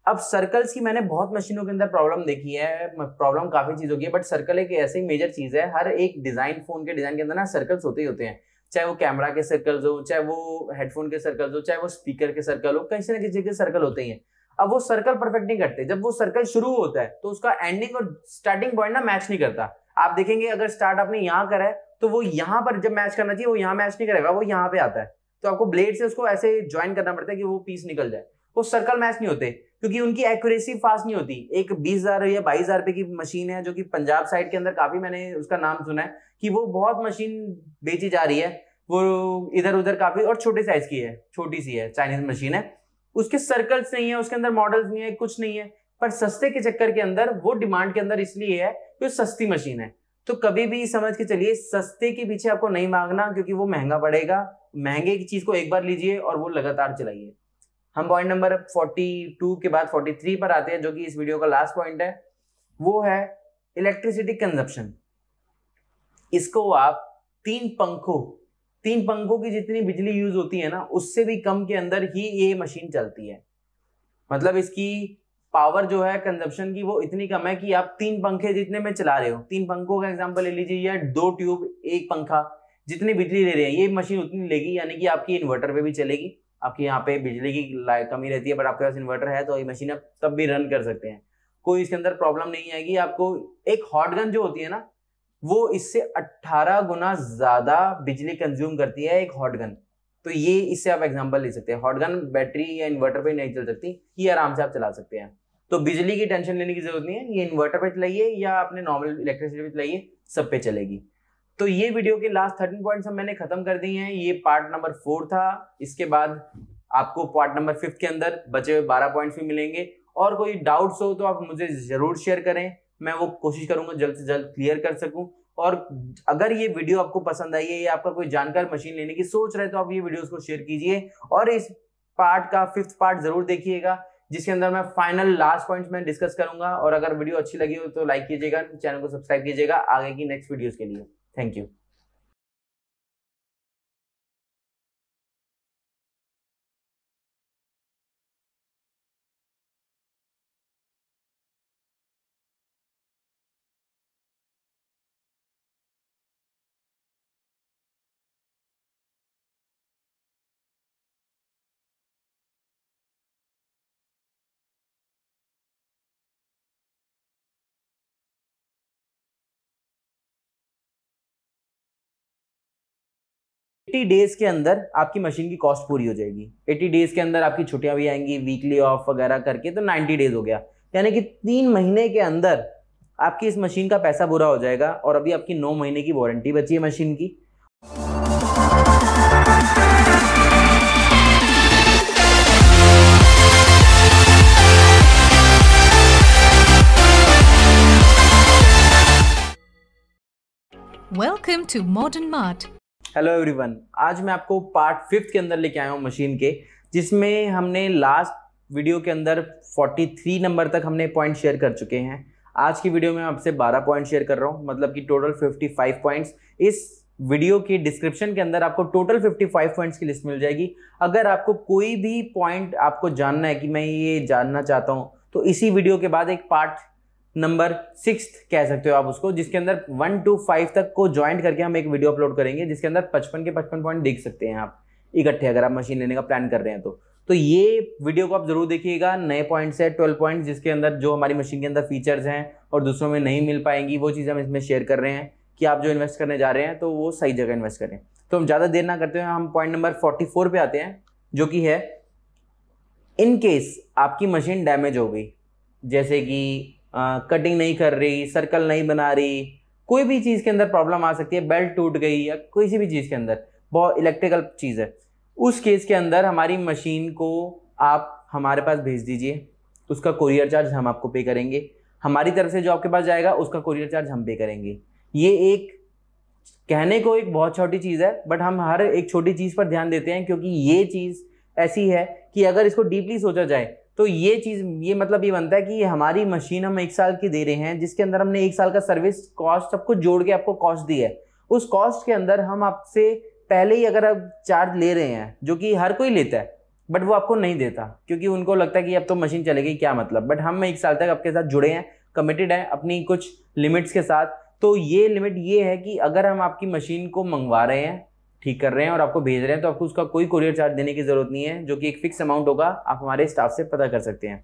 अब सर्कल्स की मैंने बहुत मशीनों के अंदर प्रॉब्लम देखी है, प्रॉब्लम काफी चीजों की है, बट सर्कल एक ऐसी मेजर चीज है। हर एक डिजाइन, फोन के डिजाइन के अंदर ना सर्कल्स होते ही होते हैं, चाहे वो कैमरा के सर्कल्स हो, चाहे वो हेडफोन के सर्कल्स हो, चाहे वो स्पीकर के सर्कल हो, किसी ना किसी के सर्कल होते ही हैं। अब वो सर्कल परफेक्ट नहीं करते। जब वो सर्कल शुरू होता है तो उसका एंडिंग और स्टार्टिंग पॉइंट ना मैच नहीं करता। आप देखेंगे अगर स्टार्ट आपने यहाँ करा है तो वो यहाँ पर जब मैच करना चाहिए वो यहाँ मैच नहीं करेगा, वो यहाँ पे आता है। तो आपको ब्लेड से उसको ऐसे ज्वाइन करना पड़ता है कि वो पीस निकल जाए। वो सर्कल मैच नहीं होते क्योंकि उनकी एक्यूरेसी फास्ट नहीं होती। एक 20,000 या 22,000 रुपए की मशीन है जो कि पंजाब साइड के अंदर काफी मैंने उसका नाम सुना है कि वो बहुत मशीन बेची जा रही है, वो इधर उधर काफी, और छोटे साइज की है, छोटी सी है, चाइनीज मशीन है। उसके सर्कल्स नहीं है, उसके अंदर मॉडल्स नहीं है, कुछ नहीं है, पर सस्ते के चक्कर के अंदर वो डिमांड के अंदर इसलिए है कि सस्ती मशीन है। तो कभी भी समझ के चलिए सस्ते के पीछे आपको नहीं मांगना, क्योंकि वो महंगा पड़ेगा। महंगे की चीज को एक बार लीजिए और वो लगातार चलाइए। हम पॉइंट नंबर 42 के बाद 43 पर आते हैं, जो कि इस वीडियो का लास्ट पॉइंट है। वो है इलेक्ट्रिसिटी कंजप्शन। इसको आप तीन पंखों की जितनी बिजली यूज होती है ना, उससे भी कम के अंदर ही ये मशीन चलती है। मतलब इसकी पावर जो है कंजप्शन की वो इतनी कम है कि आप 3 पंखे जितने में चला रहे हो, 3 पंखों का एग्जांपल ले लीजिए, या 2 ट्यूब 1 पंखा, जितनी बिजली ले रहे हैं ये मशीन उतनी लेगी। यानी कि आपकी इन्वर्टर पे भी चलेगी। आपके यहाँ पे बिजली की कमी रहती है, बट आपके पास इन्वर्टर है तो ये मशीन आप तब भी रन कर सकते हैं, कोई इसके अंदर प्रॉब्लम नहीं आएगी आपको। एक हॉट गन जो होती है ना, वो इससे 18 गुना ज्यादा बिजली कंज्यूम करती है एक हॉट गन। तो ये इससे आप एग्जांपल ले सकते हैं। हॉट गन बैटरी या इन्वर्टर पे नहीं चल सकती, ये आराम से आप चला सकते हैं। तो बिजली की टेंशन लेने की जरूरत नहीं है, ये इन्वर्टर पे चलाइए या अपने नॉर्मल इलेक्ट्रिसिटी पे चलाइए, सब पे चलेगी। तो ये वीडियो के लास्ट 13 पॉइंट्स हम मैंने खत्म कर दिए हैं। ये पार्ट नंबर 4 था। इसके बाद आपको पार्ट नंबर 5 के अंदर बचे हुए 12 पॉइंट्स भी मिलेंगे। और कोई डाउट्स हो तो आप मुझे जरूर शेयर करें, मैं वो कोशिश करूंगा जल्द से जल्द क्लियर कर सकूं। और अगर ये वीडियो आपको पसंद आई है या आपका कोई जानकार मशीन लेने की सोच रहे तो आप ये वीडियोस को शेयर कीजिए। और इस पार्ट का 5th पार्ट जरूर देखिएगा, जिसके अंदर मैं फाइनल लास्ट पॉइंट्स में डिस्कस करूंगा। और अगर वीडियो अच्छी लगी हो तो लाइक कीजिएगा, चैनल को सब्सक्राइब कीजिएगा आगे की नेक्स्ट वीडियोस के लिए। Thank you. डेज के अंदर आपकी मशीन की कॉस्ट पूरी हो जाएगी। 80 डेज के अंदर आपकी छुट्टियां भी आएंगी, वीकली ऑफ वगैरह करके, तो 90 डेज हो गया। यानी कि 3 महीने के अंदर आपकी इस मशीन का पैसा पूरा हो जाएगा। और अभी आपकी 9 महीने की वारंटी बची है मशीन की। Welcome to Modern Mart. Hello everyone, आज मैं आपको पार्ट 5 के अंदर लेके आया हूँ मशीन के, जिसमें हमने लास्ट वीडियो के अंदर 43 नंबर तक हमने पॉइंट शेयर कर चुके हैं। आज की वीडियो में आपसे 12 पॉइंट शेयर कर रहा हूँ, मतलब कि टोटल 55 पॉइंट्स। इस वीडियो के डिस्क्रिप्शन के अंदर आपको टोटल 55 पॉइंट्स की लिस्ट मिल जाएगी। अगर आपको कोई भी पॉइंट आपको जानना है कि मैं ये जानना चाहता हूँ, तो इसी वीडियो के बाद एक पार्ट नंबर 6 कह सकते हो आप उसको, जिसके अंदर 1 to 5 तक को ज्वाइंट करके हम एक वीडियो अपलोड करेंगे, जिसके अंदर 55 के 55 पॉइंट देख सकते हैं आप इकट्ठे, अगर आप मशीन लेने का प्लान कर रहे हैं तो ये वीडियो को आप जरूर देखिएगा। नए पॉइंट्स है 12 पॉइंट्स, जिसके अंदर जो हमारी मशीन के अंदर फीचर्स हैं और दूसरों में नहीं मिल पाएंगी, वो चीज़ हम इसमें शेयर कर रहे हैं कि आप जो इन्वेस्ट करने जा रहे हैं तो वो सही जगह इन्वेस्ट करें। तो हम ज़्यादा देर ना करते हैं, हम पॉइंट नंबर 44 पे आते हैं, जो कि है इन केस आपकी मशीन डैमेज हो गई, जैसे कि कटिंग नहीं कर रही, सर्कल नहीं बना रही, कोई भी चीज़ के अंदर प्रॉब्लम आ सकती है, बेल्ट टूट गई या कोई सी भी चीज़ के अंदर, बहुत इलेक्ट्रिकल चीज़ है, उस केस के अंदर हमारी मशीन को आप हमारे पास भेज दीजिए। उसका कोरियर चार्ज हम आपको पे करेंगे, हमारी तरफ से जो आपके पास जाएगा उसका कोरियर चार्ज हम पे करेंगे। ये एक कहने को एक बहुत छोटी चीज़ है, बट हम हर एक छोटी चीज़ पर ध्यान देते हैं, क्योंकि ये चीज़ ऐसी है कि अगर इसको डीपली सोचा जाए तो ये चीज़, ये मतलब ये बनता है कि हमारी मशीन हम 1 साल की दे रहे हैं, जिसके अंदर हमने 1 साल का सर्विस कॉस्ट सब कुछ जोड़ के आपको कॉस्ट दी है। उस कॉस्ट के अंदर हम आपसे पहले ही अगर आप चार्ज ले रहे हैं, जो कि हर कोई लेता है, बट वो आपको नहीं देता क्योंकि उनको लगता है कि अब तो मशीन चलेगी, क्या मतलब। बट हम 1 साल तक आपके साथ जुड़े हैं, कमिटेड हैं अपनी कुछ लिमिट्स के साथ। तो ये लिमिट ये है कि अगर हम आपकी मशीन को मंगवा रहे हैं, ठीक कर रहे हैं और आपको भेज रहे हैं, तो आपको उसका कोई कुरियर चार्ज देने की जरूरत नहीं है, जो कि एक फिक्स अमाउंट होगा। आप हमारे स्टाफ से पता कर सकते हैं।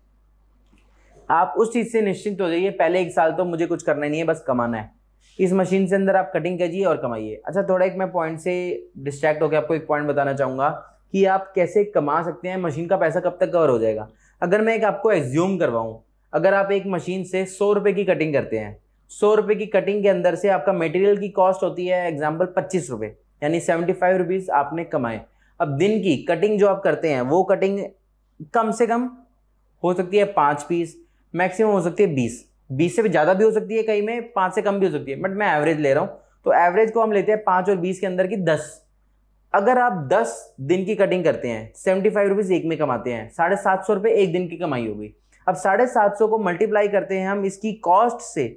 आप उस चीज़ से निश्चिंत हो जाइए, पहले 1 साल तो मुझे कुछ करना नहीं है, बस कमाना है। इस मशीन से अंदर आप कटिंग कीजिए और कमाइए। अच्छा, थोड़ा एक मैं पॉइंट से डिस्ट्रैक्ट होकर आपको एक पॉइंट बताना चाहूँगा कि आप कैसे कमा सकते हैं, मशीन का पैसा कब तक कवर हो जाएगा। अगर मैं एक आपको एज्यूम करवाऊँ, अगर आप एक मशीन से 100 रुपये की कटिंग करते हैं, 100 रुपये की कटिंग के अंदर से आपका मटेरियल की कॉस्ट होती है एग्जाम्पल 25 रुपये, यानी 75 रुपीज़ आपने कमाए। अब दिन की कटिंग जो आप करते हैं, वो कटिंग कम से कम हो सकती है 5 पीस, मैक्सिमम हो सकती है 20 से भी ज़्यादा भी हो सकती है, कहीं में 5 से कम भी हो सकती है, बट मैं एवरेज ले रहा हूँ। तो एवरेज को हम लेते हैं 5 और 20 के अंदर की 10। अगर आप 10 दिन की कटिंग करते हैं, 75 रुपीज़ एक में कमाते हैं, 750 रुपये एक दिन की कमाई होगी। अब 750 को मल्टीप्लाई करते हैं हम इसकी कॉस्ट से,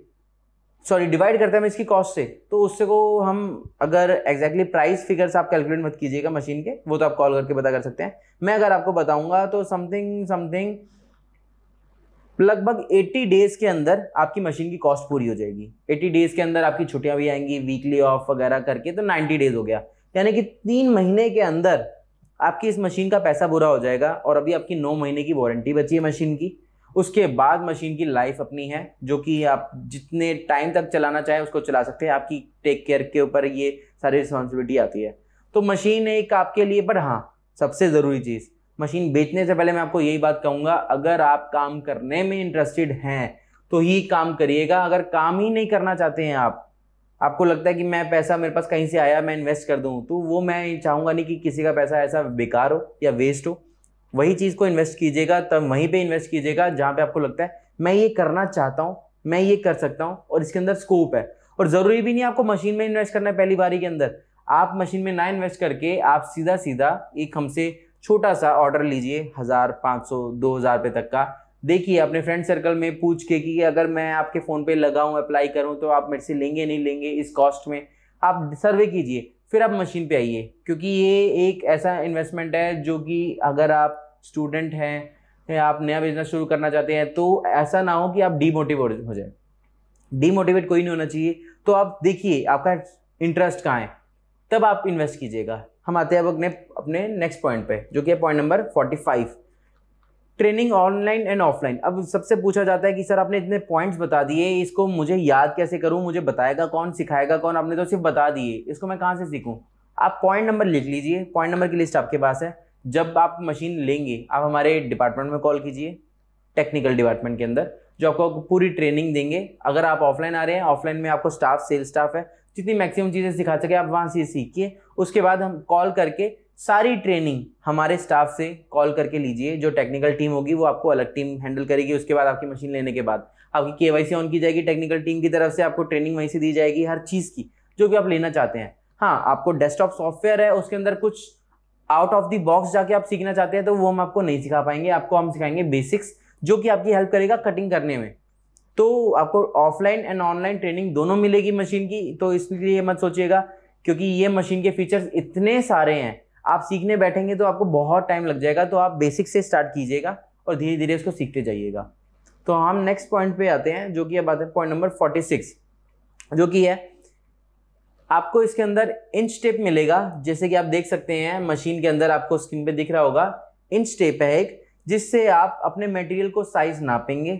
सॉरी डिवाइड करते हैं हम इसकी कॉस्ट से, तो उससे को हम अगर एग्जैक्टली प्राइस फिगर्स आप कैलकुलेट मत कीजिएगा मशीन के, वो तो आप कॉल करके पता कर सकते हैं। मैं अगर आपको बताऊंगा तो समथिंग लगभग 80 डेज के अंदर आपकी मशीन की कॉस्ट पूरी हो जाएगी। 80 डेज के अंदर आपकी छुट्टियां भी आएंगी, वीकली ऑफ वगैरह करके, तो 90 डेज हो गया, यानी कि 3 महीने के अंदर आपकी इस मशीन का पैसा पूरा हो जाएगा। और अभी आपकी 9 महीने की वारंटी बची है मशीन की। उसके बाद मशीन की लाइफ अपनी है, जो कि आप जितने टाइम तक चलाना चाहें उसको चला सकते हैं। आपकी टेक केयर के ऊपर ये सारी रिस्पॉन्सिबिलिटी आती है। तो मशीन एक आपके लिए, पर हाँ सबसे ज़रूरी चीज़, मशीन बेचने से पहले मैं आपको यही बात कहूँगा, अगर आप काम करने में इंटरेस्टेड हैं तो ही काम करिएगा। अगर काम ही नहीं करना चाहते हैं आपको लगता है कि मैं पैसा मेरे पास कहीं से आया मैं इन्वेस्ट कर दूँ, तो वो मैं चाहूँगा नहीं कि किसी का पैसा ऐसा बेकार हो या वेस्ट हो। वही चीज़ को इन्वेस्ट कीजिएगा, तब वहीं पे इन्वेस्ट कीजिएगा जहाँ पे आपको लगता है मैं ये करना चाहता हूँ, मैं ये कर सकता हूँ और इसके अंदर स्कोप है। और ज़रूरी भी नहीं आपको मशीन में इन्वेस्ट करना है पहली बारी के अंदर। आप मशीन में ना इन्वेस्ट करके आप सीधा एक हमसे छोटा सा ऑर्डर लीजिए, 1000, 500, 2000 रुपये तक का। देखिए अपने फ्रेंड सर्कल में पूछ के कि अगर मैं आपके फ़ोन पे लगाऊँ, अप्लाई करूँ, तो आप मेरे से लेंगे नहीं लेंगे इस कॉस्ट में। आप सर्वे कीजिए, फिर आप मशीन पे आइए, क्योंकि ये एक ऐसा इन्वेस्टमेंट है जो कि अगर आप स्टूडेंट हैं या आप नया बिजनेस शुरू करना चाहते हैं, तो ऐसा ना हो कि आप डीमोटिवेट हो जाए। डीमोटिवेट कोई नहीं होना चाहिए। तो आप देखिए आपका इंटरेस्ट कहाँ है, तब आप इन्वेस्ट कीजिएगा। हम आते हैं अब अपने नेक्स्ट पॉइंट पे, जो कि है point number 45, training online and offline. अब सबसे पूछा जाता है कि सर आपने इतने पॉइंट्स बता दिए, इसको मुझे याद कैसे करूं, मुझे बताएगा कौन, सिखाएगा कौन, आपने तो सिर्फ बता दिए, इसको मैं कहाँ से सीखूं। आप पॉइंट नंबर लिख लीजिए, पॉइंट नंबर की लिस्ट आपके पास है। जब आप मशीन लेंगे आप हमारे डिपार्टमेंट में कॉल कीजिए, टेक्निकल डिपार्टमेंट के अंदर, जो आपको पूरी ट्रेनिंग देंगे। अगर आप ऑफलाइन आ रहे हैं, ऑफलाइन में आपको स्टाफ, सेल्स स्टाफ है, जितनी मैक्सिमम चीज़ें सिखा सके आप वहाँ से सीखिए। उसके बाद हम कॉल करके सारी ट्रेनिंग हमारे स्टाफ से कॉल करके लीजिए। जो टेक्निकल टीम होगी वो आपको अलग टीम हैंडल करेगी। उसके बाद आपकी मशीन लेने के बाद आपकी KYC ऑन की जाएगी टेक्निकल टीम की तरफ से, आपको ट्रेनिंग वहीं से दी जाएगी हर चीज़ की जो भी आप लेना चाहते हैं। हाँ, आपको डेस्कटॉप सॉफ्टवेयर है, उसके अंदर कुछ आउट ऑफ द बॉक्स जाके आप सीखना चाहते हैं तो वो हम आपको नहीं सिखा पाएंगे। आपको हम सिखाएंगे बेसिक्स, जो कि आपकी हेल्प करेगा कटिंग करने में। तो आपको ऑफलाइन एंड ऑनलाइन ट्रेनिंग दोनों मिलेगी मशीन की। तो इसलिए मत सोचिएगा, क्योंकि ये मशीन के फीचर्स इतने सारे हैं, आप सीखने बैठेंगे तो आपको बहुत टाइम लग जाएगा। तो आप बेसिक से स्टार्ट कीजिएगा और धीरे धीरे इसको सीखते जाइएगा। तो हम नेक्स्ट पॉइंट पे आते हैं, जो कि अब आते हैं पॉइंट नंबर 46, जो कि है आपको इसके अंदर इंच टेप मिलेगा। जैसे कि आप देख सकते हैं मशीन के अंदर आपको स्क्रीन पे दिख रहा होगा, इंच टेप है एक, जिससे आप अपने मटेरियल को साइज नापेंगे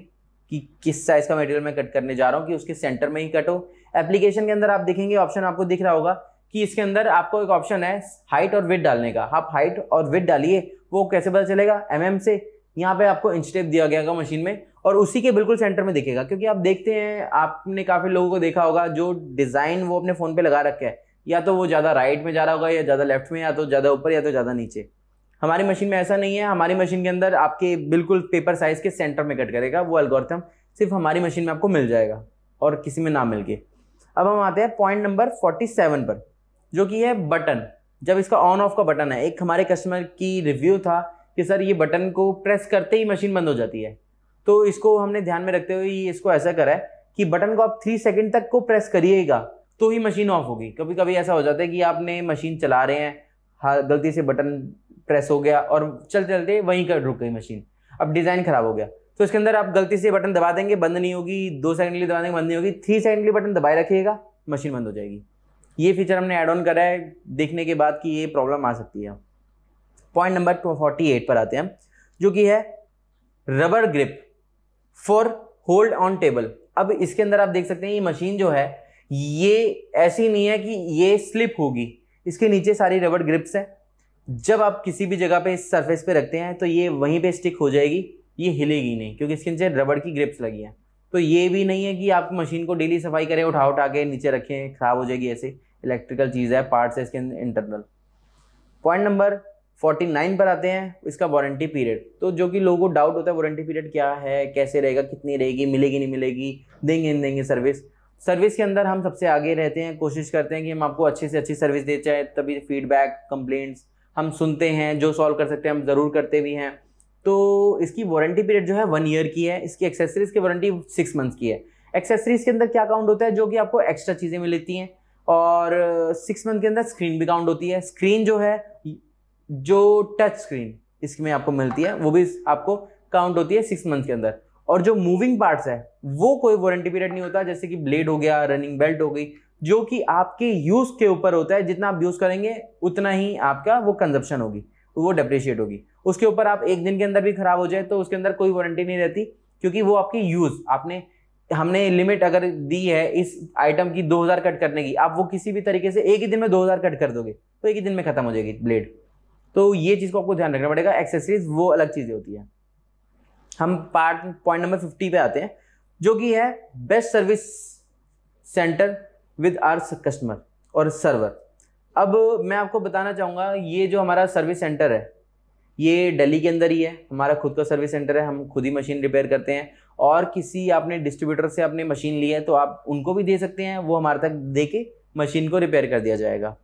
कि किस साइज का मटेरियल मैं कट करने जा रहा हूँ, कि उसके सेंटर में ही कट हो। एप्लीकेशन के अंदर आप देखेंगे ऑप्शन आपको दिख रहा होगा कि इसके अंदर आपको एक ऑप्शन है हाइट और विड्थ डालने का। आप हाइट और विड्थ डालिए, वो कैसे पता चलेगा, mm से। यहाँ पे आपको इंच टेप दिया गया मशीन में और उसी के बिल्कुल सेंटर में दिखेगा। क्योंकि आप देखते हैं, आपने काफ़ी लोगों को देखा होगा जो डिज़ाइन वो अपने फ़ोन पे लगा रखे है, या तो वो ज़्यादा राइट में जा रहा होगा या ज़्यादा लेफ्ट में, या तो ज़्यादा ऊपर या तो ज़्यादा नीचे। हमारी मशीन में ऐसा नहीं है। हमारी मशीन के अंदर आपके बिल्कुल पेपर साइज़ के सेंटर में कट करेगा। वो एल्गोरिथम सिर्फ हमारी मशीन में आपको मिल जाएगा और किसी में ना मिल के। अब हम आते हैं पॉइंट नंबर 47 पर, जो कि है बटन। जब इसका ऑन ऑफ का बटन है, एक हमारे कस्टमर की रिव्यू था कि सर ये बटन को प्रेस करते ही मशीन बंद हो जाती है, तो इसको हमने ध्यान में रखते हुए इसको ऐसा करा है कि बटन को आप 3 सेकंड तक को प्रेस करिएगा तो ही मशीन ऑफ होगी। कभी कभी ऐसा हो जाता है कि आपने मशीन चला रहे हैं, हाँ गलती से बटन प्रेस हो गया और चलते चलते वहीं कर रुक गई मशीन, अब डिज़ाइन खराब हो गया। तो इसके अंदर आप गलती से बटन दबा देंगे, बंद नहीं होगी, 2 सेकंड के लिए दबा देंगे, बंद नहीं होगी, 3 सेकंड के लिए बटन दबाए रखिएगा, मशीन बंद हो जाएगी। ये फीचर हमने ऐड ऑन करा है देखने के बाद कि ये प्रॉब्लम आ सकती है। पॉइंट नंबर 48 पर आते हैं, जो कि है rubber grip for hold on table. अब इसके अंदर आप देख सकते हैं ये मशीन जो है ये ऐसी नहीं है कि ये स्लिप होगी, इसके नीचे सारी रबर ग्रिप्स है। जब आप किसी भी जगह पे इस सरफेस पे रखते हैं तो ये वहीं पे स्टिक हो जाएगी, ये हिलेगी नहीं क्योंकि इसके नीचे रबर की ग्रिप्स लगी हैं। तो ये भी नहीं है कि आप मशीन को डेली सफाई करें, उठा के नीचे रखें, खराब हो जाएगी, ऐसे इलेक्ट्रिकल चीज़ है, पार्ट्स है इसके इंटरनल। पॉइंट नंबर 49 पर आते हैं, इसका वारंटी पीरियड। तो जो कि लोगों को डाउट होता है वारंटी पीरियड क्या है, कैसे रहेगा, कितनी रहेगी, मिलेगी नहीं मिलेगी, देंगे नहीं देंगे सर्विस के अंदर हम सबसे आगे रहते हैं, कोशिश करते हैं कि हम आपको अच्छी से अच्छी सर्विस दे, चाहे तभी फीडबैक कंप्लेंट्स हम सुनते हैं, जो सॉल्व कर सकते हैं हम ज़रूर करते भी हैं। तो इसकी वारंटी पीरियड जो है 1 ईयर की है, इसकी एक्सेसरीज की वारंटी 6 मंथ्स की है। एक्सेसरीज के अंदर क्या काउंट होता है, जो कि आपको एक्स्ट्रा चीज़ें मिलती हैं, और 6 मंथ के अंदर स्क्रीन भी काउंट होती है। स्क्रीन जो है, जो टच स्क्रीन इसमें आपको मिलती है, वो भी आपको काउंट होती है 6 मंथ के अंदर। और जो मूविंग पार्ट्स है वो कोई वारंटी पीरियड नहीं होता, जैसे कि ब्लेड हो गया, रनिंग बेल्ट हो गई, जो कि आपके यूज के ऊपर होता है, जितना आप यूज करेंगे उतना ही आपका वो कंजप्शन होगी, वो डेप्रिशिएट होगी। उसके ऊपर आप 1 दिन के अंदर भी खराब हो जाए तो उसके अंदर कोई वारंटी नहीं रहती, क्योंकि वो आपकी यूज, हमने लिमिट अगर दी है इस आइटम की 2000 कट करने की, आप वो किसी भी तरीके से एक ही दिन में 2000 कट कर दोगे तो एक ही दिन में खत्म हो जाएगी ब्लेड। तो ये चीज को आपको ध्यान रखना पड़ेगा। एक्सेसरीज वो अलग चीजें होती है। हम पॉइंट नंबर 50 पे आते हैं, जो कि है best service centre with our customer और सर्वर। अब मैं आपको बताना चाहूँगा, ये जो हमारा सर्विस सेंटर है ये दिल्ली के अंदर ही है, हमारा खुद का सर्विस सेंटर है, हम खुद ही मशीन रिपेयर करते हैं। और किसी आपने डिस्ट्रीब्यूटर से आपने मशीन ली है तो आप उनको भी दे सकते हैं, वो हमारे तक दे के मशीन को रिपेयर कर दिया जाएगा।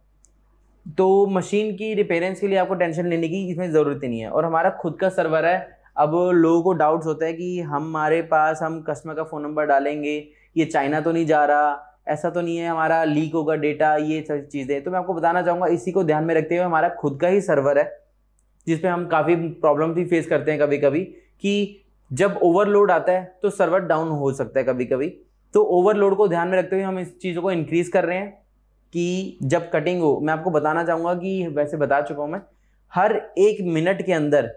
तो मशीन की रिपेयरेंस के लिए आपको टेंशन लेने की इसमें ज़रूरत ही नहीं है। और हमारा खुद का सर्वर है। अब लोगों को डाउट्स होता है कि हमारे पास हम कस्टमर का फ़ोन नंबर डालेंगे, ये चाइना तो नहीं जा रहा, ऐसा तो नहीं है हमारा लीक होगा डेटा, ये सब चीज़ें। तो मैं आपको बताना चाहूँगा, इसी को ध्यान में रखते हुए हमारा खुद का ही सर्वर है, जिसपे हम काफ़ी प्रॉब्लम भी फेस करते हैं कभी कभी, कि जब ओवरलोड आता है तो सर्वर डाउन हो सकता है कभी कभी। तो ओवरलोड को ध्यान में रखते हुए हम इस चीज़ों को इंक्रीज़ कर रहे हैं कि जब कटिंग हो, मैं आपको बताना चाहूँगा कि वैसे बता चुका हूँ मैं, हर 1 मिनट के अंदर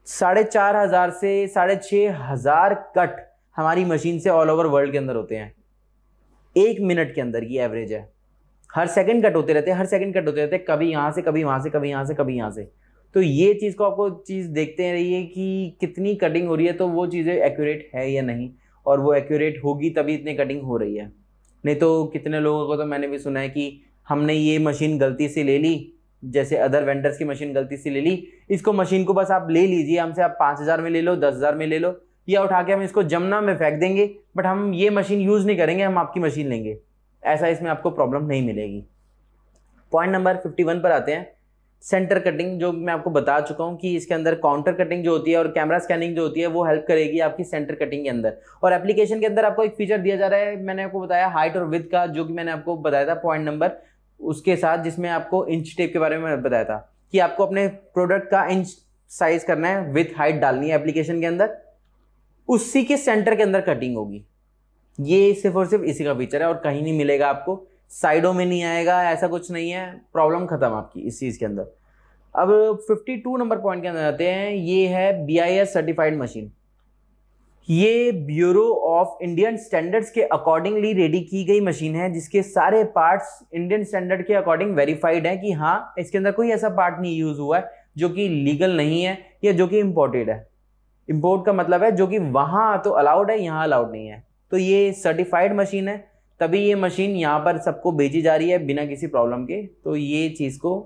4500 से 6500 कट हमारी मशीन से ऑल ओवर वर्ल्ड के अंदर होते हैं। 1 मिनट के अंदर की एवरेज है। हर सेकंड कट होते रहते हैं, हर सेकंड कट होते रहते हैं, कभी यहाँ से कभी वहाँ से, कभी यहाँ से कभी यहाँ से। तो ये चीज़ को आपको चीज़ देखते रहिए कि कितनी कटिंग हो रही है, तो वो चीज़ें एक्यूरेट है या नहीं, और वो एक्यूरेट होगी तभी इतनी कटिंग हो रही है। नहीं तो कितने लोगों को तो मैंने भी सुना है कि हमने ये मशीन गलती से ले ली, जैसे अदर वेंडर्स की मशीन गलती से ले ली, इसको मशीन को बस आप ले लीजिए हमसे, आप 5000 में ले लो, 10,000 में ले लो, या उठा के हम इसको जमुना में फेंक देंगे, बट हम ये मशीन यूज़ नहीं करेंगे, हम आपकी मशीन लेंगे। ऐसा इसमें आपको प्रॉब्लम नहीं मिलेगी। पॉइंट नंबर 51 पर आते हैं, सेंटर कटिंग, जो मैं आपको बता चुका हूँ कि इसके अंदर काउंटर कटिंग जो होती है और कैमरा स्कैनिंग जो होती है वो हेल्प करेगी आपकी सेंटर कटिंग के अंदर। और एप्लीकेशन के अंदर आपको एक फीचर दिया जा रहा है, मैंने आपको बताया हाइट और विड्थ का, जो कि मैंने आपको बताया था पॉइंट नंबर उसके साथ, जिसमें आपको इंच टेप के बारे में बताया था कि आपको अपने प्रोडक्ट का इंच साइज करना है, विथ हाइट डालनी है एप्लीकेशन के अंदर, उसी के सेंटर के अंदर कटिंग होगी। ये सिर्फ और सिर्फ इसी का फीचर है और कहीं नहीं मिलेगा आपको, साइडों में नहीं आएगा, ऐसा कुछ नहीं है, प्रॉब्लम खत्म आपकी इस चीज़ के अंदर। अब 52 नंबर पॉइंट के अंदर आते हैं, ये है BIS सर्टिफाइड मशीन। ये ब्यूरो ऑफ इंडियन स्टैंडर्ड्स के अकॉर्डिंगली रेडी की गई मशीन है, जिसके सारे पार्ट्स इंडियन स्टैंडर्ड के अकॉर्डिंग वेरीफाइड है कि हाँ इसके अंदर कोई ऐसा पार्ट नहीं यूज हुआ है जो कि लीगल नहीं है या जो कि इम्पोर्टेड है। इम्पोर्ट का मतलब है जो कि वहाँ तो अलाउड है, यहाँ अलाउड नहीं है। तो ये सर्टिफाइड मशीन है, तभी ये मशीन यहाँ पर सबको बेची जा रही है बिना किसी प्रॉब्लम के। तो ये चीज़ को,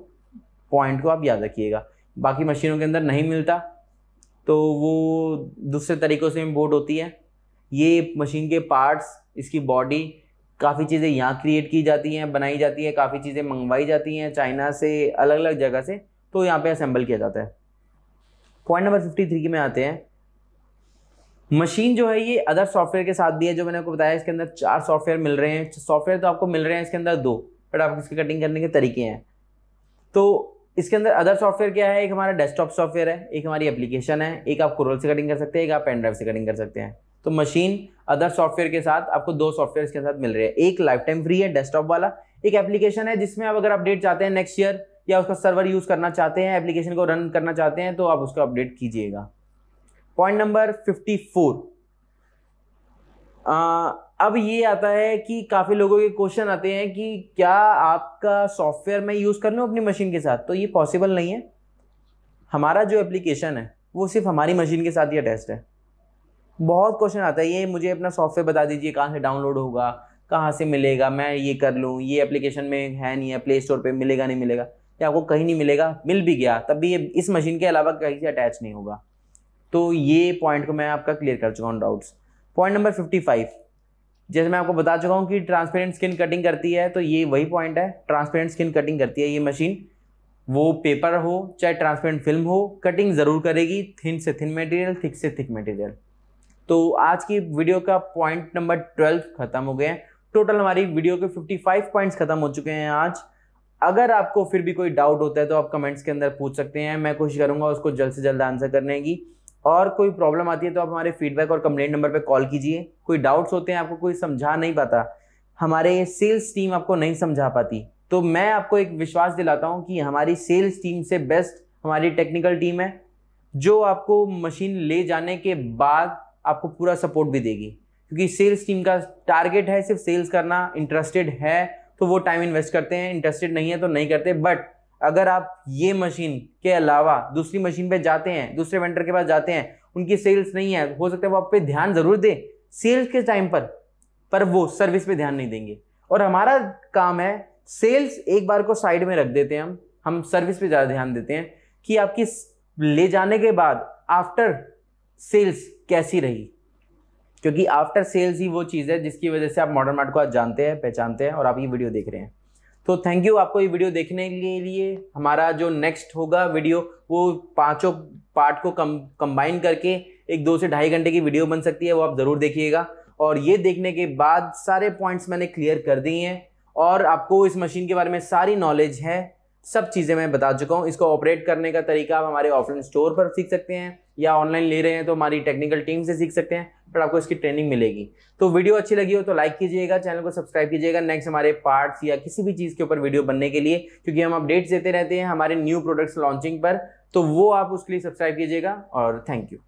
पॉइंट को आप याद रखिएगा। बाकी मशीनों के अंदर नहीं मिलता, तो वो दूसरे तरीक़ों से इम्पोर्ट होती है। ये मशीन के पार्ट्स, इसकी बॉडी काफ़ी चीज़ें यहाँ क्रिएट की जाती हैं, बनाई जाती है, काफ़ी चीज़ें मंगवाई जाती हैं चाइना से, अलग अलग जगह से, तो यहाँ पे असेंबल किया जाता है। पॉइंट नंबर 53 में आते हैं। मशीन जो है ये अदर सॉफ्टवेयर के साथ भी है, जो मैंने आपको बताया इसके अंदर 4 सॉफ्टवेयर मिल रहे हैं। सॉफ्टवेयर तो आपको मिल रहे हैं इसके अंदर 2, बट आप इसकी कटिंग करने के तरीके हैं। तो इसके अंदर अदर सॉफ्टवेयर क्या है, एक हमारा डेस्कटॉप सॉफ्टवेयर है, एक हमारी एप्लीकेशन है, एक आप कोरल से कटिंग कर सकते हैं, एक आप पेन ड्राइव से कटिंग कर सकते हैं। तो मशीन अदर सॉफ्टवेयर के साथ आपको 2 सॉफ्टवेयर के साथ मिल रहे हैं, एक लाइफ टाइम फ्री है डेस्कटॉप वाला, एक एप्लीकेशन है जिसमें आप अगर अपडेट चाहते हैं नेक्स्ट ईयर या उसका सर्वर यूज करना चाहते हैं, एप्लीकेशन को रन करना चाहते हैं, तो आप उसको अपडेट कीजिएगा। Point number 54। अब ये आता है कि काफ़ी लोगों के क्वेश्चन आते हैं कि क्या आपका सॉफ्टवेयर मैं यूज़ कर लूँ अपनी मशीन के साथ, तो ये पॉसिबल नहीं है। हमारा जो एप्लीकेशन है वो सिर्फ हमारी मशीन के साथ ही अटैच्ड है। बहुत क्वेश्चन आता है, ये मुझे अपना सॉफ्टवेयर बता दीजिए, कहाँ से डाउनलोड होगा, कहाँ से मिलेगा, मैं ये कर लूँ, ये एप्लीकेशन में है नहीं है, प्ले स्टोर पर मिलेगा नहीं मिलेगा, या आपको कहीं नहीं मिलेगा, मिल भी गया तब भी ये इस मशीन के अलावा कहीं से अटैच नहीं होगा। तो ये पॉइंट को मैं आपका क्लियर कर चुका हूँ डाउट्स। पॉइंट नंबर 55, जैसे मैं आपको बता चुका हूँ कि ट्रांसपेरेंट स्किन कटिंग करती है, तो ये वही पॉइंट है, ट्रांसपेरेंट स्किन कटिंग करती है ये मशीन। वो पेपर हो चाहे ट्रांसपेरेंट फिल्म हो, कटिंग ज़रूर करेगी, थिन से थिन मटेरियल, थिक से थिक मटेरियल। तो आज की वीडियो का पॉइंट नंबर 12 खत्म हो गए हैं। टोटल हमारी वीडियो के 55 पॉइंट्स खत्म हो चुके हैं आज। अगर आपको फिर भी कोई डाउट होता है तो आप कमेंट्स के अंदर पूछ सकते हैं, मैं कोशिश करूंगा उसको जल्द से जल्द आंसर करने की। और कोई प्रॉब्लम आती है तो आप हमारे फीडबैक और कंप्लेंट नंबर पे कॉल कीजिए। कोई डाउट्स होते हैं, आपको कोई समझा नहीं पाता, हमारे सेल्स टीम आपको नहीं समझा पाती, तो मैं आपको एक विश्वास दिलाता हूं कि हमारी सेल्स टीम से बेस्ट हमारी टेक्निकल टीम है, जो आपको मशीन ले जाने के बाद आपको पूरा सपोर्ट भी देगी। क्योंकि सेल्स टीम का टारगेट है सिर्फ सेल्स करना, इंटरेस्टेड है तो वो टाइम इन्वेस्ट करते हैं, इंटरेस्टेड नहीं है तो नहीं करते। बट अगर आप ये मशीन के अलावा दूसरी मशीन पे जाते हैं, दूसरे वेंडर के पास जाते हैं, उनकी सेल्स नहीं है, हो सकता है वो आप पे ध्यान जरूर दे सेल्स के टाइम पर वो सर्विस पे ध्यान नहीं देंगे। और हमारा काम है सेल्स एक बार को साइड में रख देते हैं, हम सर्विस पे ज़्यादा ध्यान देते हैं कि आपकी ले जाने के बाद आफ्टर सेल्स कैसी रही। क्योंकि आफ्टर सेल्स ही वो चीज़ है जिसकी वजह से आप मॉडर्न मार्ट को आज जानते हैं, पहचानते हैं और आप ये वीडियो देख रहे हैं। तो थैंक यू आपको ये वीडियो देखने के लिए। हमारा जो नेक्स्ट होगा वीडियो, वो 5 पार्ट को कंबाइन करके एक 2 से 2.5 घंटे की वीडियो बन सकती है, वो आप ज़रूर देखिएगा। और ये देखने के बाद सारे पॉइंट्स मैंने क्लियर कर दिए हैं और आपको इस मशीन के बारे में सारी नॉलेज है, सब चीज़ें मैं बता चुका हूँ। इसको ऑपरेट करने का तरीका आप हमारे ऑफलाइन स्टोर पर सीख सकते हैं, या ऑनलाइन ले रहे हैं तो हमारी टेक्निकल टीम से सीख सकते हैं, पर आपको इसकी ट्रेनिंग मिलेगी। तो वीडियो अच्छी लगी हो तो लाइक कीजिएगा, चैनल को सब्सक्राइब कीजिएगा नेक्स्ट हमारे पार्ट्स या किसी भी चीज़ के ऊपर वीडियो बनने के लिए, क्योंकि हम अपडेट्स देते रहते हैं हमारे न्यू प्रोडक्ट्स लॉन्चिंग पर। तो वो आप उसके लिए सब्सक्राइब कीजिएगा और थैंक यू।